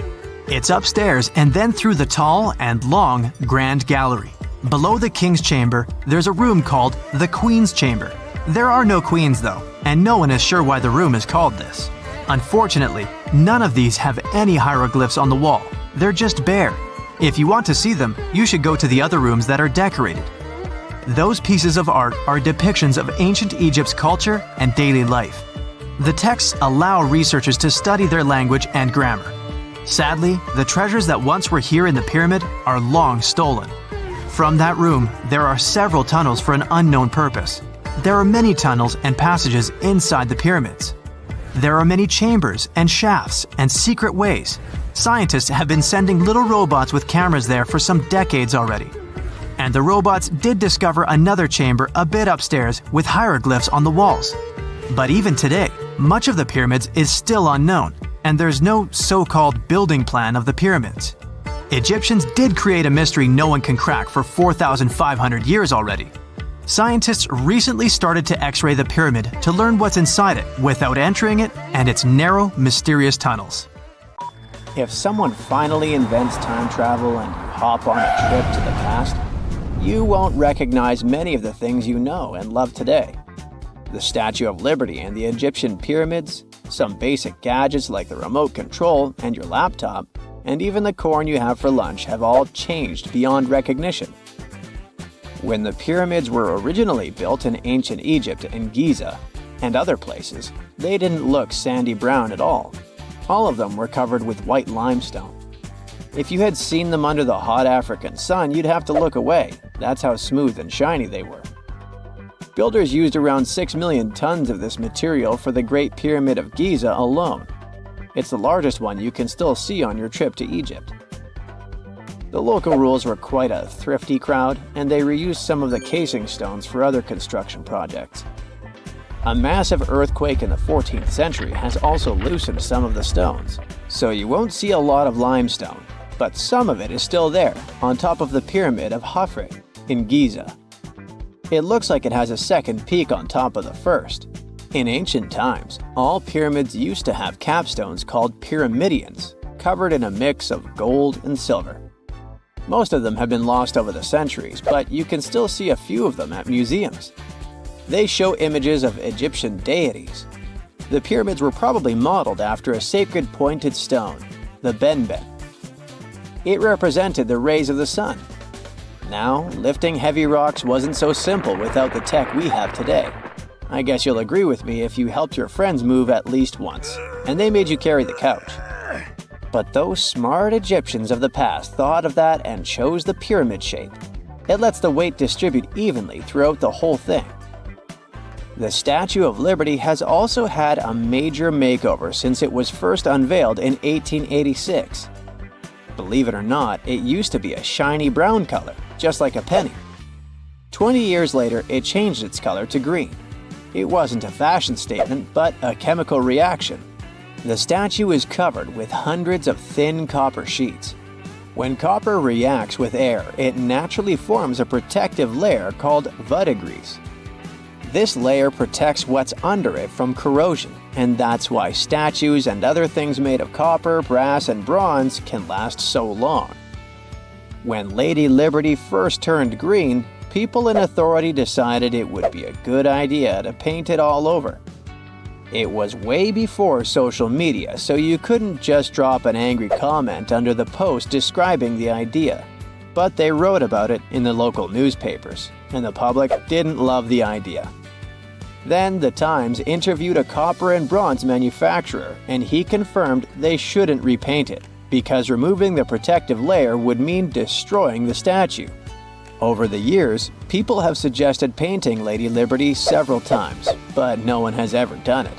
It's upstairs and then through the tall and long Grand Gallery. Below the King's Chamber, there's a room called the Queen's Chamber. There are no queens though, and no one is sure why the room is called this. Unfortunately, none of these have any hieroglyphs on the wall. They're just bare. If you want to see them, you should go to the other rooms that are decorated. Those pieces of art are depictions of ancient Egypt's culture and daily life. The texts allow researchers to study their language and grammar. Sadly, the treasures that once were here in the pyramid are long stolen. From that room, there are several tunnels for an unknown purpose. there are many tunnels and passages inside the pyramids. There are many chambers and shafts and secret ways. Scientists have been sending little robots with cameras there for some decades already. And the robots did discover another chamber a bit upstairs with hieroglyphs on the walls. But even today, much of the pyramids is still unknown, and there's no so-called building plan of the pyramids. Egyptians did create a mystery no one can crack for 4,500 years already. Scientists recently started to X-ray the pyramid to learn what's inside it without entering it and its narrow, mysterious tunnels. If someone finally invents time travel and you hop on a trip to the past, you won't recognize many of the things you know and love today. The Statue of Liberty and the Egyptian pyramids, some basic gadgets like the remote control and your laptop, and even the corn you have for lunch have all changed beyond recognition. When the pyramids were originally built in ancient Egypt and Giza and other places, they didn't look sandy brown at all. All of them were covered with white limestone. If you had seen them under the hot African sun, you'd have to look away. That's how smooth and shiny they were. Builders used around 6 million tons of this material for the Great Pyramid of Giza alone. It's the largest one you can still see on your trip to Egypt. The local rules were quite a thrifty crowd, and they reused some of the casing stones for other construction projects. A massive earthquake in the 14th century has also loosened some of the stones, so you won't see a lot of limestone, but some of it is still there, on top of the Pyramid of Khafre in Giza. It looks like it has a second peak on top of the first. In ancient times, all pyramids used to have capstones called pyramidions, covered in a mix of gold and silver. Most of them have been lost over the centuries, but you can still see a few of them at museums. They show images of Egyptian deities. The pyramids were probably modeled after a sacred pointed stone, the benben. It represented the rays of the sun. Now, lifting heavy rocks wasn't so simple without the tech we have today. I guess you'll agree with me if you helped your friends move at least once, and they made you carry the couch. But those smart Egyptians of the past thought of that and chose the pyramid shape. It lets the weight distribute evenly throughout the whole thing. The Statue of Liberty has also had a major makeover since it was first unveiled in 1886. Believe it or not, it used to be a shiny brown color, just like a penny. 20 years later, it changed its color to green. It wasn't a fashion statement, but a chemical reaction. The statue is covered with hundreds of thin copper sheets. When copper reacts with air, it naturally forms a protective layer called verdigris. This layer protects what's under it from corrosion, and that's why statues and other things made of copper, brass, and bronze can last so long. When Lady Liberty first turned green, people in authority decided it would be a good idea to paint it all over. It was way before social media, so you couldn't just drop an angry comment under the post describing the idea. But they wrote about it in the local newspapers, and the public didn't love the idea. Then the Times interviewed a copper and bronze manufacturer, and he confirmed they shouldn't repaint it, because removing the protective layer would mean destroying the statue. Over the years, people have suggested painting Lady Liberty several times, but no one has ever done it.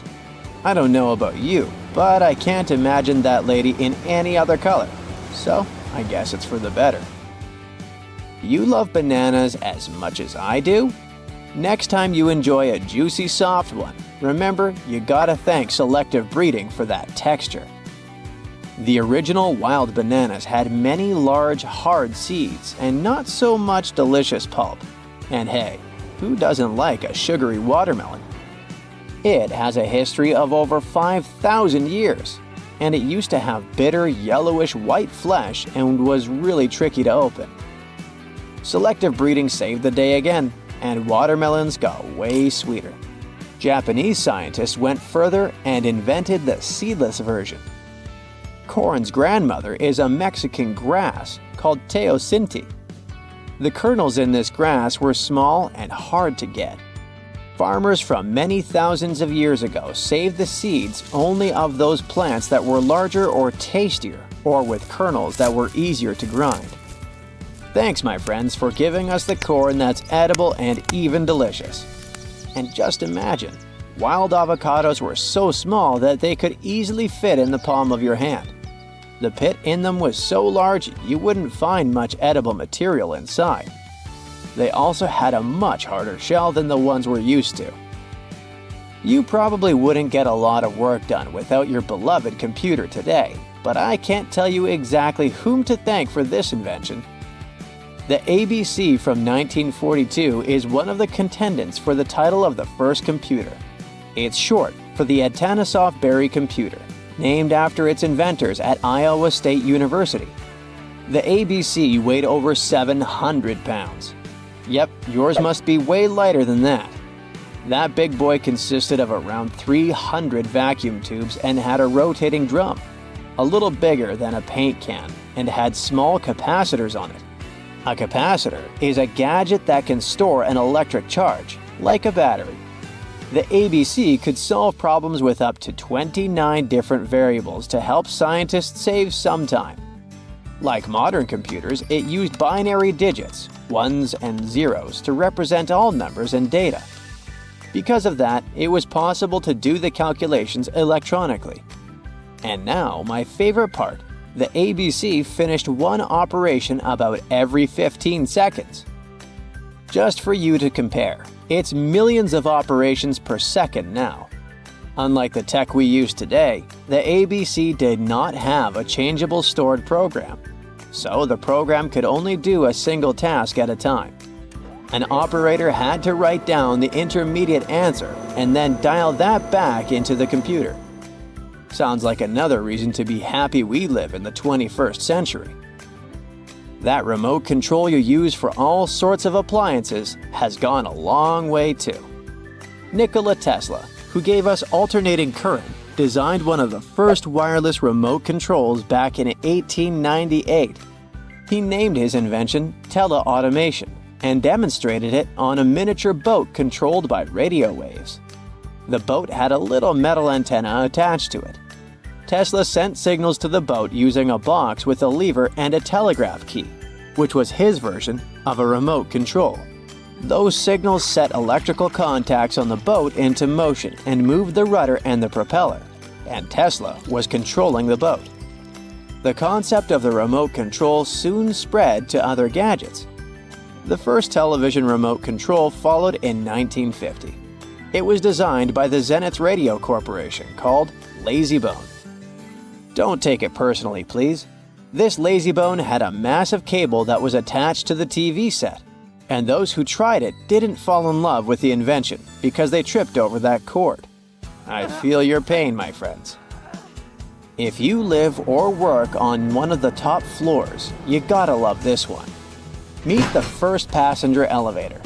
I don't know about you, but I can't imagine that lady in any other color, so I guess it's for the better. You love bananas as much as I do? Next time you enjoy a juicy soft one, remember you gotta thank selective breeding for that texture. The original wild bananas had many large, hard seeds and not so much delicious pulp. And hey, who doesn't like a sugary watermelon? It has a history of over 5,000 years, and it used to have bitter, yellowish white flesh and was really tricky to open. Selective breeding saved the day again, and watermelons got way sweeter. Japanese scientists went further and invented the seedless version. Corn's grandmother is a Mexican grass called teosinte. The kernels in this grass were small and hard to get. Farmers from many thousands of years ago saved the seeds only of those plants that were larger or tastier, or with kernels that were easier to grind. Thanks, my friends, for giving us the corn that's edible and even delicious. And just imagine, wild avocados were so small that they could easily fit in the palm of your hand. The pit in them was so large you wouldn't find much edible material inside. They also had a much harder shell than the ones we're used to. You probably wouldn't get a lot of work done without your beloved computer today, but I can't tell you exactly whom to thank for this invention. The ABC from 1942 is one of the contendants for the title of the first computer. It's short for the Atanasoff Berry computer, named after its inventors at Iowa State University. The ABC weighed over 700 pounds. Yep, yours must be way lighter than that. That big boy consisted of around 300 vacuum tubes and had a rotating drum, a little bigger than a paint can, and had small capacitors on it. A capacitor is a gadget that can store an electric charge, like a battery. The ABC could solve problems with up to 29 different variables to help scientists save some time. Like modern computers, it used binary digits, ones and zeros, to represent all numbers and data. Because of that, it was possible to do the calculations electronically. And now, my favorite part, the ABC finished one operation about every 15 seconds. Just for you to compare, it's millions of operations per second now. Unlike the tech we use today, the ABC did not have a changeable stored program, so the program could only do a single task at a time. An operator had to write down the intermediate answer and then dial that back into the computer. Sounds like another reason to be happy we live in the 21st century. That remote control you use for all sorts of appliances has gone a long way too. Nikola Tesla, who gave us alternating current, designed one of the first wireless remote controls back in 1898. He named his invention teleautomation and demonstrated it on a miniature boat controlled by radio waves. The boat had a little metal antenna attached to it. Tesla sent signals to the boat using a box with a lever and a telegraph key, which was his version of a remote control. Those signals set electrical contacts on the boat into motion and moved the rudder and the propeller, and Tesla was controlling the boat. The concept of the remote control soon spread to other gadgets. The first television remote control followed in 1950. It was designed by the Zenith Radio Corporation called LazyBone. Don't take it personally, please. This LazyBone had a massive cable that was attached to the TV set, and those who tried it didn't fall in love with the invention because they tripped over that cord. I feel your pain, my friends. If you live or work on one of the top floors, you gotta love this one. Meet the first passenger elevator.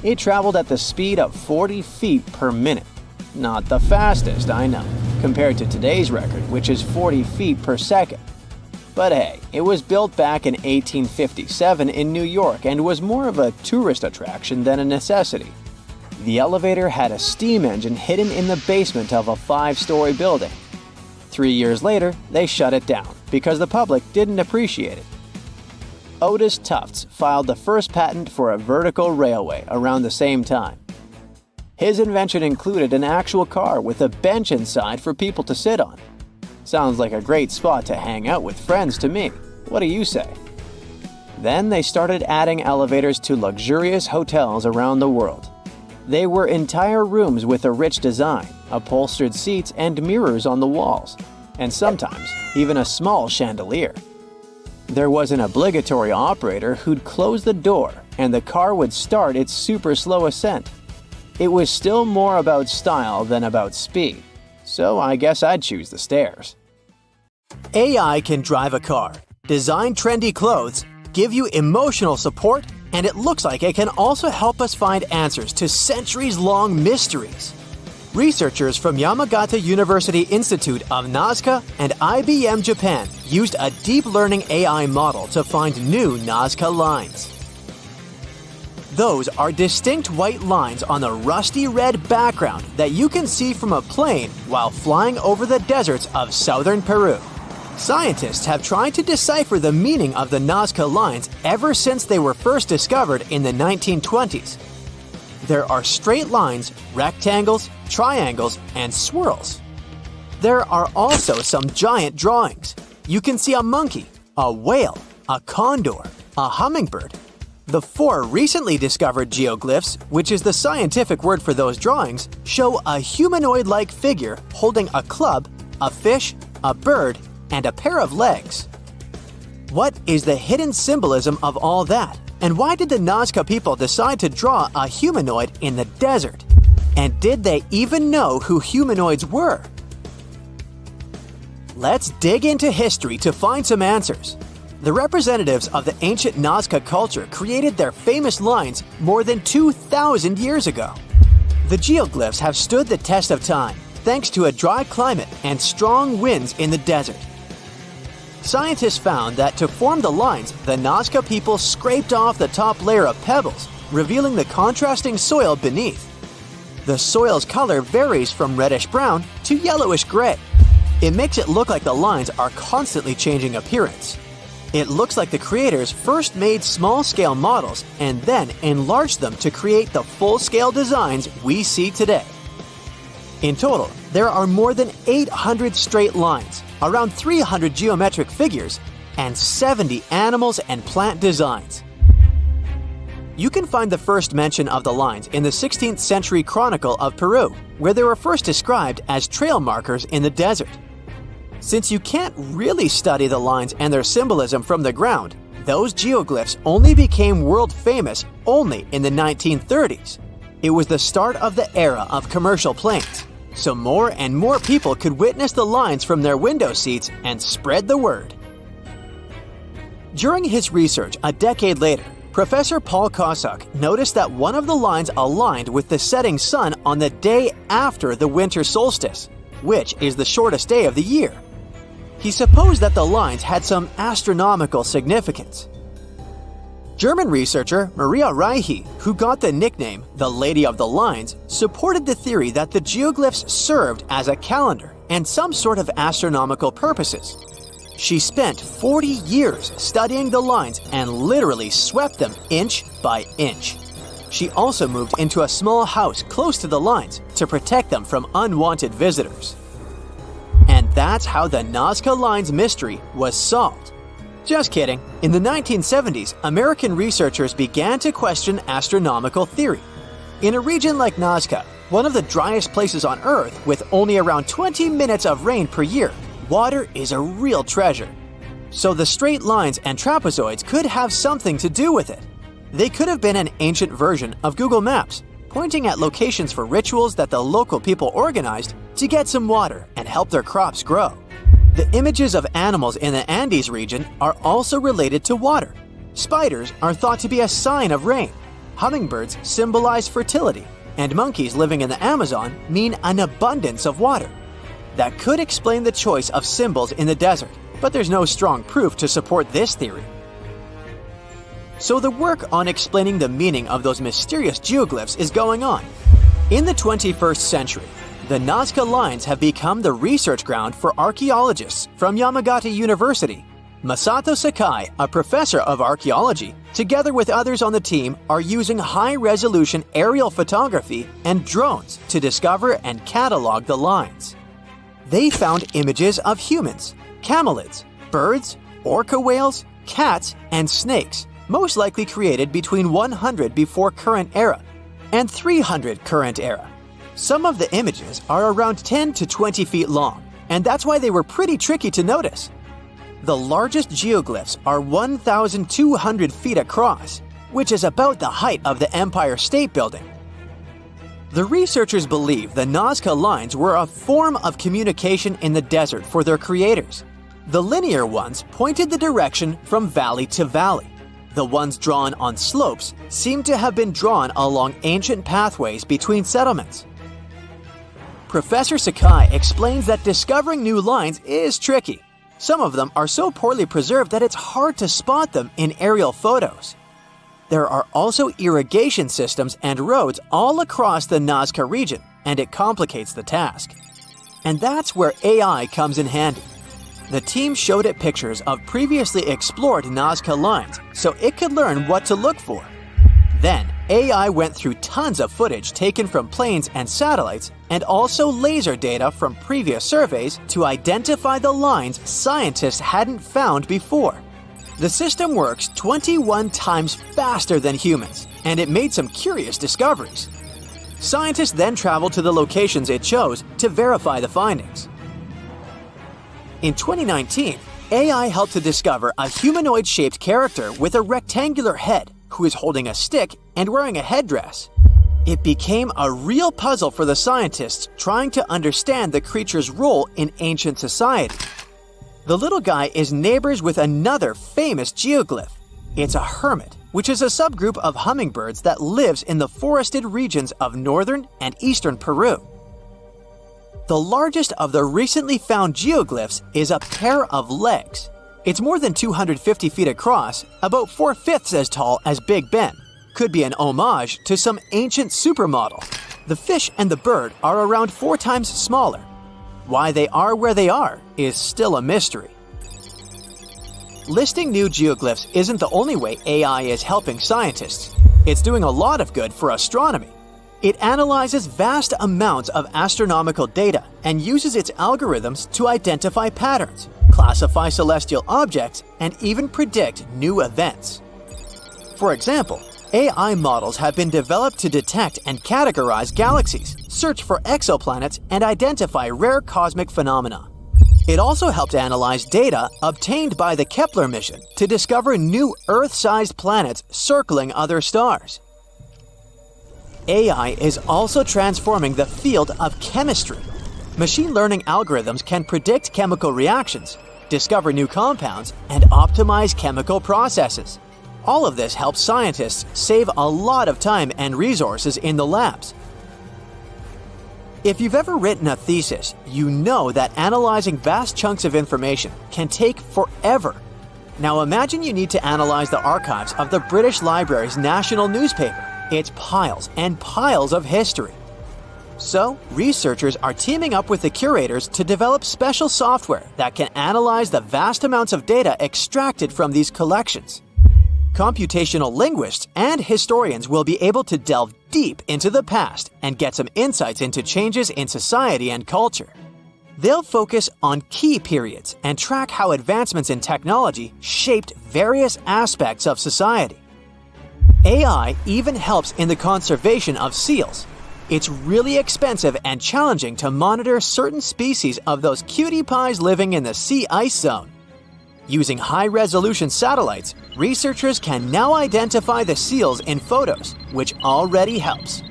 It traveled at the speed of 40 feet per minute. Not the fastest, I know, compared to today's record, which is 40 feet per second. But hey, it was built back in 1857 in New York and was more of a tourist attraction than a necessity. The elevator had a steam engine hidden in the basement of a 5-story building. 3 years later, they shut it down because the public didn't appreciate it. Otis Tufts filed the first patent for a vertical railway around the same time. His invention included an actual car with a bench inside for people to sit on. Sounds like a great spot to hang out with friends to me. What do you say? Then they started adding elevators to luxurious hotels around the world. They were entire rooms with a rich design, upholstered seats and mirrors on the walls, and sometimes even a small chandelier. There was an obligatory operator who'd close the door and the car would start its super slow ascent. It was still more about style than about speed, so I guess I'd choose the stairs. AI can drive a car, design trendy clothes, give you emotional support, and it looks like it can also help us find answers to centuries-long mysteries. Researchers from Yamagata University Institute of Nazca and IBM Japan used a deep learning AI model to find new Nazca lines. Those are distinct white lines on the rusty red background that you can see from a plane while flying over the deserts of southern Peru. Scientists have tried to decipher the meaning of the Nazca lines ever since they were first discovered in the 1920s. There are straight lines, rectangles, triangles, and swirls. There are also some giant drawings. You can see a monkey, a whale, a condor, a hummingbird. The 4 recently discovered geoglyphs, which is the scientific word for those drawings, show a humanoid-like figure holding a club, a fish, a bird, and a pair of legs. What is the hidden symbolism of all that? And why did the Nazca people decide to draw a humanoid in the desert? And did they even know who humanoids were? Let's dig into history to find some answers. The representatives of the ancient Nazca culture created their famous lines more than 2,000 years ago. The geoglyphs have stood the test of time thanks to a dry climate and strong winds in the desert. Scientists found that to form the lines, the Nazca people scraped off the top layer of pebbles, revealing the contrasting soil beneath. The soil's color varies from reddish-brown to yellowish-gray. It makes it look like the lines are constantly changing appearance. It looks like the creators first made small-scale models and then enlarged them to create the full-scale designs we see today. In total, there are more than 800 straight lines, around 300 geometric figures, and 70 animals and plant designs. You can find the first mention of the lines in the 16th century Chronicle of Peru, where they were first described as trail markers in the desert. Since you can't really study the lines and their symbolism from the ground, those geoglyphs only became world famous only in the 1930s. It was the start of the era of commercial planes, so more and more people could witness the lines from their window seats and spread the word. During his research a decade later, Professor Paul Kossak noticed that one of the lines aligned with the setting sun on the day after the winter solstice, which is the shortest day of the year. He supposed that the lines had some astronomical significance. German researcher Maria Reiche, who got the nickname the Lady of the Lines, supported the theory that the geoglyphs served as a calendar and some sort of astronomical purposes. She spent 40 years studying the lines and literally swept them inch by inch. She also moved into a small house close to the lines to protect them from unwanted visitors. And that's how the Nazca Lines mystery was solved. Just kidding. In the 1970s, American researchers began to question astronomical theory. In a region like Nazca, one of the driest places on Earth with only around 20 minutes of rain per year, water is a real treasure. So the straight lines and trapezoids could have something to do with it. They could have been an ancient version of Google Maps, pointing at locations for rituals that the local people organized to get some water and help their crops grow. The images of animals in the Andes region are also related to water. Spiders are thought to be a sign of rain. Hummingbirds symbolize fertility, and monkeys living in the Amazon mean an abundance of water. That could explain the choice of symbols in the desert, but there's no strong proof to support this theory. So the work on explaining the meaning of those mysterious geoglyphs is going on. In the 21st century, the Nazca Lines have become the research ground for archaeologists from Yamagata University. Masato Sakai, a professor of archaeology, together with others on the team, are using high-resolution aerial photography and drones to discover and catalog the lines. They found images of humans, camelids, birds, orca whales, cats, and snakes, most likely created between 100 before current era and 300 current era. Some of the images are around 10 to 20 feet long, and that's why they were pretty tricky to notice. The largest geoglyphs are 1,200 feet across, which is about the height of the Empire State Building. The researchers believe the Nazca Lines were a form of communication in the desert for their creators. The linear ones pointed the direction from valley to valley. The ones drawn on slopes seem to have been drawn along ancient pathways between settlements. Professor Sakai explains that discovering new lines is tricky. Some of them are so poorly preserved that it's hard to spot them in aerial photos. There are also irrigation systems and roads all across the Nazca region, and it complicates the task. And that's where AI comes in handy. The team showed it pictures of previously explored Nazca Lines so it could learn what to look for. Then, AI went through tons of footage taken from planes and satellites and also laser data from previous surveys to identify the lines scientists hadn't found before. The system works 21 times faster than humans, and it made some curious discoveries. Scientists then traveled to the locations it chose to verify the findings. In 2019, AI helped to discover a humanoid-shaped character with a rectangular head who is holding a stick and wearing a headdress. It became a real puzzle for the scientists trying to understand the creature's role in ancient society. The little guy is neighbors with another famous geoglyph. It's a hermit, which is a subgroup of hummingbirds that lives in the forested regions of northern and eastern Peru. The largest of the recently found geoglyphs is a pair of legs. It's more than 250 feet across, about 4/5 as tall as Big Ben. Could be an homage to some ancient supermodel. The fish and the bird are around 4 times smaller. Why they are where they are is still a mystery. Listing new geoglyphs isn't the only way AI is helping scientists. It's doing a lot of good for astronomy. It analyzes vast amounts of astronomical data and uses its algorithms to identify patterns, classify celestial objects, and even predict new events. For example, AI models have been developed to detect and categorize galaxies, search for exoplanets, and identify rare cosmic phenomena. It also helped analyze data obtained by the Kepler mission to discover new Earth-sized planets circling other stars. AI is also transforming the field of chemistry. Machine learning algorithms can predict chemical reactions, discover new compounds, and optimize chemical processes. All of this helps scientists save a lot of time and resources in the labs. If you've ever written a thesis, you know that analyzing vast chunks of information can take forever. Now imagine you need to analyze the archives of the British Library's national newspaper. It's piles and piles of history. So, researchers are teaming up with the curators to develop special software that can analyze the vast amounts of data extracted from these collections. Computational linguists and historians will be able to delve deep into the past and get some insights into changes in society and culture. They'll focus on key periods and track how advancements in technology shaped various aspects of society. AI even helps in the conservation of seals. It's really expensive and challenging to monitor certain species of those cutie pies living in the sea ice zone. Using high-resolution satellites, researchers can now identify the seals in photos, which already helps.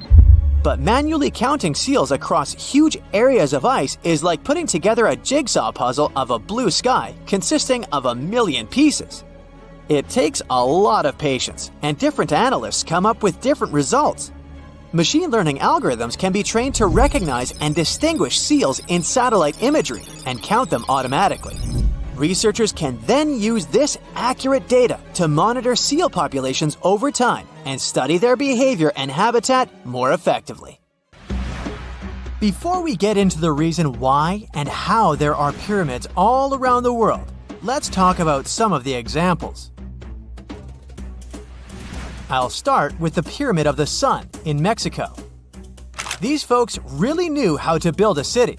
But manually counting seals across huge areas of ice is like putting together a jigsaw puzzle of a blue sky consisting of 1,000,000 pieces. It takes a lot of patience, and different analysts come up with different results. Machine learning algorithms can be trained to recognize and distinguish seals in satellite imagery and count them automatically. Researchers can then use this accurate data to monitor seal populations over time and study their behavior and habitat more effectively. Before we get into the reason why and how there are pyramids all around the world, let's talk about some of the examples. I'll start with the Pyramid of the Sun in Mexico. These folks really knew how to build a city.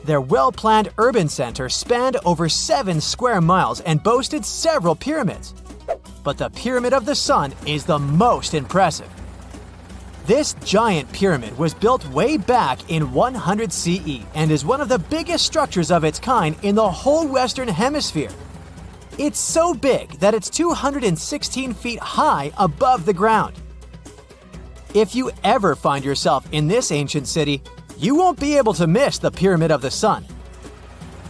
Their well-planned urban center spanned over 7 square miles and boasted several pyramids. But the Pyramid of the Sun is the most impressive. This giant pyramid was built way back in 100 CE and is one of the biggest structures of its kind in the whole Western Hemisphere. It's so big that it's 216 feet high above the ground. If you ever find yourself in this ancient city, you won't be able to miss the Pyramid of the Sun.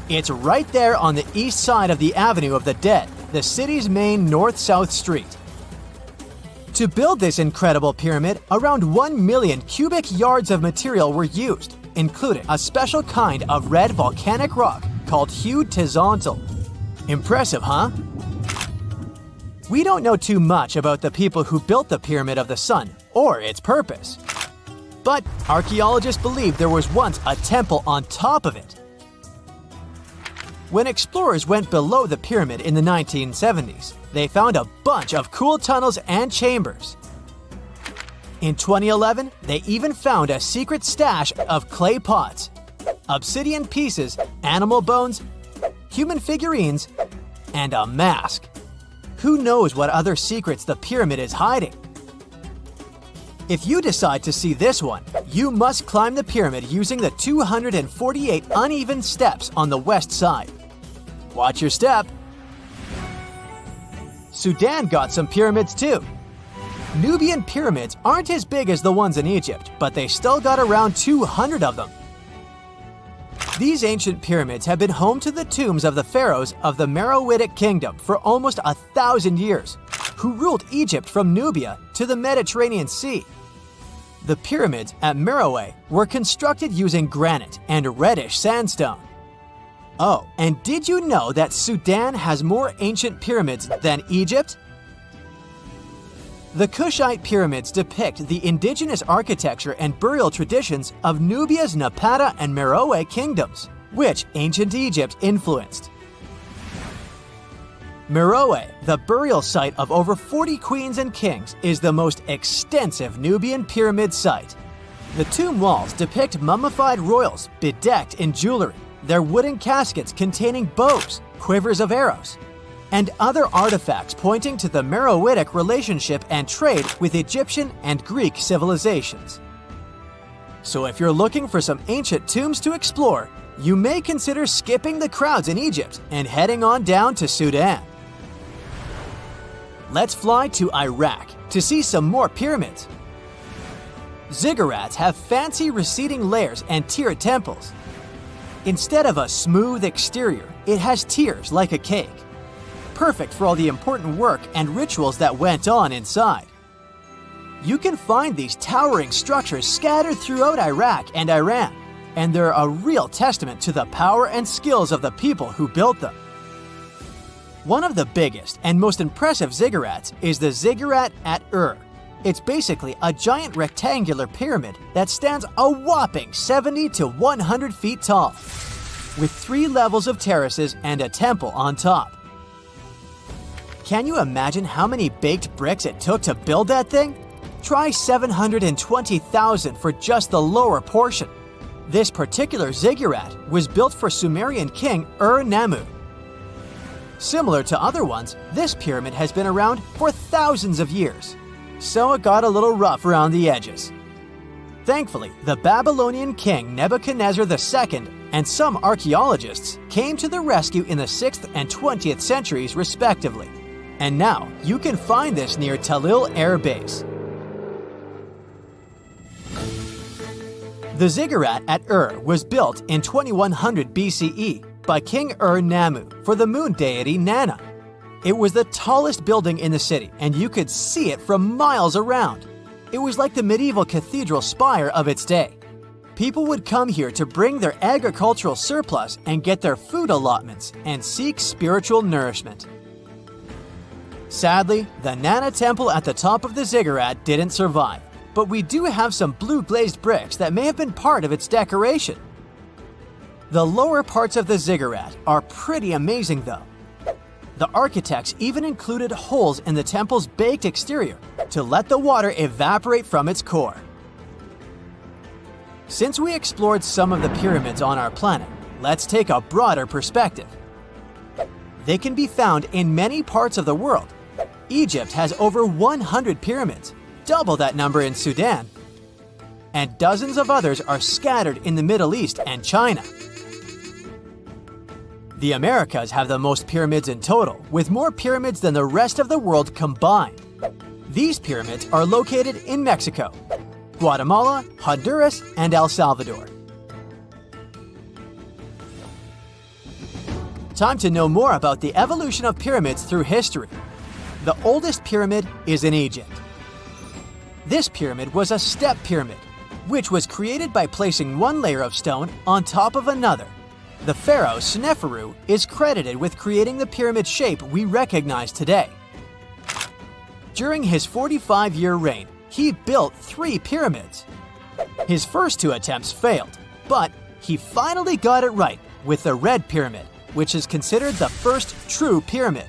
It's right there on the east side of the Avenue of the Dead, the city's main north-south street. To build this incredible pyramid, around 1 million cubic yards of material were used, including a special kind of red volcanic rock called hued tizontle. Impressive, huh? We don't know too much about the people who built the Pyramid of the Sun or its purpose. But archaeologists believe there was once a temple on top of it. When explorers went below the pyramid in the 1970s, they found a bunch of cool tunnels and chambers. In 2011, they even found a secret stash of clay pots, obsidian pieces, animal bones, human figurines, and a mask. Who knows what other secrets the pyramid is hiding? If you decide to see this one, you must climb the pyramid using the 248 uneven steps on the west side. Watch your step. Sudan got some pyramids too. Nubian pyramids aren't as big as the ones in Egypt, but they still got around 200 of them. These ancient pyramids have been home to the tombs of the pharaohs of the Meroitic Kingdom for almost 1,000 years, who ruled Egypt from Nubia to the Mediterranean Sea. The pyramids at Meroe were constructed using granite and reddish sandstone. Oh, and did you know that Sudan has more ancient pyramids than Egypt? The Kushite pyramids depict the indigenous architecture and burial traditions of Nubia's Napata and Meroe kingdoms, which ancient Egypt influenced. Meroe, the burial site of over 40 queens and kings, is the most extensive Nubian pyramid site. The tomb walls depict mummified royals bedecked in jewelry, their wooden caskets containing bows, quivers of arrows, and other artifacts pointing to the Meroitic relationship and trade with Egyptian and Greek civilizations. So if you're looking for some ancient tombs to explore, you may consider skipping the crowds in Egypt and heading on down to Sudan. Let's fly to Iraq to see some more pyramids. Ziggurats have fancy receding layers and tiered temples. Instead of a smooth exterior, it has tiers like a cake. Perfect for all the important work and rituals that went on inside. You can find these towering structures scattered throughout Iraq and Iran, and they're a real testament to the power and skills of the people who built them. One of the biggest and most impressive ziggurats is the ziggurat at Ur. It's basically a giant rectangular pyramid that stands a whopping 70 to 100 feet tall, with 3 levels of terraces and a temple on top. Can you imagine how many baked bricks it took to build that thing? Try 720,000 for just the lower portion. This particular ziggurat was built for Sumerian king Ur-Nammu. Similar to other ones, this pyramid has been around for thousands of years, so it got a little rough around the edges. Thankfully, the Babylonian king Nebuchadnezzar II and some archaeologists came to the rescue in the 6th and 20th centuries respectively. And now, you can find this near Talil Air Base. The ziggurat at Ur was built in 2100 BCE by King Ur-Nammu for the moon deity Nana. It was the tallest building in the city, and you could see it from miles around. It was like the medieval cathedral spire of its day. People would come here to bring their agricultural surplus and get their food allotments and seek spiritual nourishment. Sadly, the Nana temple at the top of the ziggurat didn't survive, but we do have some blue glazed bricks that may have been part of its decoration. The lower parts of the ziggurat are pretty amazing though. The architects even included holes in the temple's baked exterior to let the water evaporate from its core. Since we explored some of the pyramids on our planet, let's take a broader perspective. They can be found in many parts of the world. Egypt has over 100 pyramids, double that number in Sudan, and dozens of others are scattered in the Middle East and China. The Americas have the most pyramids in total, with more pyramids than the rest of the world combined. These pyramids are located in Mexico, Guatemala, Honduras, and El Salvador. Time to know more about the evolution of pyramids through history. The oldest pyramid is in Egypt. This pyramid was a step pyramid, which was created by placing one layer of stone on top of another. The pharaoh Sneferu is credited with creating the pyramid shape we recognize today. During his 45-year reign, he built 3 pyramids. His first 2 attempts failed, but he finally got it right with the Red Pyramid, which is considered the first true pyramid.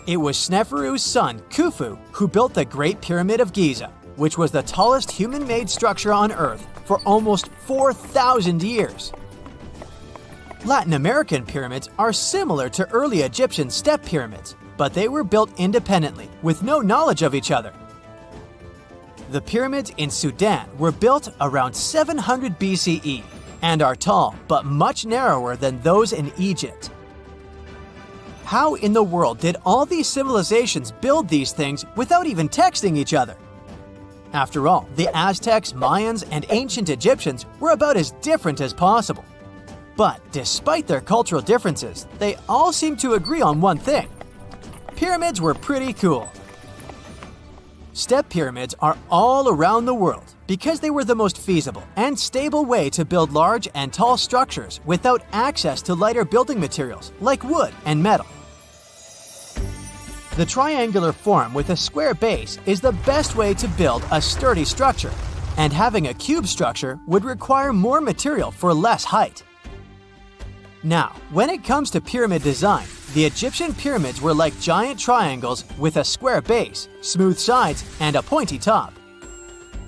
It was Sneferu's son, Khufu, who built the Great Pyramid of Giza, which was the tallest human-made structure on Earth for almost 4,000 years. Latin American pyramids are similar to early Egyptian step pyramids, but they were built independently, with no knowledge of each other. The pyramids in Sudan were built around 700 BCE and are tall but much narrower than those in Egypt. How in the world did all these civilizations build these things without even texting each other? After all, the Aztecs, Mayans, and ancient Egyptians were about as different as possible. But despite their cultural differences, they all seem to agree on one thing: pyramids were pretty cool. Step pyramids are all around the world because they were the most feasible and stable way to build large and tall structures without access to lighter building materials like wood and metal. The triangular form with a square base is the best way to build a sturdy structure, and having a cube structure would require more material for less height. Now, when it comes to pyramid design, the Egyptian pyramids were like giant triangles with a square base, smooth sides, and a pointy top.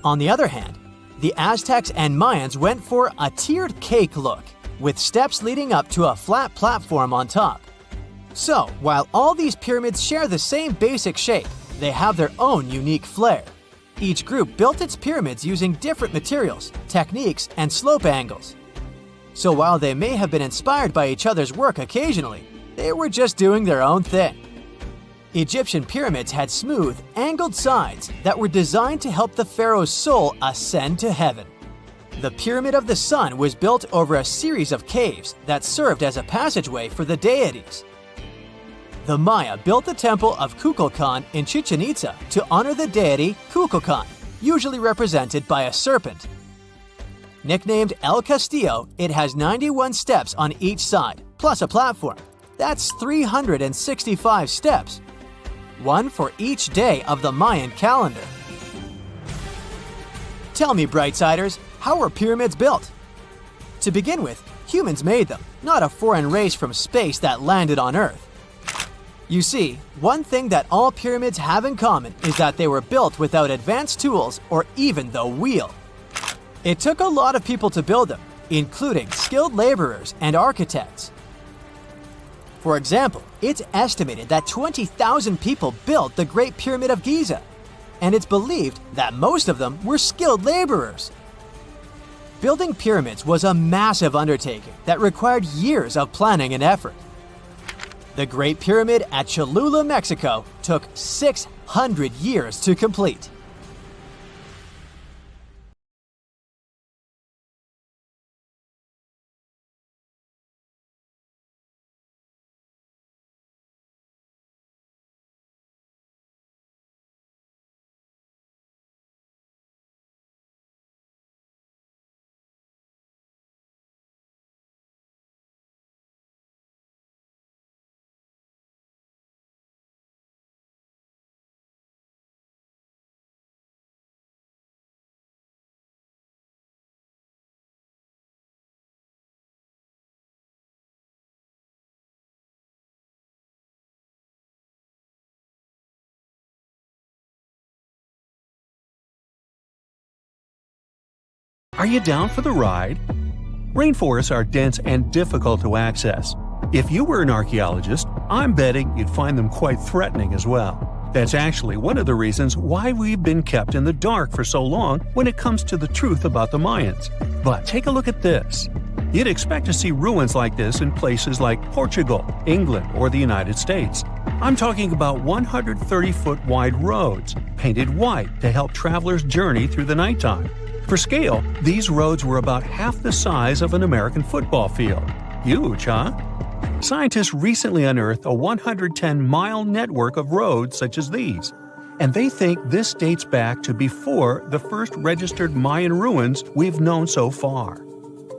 On the other hand, the Aztecs and Mayans went for a tiered cake look, with steps leading up to a flat platform on top. So, while all these pyramids share the same basic shape, they have their own unique flair. Each group built its pyramids using different materials, techniques, and slope angles. So while they may have been inspired by each other's work occasionally, they were just doing their own thing. Egyptian pyramids had smooth, angled sides that were designed to help the pharaoh's soul ascend to heaven. The Pyramid of the Sun was built over a series of caves that served as a passageway for the deities. The Maya built the temple of Kukulkan in Chichen Itza to honor the deity Kukulkan, usually represented by a serpent. Nicknamed El Castillo, it has 91 steps on each side, plus a platform. That's 365 steps, one for each day of the Mayan calendar. Tell me, Brightsiders, how were pyramids built? To begin with, humans made them, not a foreign race from space that landed on Earth. You see, one thing that all pyramids have in common is that they were built without advanced tools or even the wheel. It took a lot of people to build them, including skilled laborers and architects. For example, it's estimated that 20,000 people built the Great Pyramid of Giza, and it's believed that most of them were skilled laborers. Building pyramids was a massive undertaking that required years of planning and effort. The Great Pyramid at Cholula, Mexico, took 600 years to complete. Are you down for the ride? Rainforests are dense and difficult to access. If you were an archaeologist, I'm betting you'd find them quite threatening as well. That's actually one of the reasons why we've been kept in the dark for so long when it comes to the truth about the Mayans. But take a look at this. You'd expect to see ruins like this in places like Portugal, England, or the United States. I'm talking about 130-foot wide roads, painted white to help travelers journey through the nighttime. For scale, these roads were about half the size of an American football field. Huge, huh? Scientists recently unearthed a 110-mile network of roads such as these, and they think this dates back to before the first registered Mayan ruins we've known so far.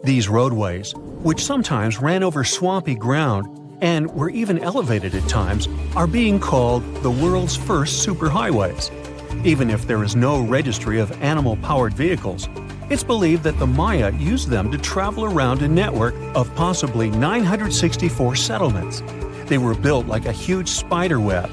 These roadways, which sometimes ran over swampy ground and were even elevated at times, are being called the world's first superhighways. Even if there is no registry of animal-powered vehicles, it's believed that the Maya used them to travel around a network of possibly 964 settlements. They were built like a huge spider web,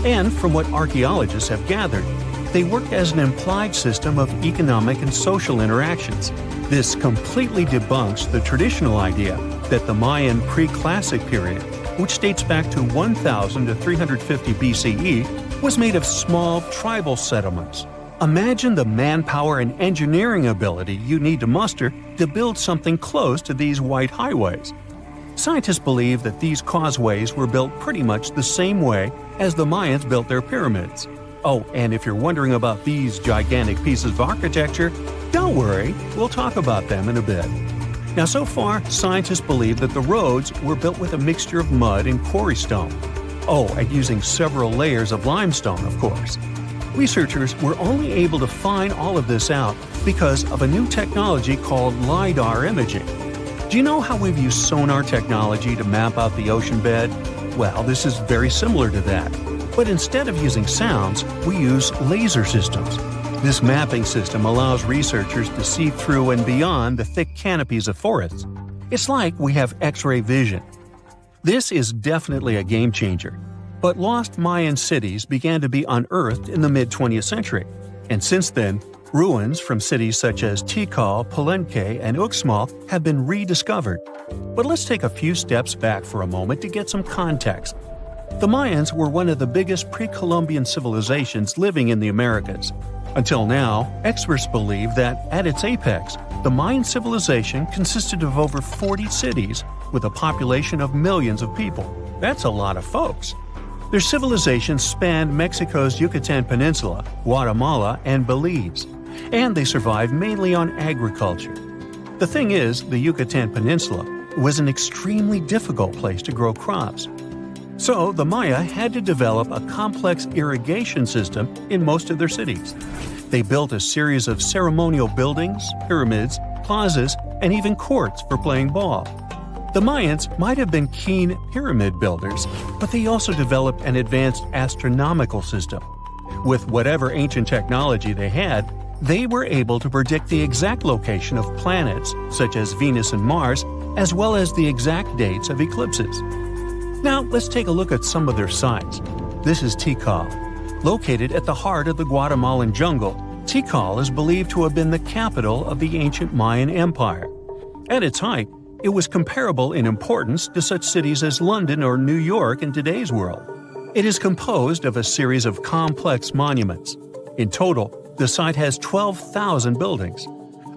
And from what archaeologists have gathered, they work as an implied system of economic and social interactions. This completely debunks the traditional idea that the Mayan pre-classic period, which dates back to 1000 to 350 BCE, was made of small tribal settlements. Imagine the manpower and engineering ability you need to muster to build something close to these white highways. Scientists believe that these causeways were built pretty much the same way as the Mayans built their pyramids. Oh, and if you're wondering about these gigantic pieces of architecture, don't worry, we'll talk about them in a bit. Now, so far, scientists believe that the roads were built with a mixture of mud and quarry stone. Oh, and using several layers of limestone, of course. Researchers were only able to find all of this out because of a new technology called LiDAR imaging. Do you know how we've used sonar technology to map out the ocean bed? Well, this is very similar to that. But instead of using sounds, we use laser systems. This mapping system allows researchers to see through and beyond the thick canopies of forests. It's like we have X-ray vision. This is definitely a game changer. But lost Mayan cities began to be unearthed in the mid-20th century. And since then, ruins from cities such as Tikal, Palenque, and Uxmal have been rediscovered. But let's take a few steps back for a moment to get some context. The Mayans were one of the biggest pre-Columbian civilizations living in the Americas. Until now, experts believe that, at its apex, the Mayan civilization consisted of over 40 cities with a population of millions of people. That's a lot of folks. Their civilization spanned Mexico's Yucatan Peninsula, Guatemala, and Belize, and they survived mainly on agriculture. The thing is, the Yucatan Peninsula was an extremely difficult place to grow crops. So the Maya had to develop a complex irrigation system in most of their cities. They built a series of ceremonial buildings, pyramids, plazas, and even courts for playing ball. The Mayans might have been keen pyramid builders, but they also developed an advanced astronomical system. With whatever ancient technology they had, they were able to predict the exact location of planets, such as Venus and Mars, as well as the exact dates of eclipses. Now, let's take a look at some of their sites. This is Tikal. Located at the heart of the Guatemalan jungle, Tikal is believed to have been the capital of the ancient Mayan Empire. At its height, it was comparable in importance to such cities as London or New York in today's world. It is composed of a series of complex monuments. In total, the site has 12,000 buildings.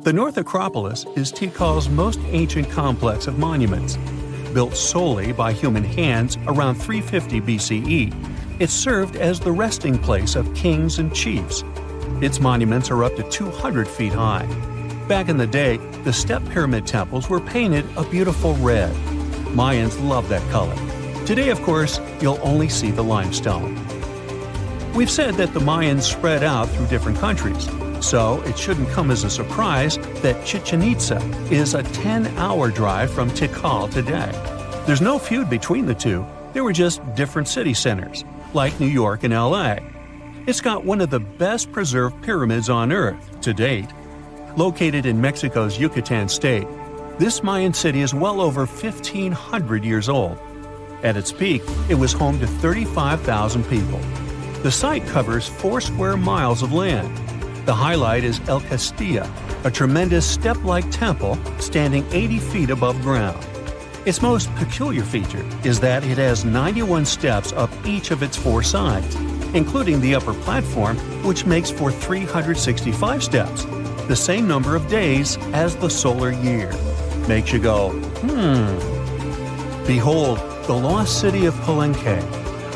The North Acropolis is Tikal's most ancient complex of monuments. Built solely by human hands around 350 BCE, it served as the resting place of kings and chiefs. Its monuments are up to 200 feet high. Back in the day, the step pyramid temples were painted a beautiful red. Mayans loved that color. Today, of course, you'll only see the limestone. We've said that the Mayans spread out through different countries, so it shouldn't come as a surprise that Chichen Itza is a 10-hour drive from Tikal today. There's no feud between the two, they were just different city centers, like New York and LA. It's got one of the best preserved pyramids on Earth to date. Located in Mexico's Yucatan state, this Mayan city is well over 1,500 years old. At its peak, it was home to 35,000 people. The site covers 4 square miles of land. The highlight is El Castilla, a tremendous step-like temple standing 80 feet above ground. Its most peculiar feature is that it has 91 steps up each of its 4 sides, including the upper platform, which makes for 365 steps, the same number of days as the solar year. Makes you go, Behold, the lost city of Palenque.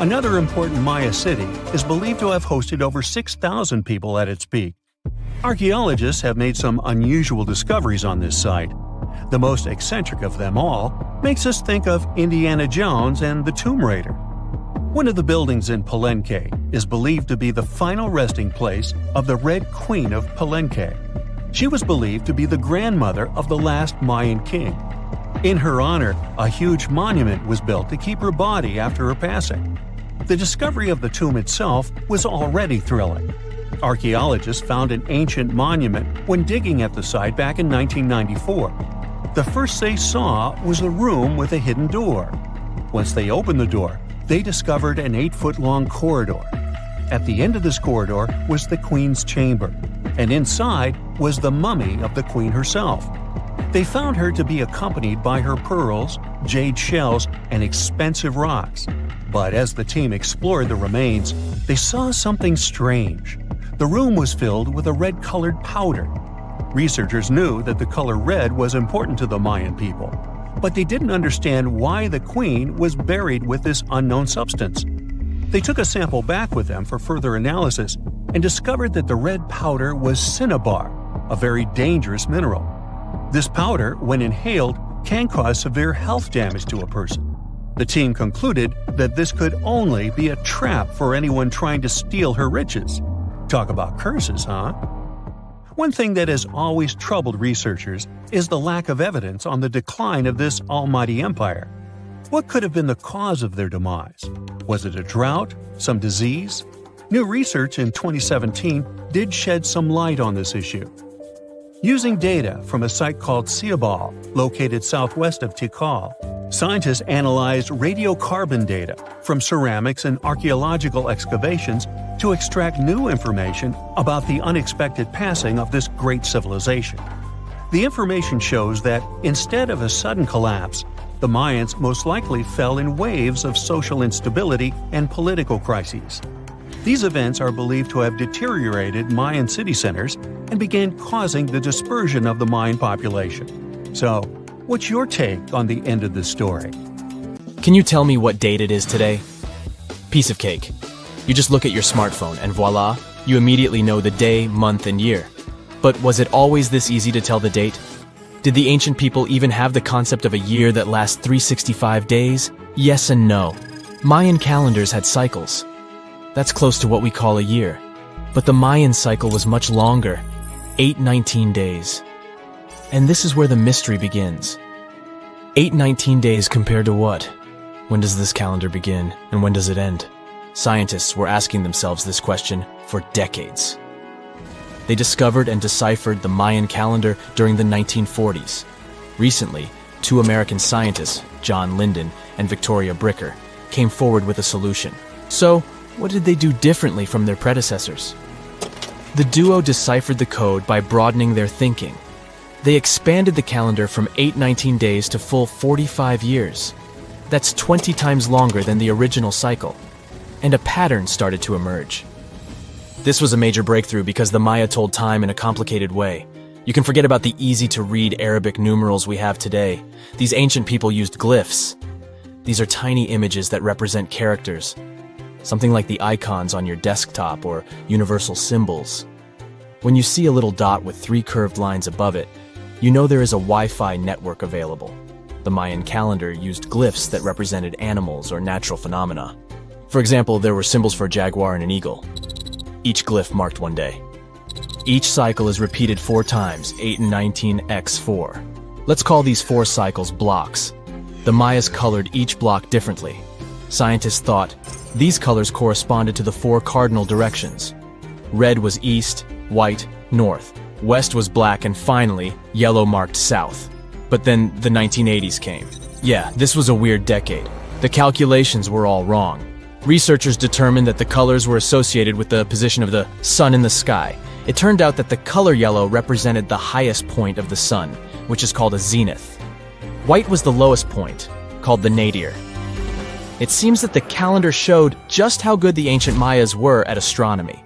Another important Maya city is believed to have hosted over 6,000 people at its peak. Archaeologists have made some unusual discoveries on this site. The most eccentric of them all makes us think of Indiana Jones and the Tomb Raider. One of the buildings in Palenque is believed to be the final resting place of the Red Queen of Palenque. She was believed to be the grandmother of the last Mayan king. In her honor, a huge monument was built to keep her body after her passing. The discovery of the tomb itself was already thrilling. Archaeologists found an ancient monument when digging at the site back in 1994. The first they saw was a room with a hidden door. Once they opened the door, they discovered an 8-foot-long corridor. At the end of this corridor was the queen's chamber, and inside was the mummy of the queen herself. They found her to be accompanied by her pearls, jade shells, and expensive rocks. But as the team explored the remains, they saw something strange. The room was filled with a red-colored powder. Researchers knew that the color red was important to the Mayan people, but they didn't understand why the queen was buried with this unknown substance. They took a sample back with them for further analysis and discovered that the red powder was cinnabar, a very dangerous mineral. This powder, when inhaled, can cause severe health damage to a person. The team concluded that this could only be a trap for anyone trying to steal her riches. Talk about curses, huh? One thing that has always troubled researchers is the lack of evidence on the decline of this almighty empire. What could have been the cause of their demise? Was it a drought? Some disease? New research in 2017 did shed some light on this issue. Using data from a site called Ciobal, located southwest of Tikal, scientists analyzed radiocarbon data from ceramics and archaeological excavations to extract new information about the unexpected passing of this great civilization. The information shows that instead of a sudden collapse, the Mayans most likely fell in waves of social instability and political crises. These events are believed to have deteriorated Mayan city centers and began causing the dispersion of the Mayan population. So, what's your take on the end of this story? Can you tell me what date it is today? Piece of cake. You just look at your smartphone and voila, you immediately know the day, month, and year. But was it always this easy to tell the date? Did the ancient people even have the concept of a year that lasts 365 days? Yes and no. Mayan calendars had cycles. That's close to what we call a year. But the Mayan cycle was much longer, 819 days. And this is where the mystery begins. 819 days compared to what? When does this calendar begin, and when does it end? Scientists were asking themselves this question for decades. They discovered and deciphered the Mayan calendar during the 1940s. Recently, 2 American scientists, John Linden and Victoria Bricker, came forward with a solution. So, what did they do differently from their predecessors? The duo deciphered the code by broadening their thinking. They expanded the calendar from 819 days to full 45 years. That's 20 times longer than the original cycle. And a pattern started to emerge. This was a major breakthrough because the Maya told time in a complicated way. You can forget about the easy-to-read Arabic numerals we have today. These ancient people used glyphs. These are tiny images that represent characters, something like the icons on your desktop or universal symbols. When you see a little dot with 3 curved lines above it, you know there is a Wi-Fi network available. The Mayan calendar used glyphs that represented animals or natural phenomena. For example, there were symbols for a jaguar and an eagle. Each glyph marked one day. Each cycle is repeated 4 times, 8 and 19 x 4. Let's call these 4 cycles blocks. The Mayas colored each block differently. Scientists thought these colors corresponded to the 4 cardinal directions. Red was east, white, north. West was black, and finally, yellow marked south. But then the 1980s came. Yeah, this was a weird decade. The calculations were all wrong. Researchers determined that the colors were associated with the position of the sun in the sky. It turned out that the color yellow represented the highest point of the sun, which is called a zenith. White was the lowest point, called the nadir. It seems that the calendar showed just how good the ancient Mayas were at astronomy.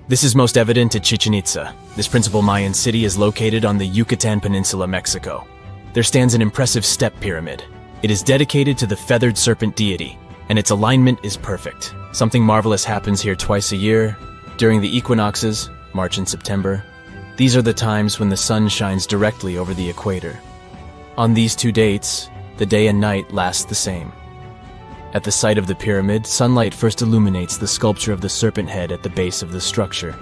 This is most evident at Chichen Itza. This principal Mayan city is located on the Yucatan Peninsula, Mexico. There stands an impressive step pyramid. It is dedicated to the feathered serpent deity, and its alignment is perfect. Something marvelous happens here twice a year, during the equinoxes, March and September. These are the times when the sun shines directly over the equator. On these 2 dates, the day and night last the same. At the site of the pyramid, sunlight first illuminates the sculpture of the serpent head at the base of the structure.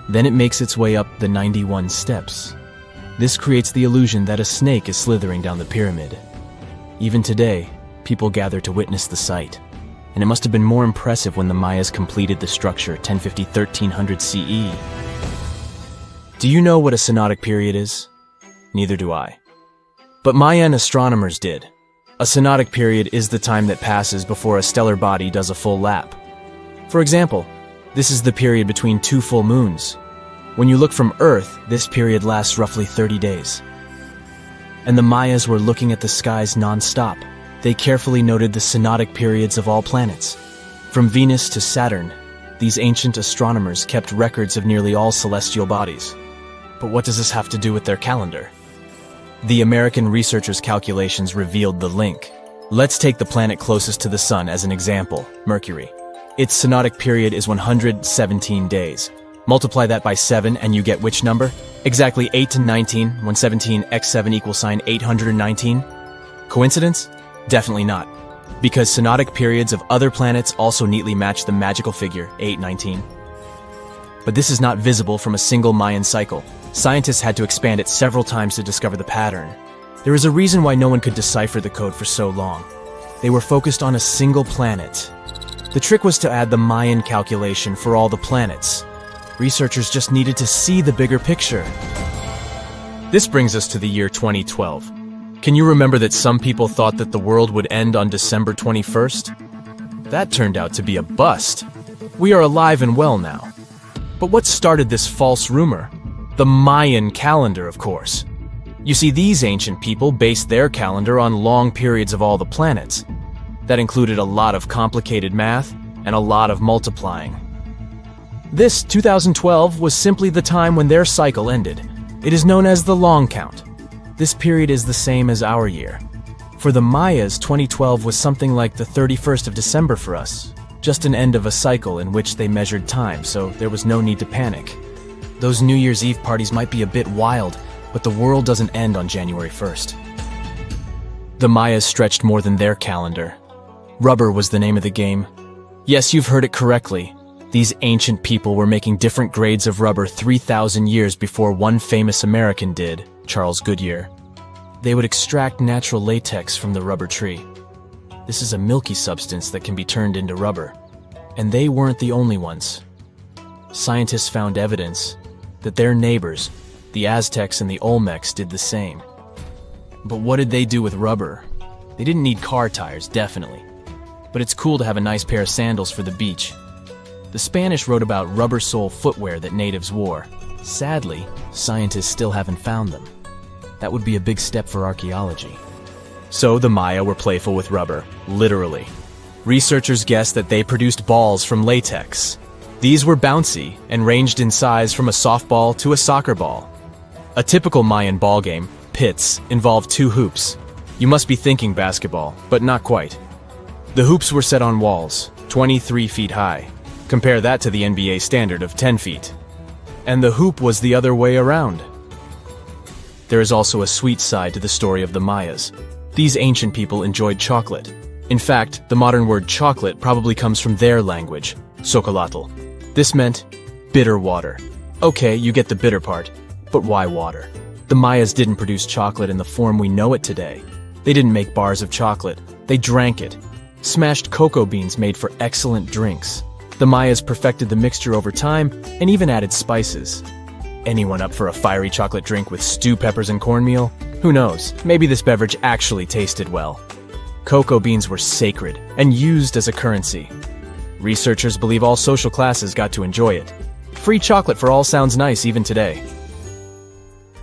Then it makes its way up the 91 steps. This creates the illusion that a snake is slithering down the pyramid. Even today, people gather to witness the sight, and it must have been more impressive when the Mayas completed the structure 1050-1300 CE. Do you know what a synodic period is? Neither do I. But Mayan astronomers did. A synodic period is the time that passes before a stellar body does a full lap. For example, this is the period between two full moons. When you look from Earth, this period lasts roughly 30 days. And the Mayas were looking at the skies non-stop. They carefully noted the synodic periods of all planets. From Venus to Saturn, these ancient astronomers kept records of nearly all celestial bodies. But what does this have to do with their calendar? The American researchers' calculations revealed the link. Let's take the planet closest to the Sun as an example, Mercury. Its synodic period is 117 days. Multiply that by 7 and you get which number? Exactly 8 to 19, when 17 x 7 equals 819. Coincidence? Definitely not. Because synodic periods of other planets also neatly match the magical figure 819. But this is not visible from a single Mayan cycle. Scientists had to expand it several times to discover the pattern. There is a reason why no one could decipher the code for so long. They were focused on a single planet. The trick was to add the Mayan calculation for all the planets. Researchers just needed to see the bigger picture. This brings us to the year 2012. Can you remember that some people thought that the world would end on December 21st? That turned out to be a bust. We are alive and well now. But what started this false rumor? The Mayan calendar, of course. You see, these ancient people based their calendar on long periods of all the planets. That included a lot of complicated math and a lot of multiplying. This 2012 was simply the time when their cycle ended. It is known as the long count. This period is the same as our year. For the Mayas, 2012 was something like the 31st of December for us. Just an end of a cycle in which they measured time, so there was no need to panic. Those New Year's Eve parties might be a bit wild, but the world doesn't end on January 1st. The Mayas stretched more than their calendar. Rubber was the name of the game. Yes, you've heard it correctly. These ancient people were making different grades of rubber 3,000 years before one famous American did, Charles Goodyear. They would extract natural latex from the rubber tree. This is a milky substance that can be turned into rubber. And they weren't the only ones. Scientists found evidence that their neighbors, the Aztecs and the Olmecs, did the same. But what did they do with rubber? They didn't need car tires, definitely. But it's cool to have a nice pair of sandals for the beach. The Spanish wrote about rubber sole footwear that natives wore. Sadly, scientists still haven't found them. That would be a big step for archaeology. So the Maya were playful with rubber, literally. Researchers guessed that they produced balls from latex. These were bouncy and ranged in size from a softball to a soccer ball. A typical Mayan ball game, pits, involved 2 hoops. You must be thinking basketball, but not quite. The hoops were set on walls, 23 feet high. Compare that to the NBA standard of 10 feet. And the hoop was the other way around. There is also a sweet side to the story of the Mayas. These ancient people enjoyed chocolate. In fact, the modern word chocolate probably comes from their language, Xocolatl. This meant bitter water. Okay, you get the bitter part, but why water? The Mayas didn't produce chocolate in the form we know it today. They didn't make bars of chocolate. They drank it. Smashed cocoa beans made for excellent drinks. The Mayas perfected the mixture over time and even added spices. Anyone up for a fiery chocolate drink with stew peppers and cornmeal? Who knows, maybe this beverage actually tasted well. Cocoa beans were sacred and used as a currency. Researchers believe all social classes got to enjoy it. Free chocolate for all sounds nice even today.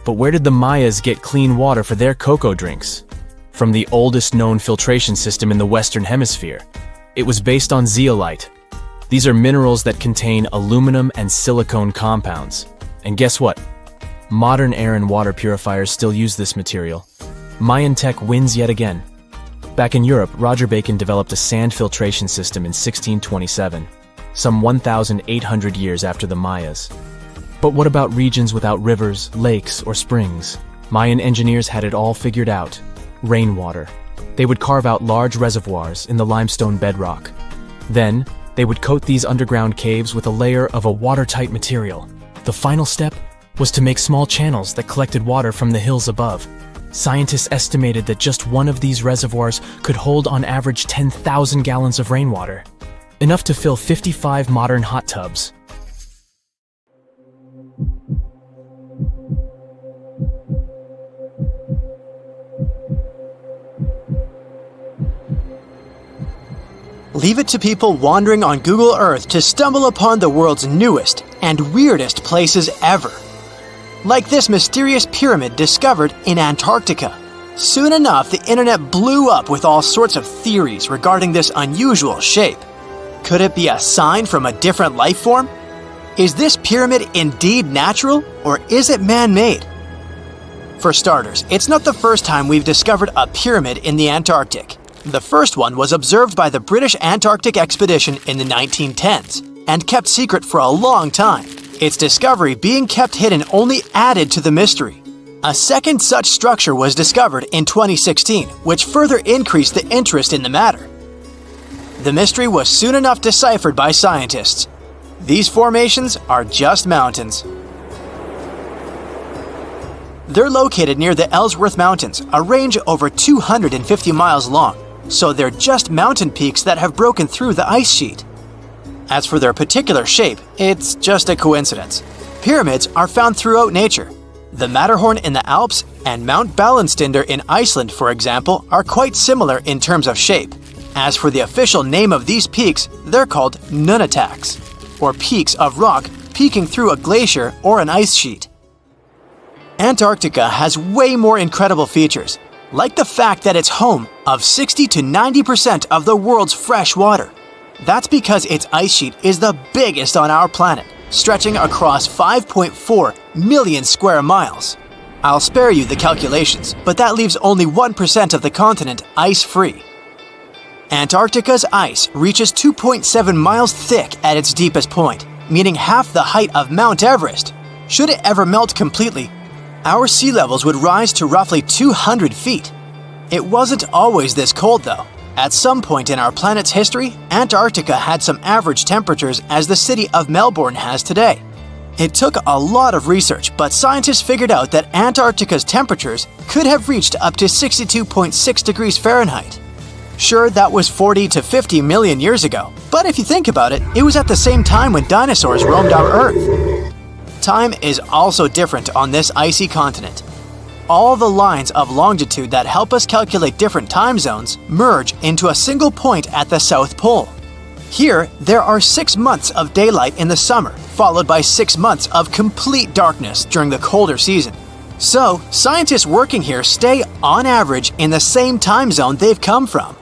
But where did the Mayas get clean water for their cocoa drinks? From the oldest known filtration system in the Western Hemisphere. It was based on zeolite. These are minerals that contain aluminum and silicone compounds. And guess what? Modern air and water purifiers still use this material. Mayan tech wins yet again. Back in Europe, Roger Bacon developed a sand filtration system in 1627, some 1,800 years after the Mayas. But what about regions without rivers, lakes, or springs? Mayan engineers had it all figured out. Rainwater. They would carve out large reservoirs in the limestone bedrock. Then, they would coat these underground caves with a layer of a watertight material. The final step was to make small channels that collected water from the hills above. Scientists estimated that just one of these reservoirs could hold on average 10,000 gallons of rainwater, enough to fill 55 modern hot tubs. Leave it to people wandering on Google Earth to stumble upon the world's newest and weirdest places ever. Like this mysterious pyramid discovered in Antarctica. Soon enough, the internet blew up with all sorts of theories regarding this unusual shape. Could it be a sign from a different life form? Is this pyramid indeed natural, or is it man-made? For starters, it's not the first time we've discovered a pyramid in the Antarctic. The first one was observed by the British Antarctic expedition in the 1910s and kept secret for a long time. Its discovery being kept hidden only added to the mystery. A second such structure was discovered in 2016, which further increased the interest in the matter. The mystery was soon enough deciphered by scientists. These formations are just mountains. They're located near the Ellsworth Mountains, a range over 250 miles long, so they're just mountain peaks that have broken through the ice sheet. As for their particular shape, it's just a coincidence. Pyramids are found throughout nature. The Matterhorn in the Alps and Mount Ballenstinder in Iceland, for example, are quite similar in terms of shape. As for the official name of these peaks, they're called nunataks, or peaks of rock peeking through a glacier or an ice sheet. Antarctica has way more incredible features, like the fact that it's home of 60 to 90% of the world's fresh water. That's because its ice sheet is the biggest on our planet, stretching across 5.4 million square miles. I'll spare you the calculations, but that leaves only 1% of the continent ice-free. Antarctica's ice reaches 2.7 miles thick at its deepest point, meaning half the height of Mount Everest. Should it ever melt completely, our sea levels would rise to roughly 200 feet. It wasn't always this cold though. At some point in our planet's history, Antarctica had some average temperatures as the city of Melbourne has today. It took a lot of research, but scientists figured out that Antarctica's temperatures could have reached up to 62.6 degrees Fahrenheit. Sure, that was 40 to 50 million years ago, but if you think about it, it was at the same time when dinosaurs roamed our Earth. Time is also different on this icy continent. All the lines of longitude that help us calculate different time zones merge into a single point at the South Pole. Here, there are 6 months of daylight in the summer, followed by 6 months of complete darkness during the colder season. So, scientists working here stay, on average, in the same time zone they've come from.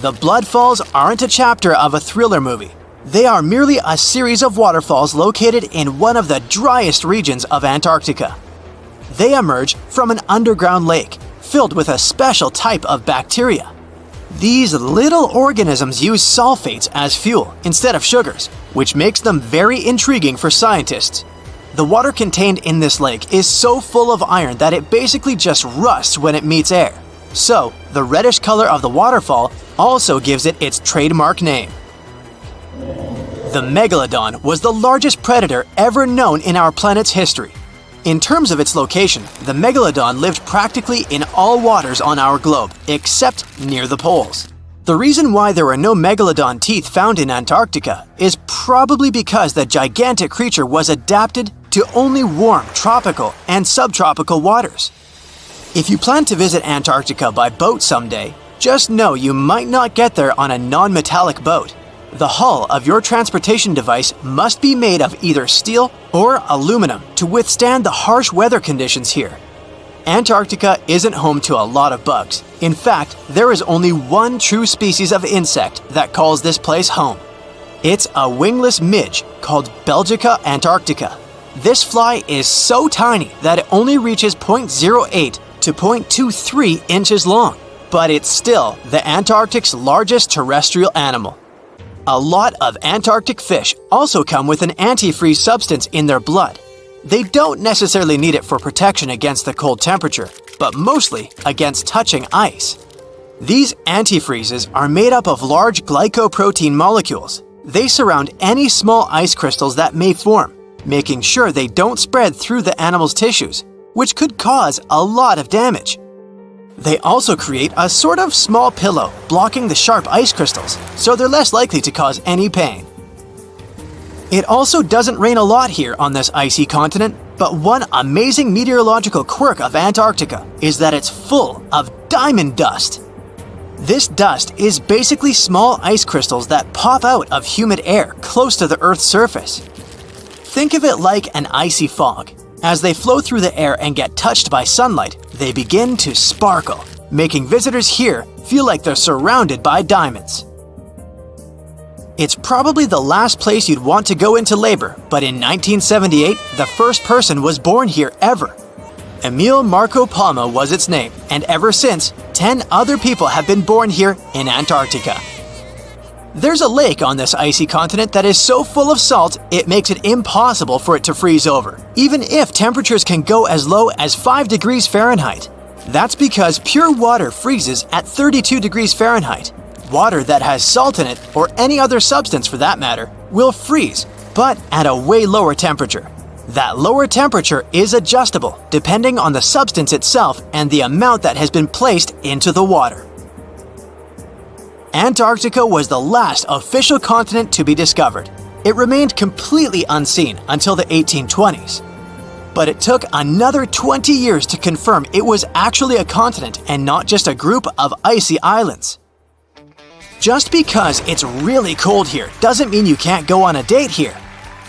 The Blood Falls aren't a chapter of a thriller movie. They are merely a series of waterfalls located in one of the driest regions of Antarctica. They emerge from an underground lake filled with a special type of bacteria. These little organisms use sulfates as fuel instead of sugars, which makes them very intriguing for scientists. The water contained in this lake is so full of iron that it basically just rusts when it meets air. So, the reddish color of the waterfall also gives it its trademark name. The megalodon was the largest predator ever known in our planet's history. In terms of its location, the megalodon lived practically in all waters on our globe, except near the poles. The reason why there were no megalodon teeth found in Antarctica is probably because the gigantic creature was adapted to only warm tropical and subtropical waters. If you plan to visit Antarctica by boat someday, just know you might not get there on a non-metallic boat. The hull of your transportation device must be made of either steel or aluminum to withstand the harsh weather conditions here. Antarctica isn't home to a lot of bugs. In fact, there is only one true species of insect that calls this place home. It's a wingless midge called Belgica antarctica. This fly is so tiny that it only reaches 0.08 to 0.23 inches long, but it's still the Antarctic's largest terrestrial animal. A lot of Antarctic fish also come with an antifreeze substance in their blood. They don't necessarily need it for protection against the cold temperature, but mostly against touching ice. These antifreezes are made up of large glycoprotein molecules. They surround any small ice crystals that may form, making sure they don't spread through the animal's tissues, which could cause a lot of damage. They also create a sort of small pillow blocking the sharp ice crystals, so they're less likely to cause any pain. It also doesn't rain a lot here on this icy continent, But one amazing meteorological quirk of Antarctica is that it's full of diamond dust. This dust is basically small ice crystals that pop out of humid air close to the Earth's surface. Think of it like an icy fog. As they flow through the air and get touched by sunlight, they begin to sparkle, making visitors here feel like they're surrounded by diamonds. It's probably the last place you'd want to go into labor, but in 1978, the first person was born here ever. Emil Marco Palma was its name, and ever since, 10 other people have been born here in Antarctica. There's a lake on this icy continent that is so full of salt, it makes it impossible for it to freeze over, even if temperatures can go as low as 5 degrees Fahrenheit. That's because pure water freezes at 32 degrees Fahrenheit. Water that has salt in it, or any other substance for that matter, will freeze, but at a way lower temperature. That lower temperature is adjustable depending on the substance itself and the amount that has been placed into the water. Antarctica was the last official continent to be discovered. It remained completely unseen until the 1820s. But it took another 20 years to confirm it was actually a continent and not just a group of icy islands. Just because it's really cold here doesn't mean you can't go on a date here.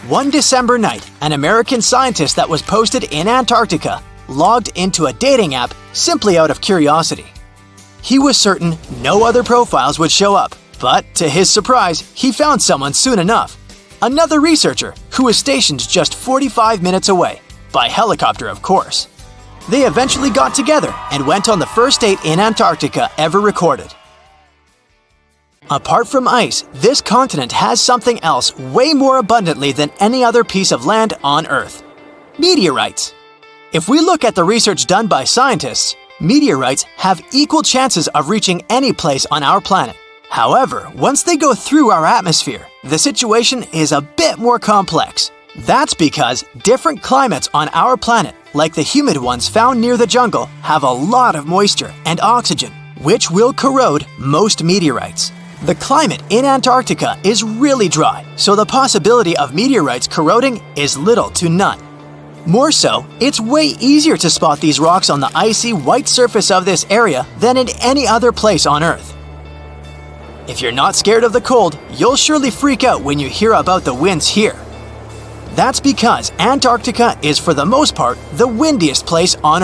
One December night, an American scientist that was posted in Antarctica logged into a dating app simply out of curiosity. He was certain no other profiles would show up, but to his surprise, he found someone soon enough. Another researcher who was stationed just 45 minutes away, by helicopter of course. They eventually got together and went on the first date in Antarctica ever recorded. Apart from ice, this continent has something else way more abundantly than any other piece of land on Earth: meteorites. If we look at the research done by scientists, meteorites have equal chances of reaching any place on our planet. However, once they go through our atmosphere, the situation is a bit more complex. That's because different climates on our planet, like the humid ones found near the jungle, have a lot of moisture and oxygen, which will corrode most meteorites. The climate in Antarctica is really dry, so the possibility of meteorites corroding is little to none. More so, it's way easier to spot these rocks on the icy white surface of this area than in any other place on Earth. If you're not scared of the cold, you'll surely freak out when you hear about the winds here. That's because Antarctica is for the most part the windiest place on Earth.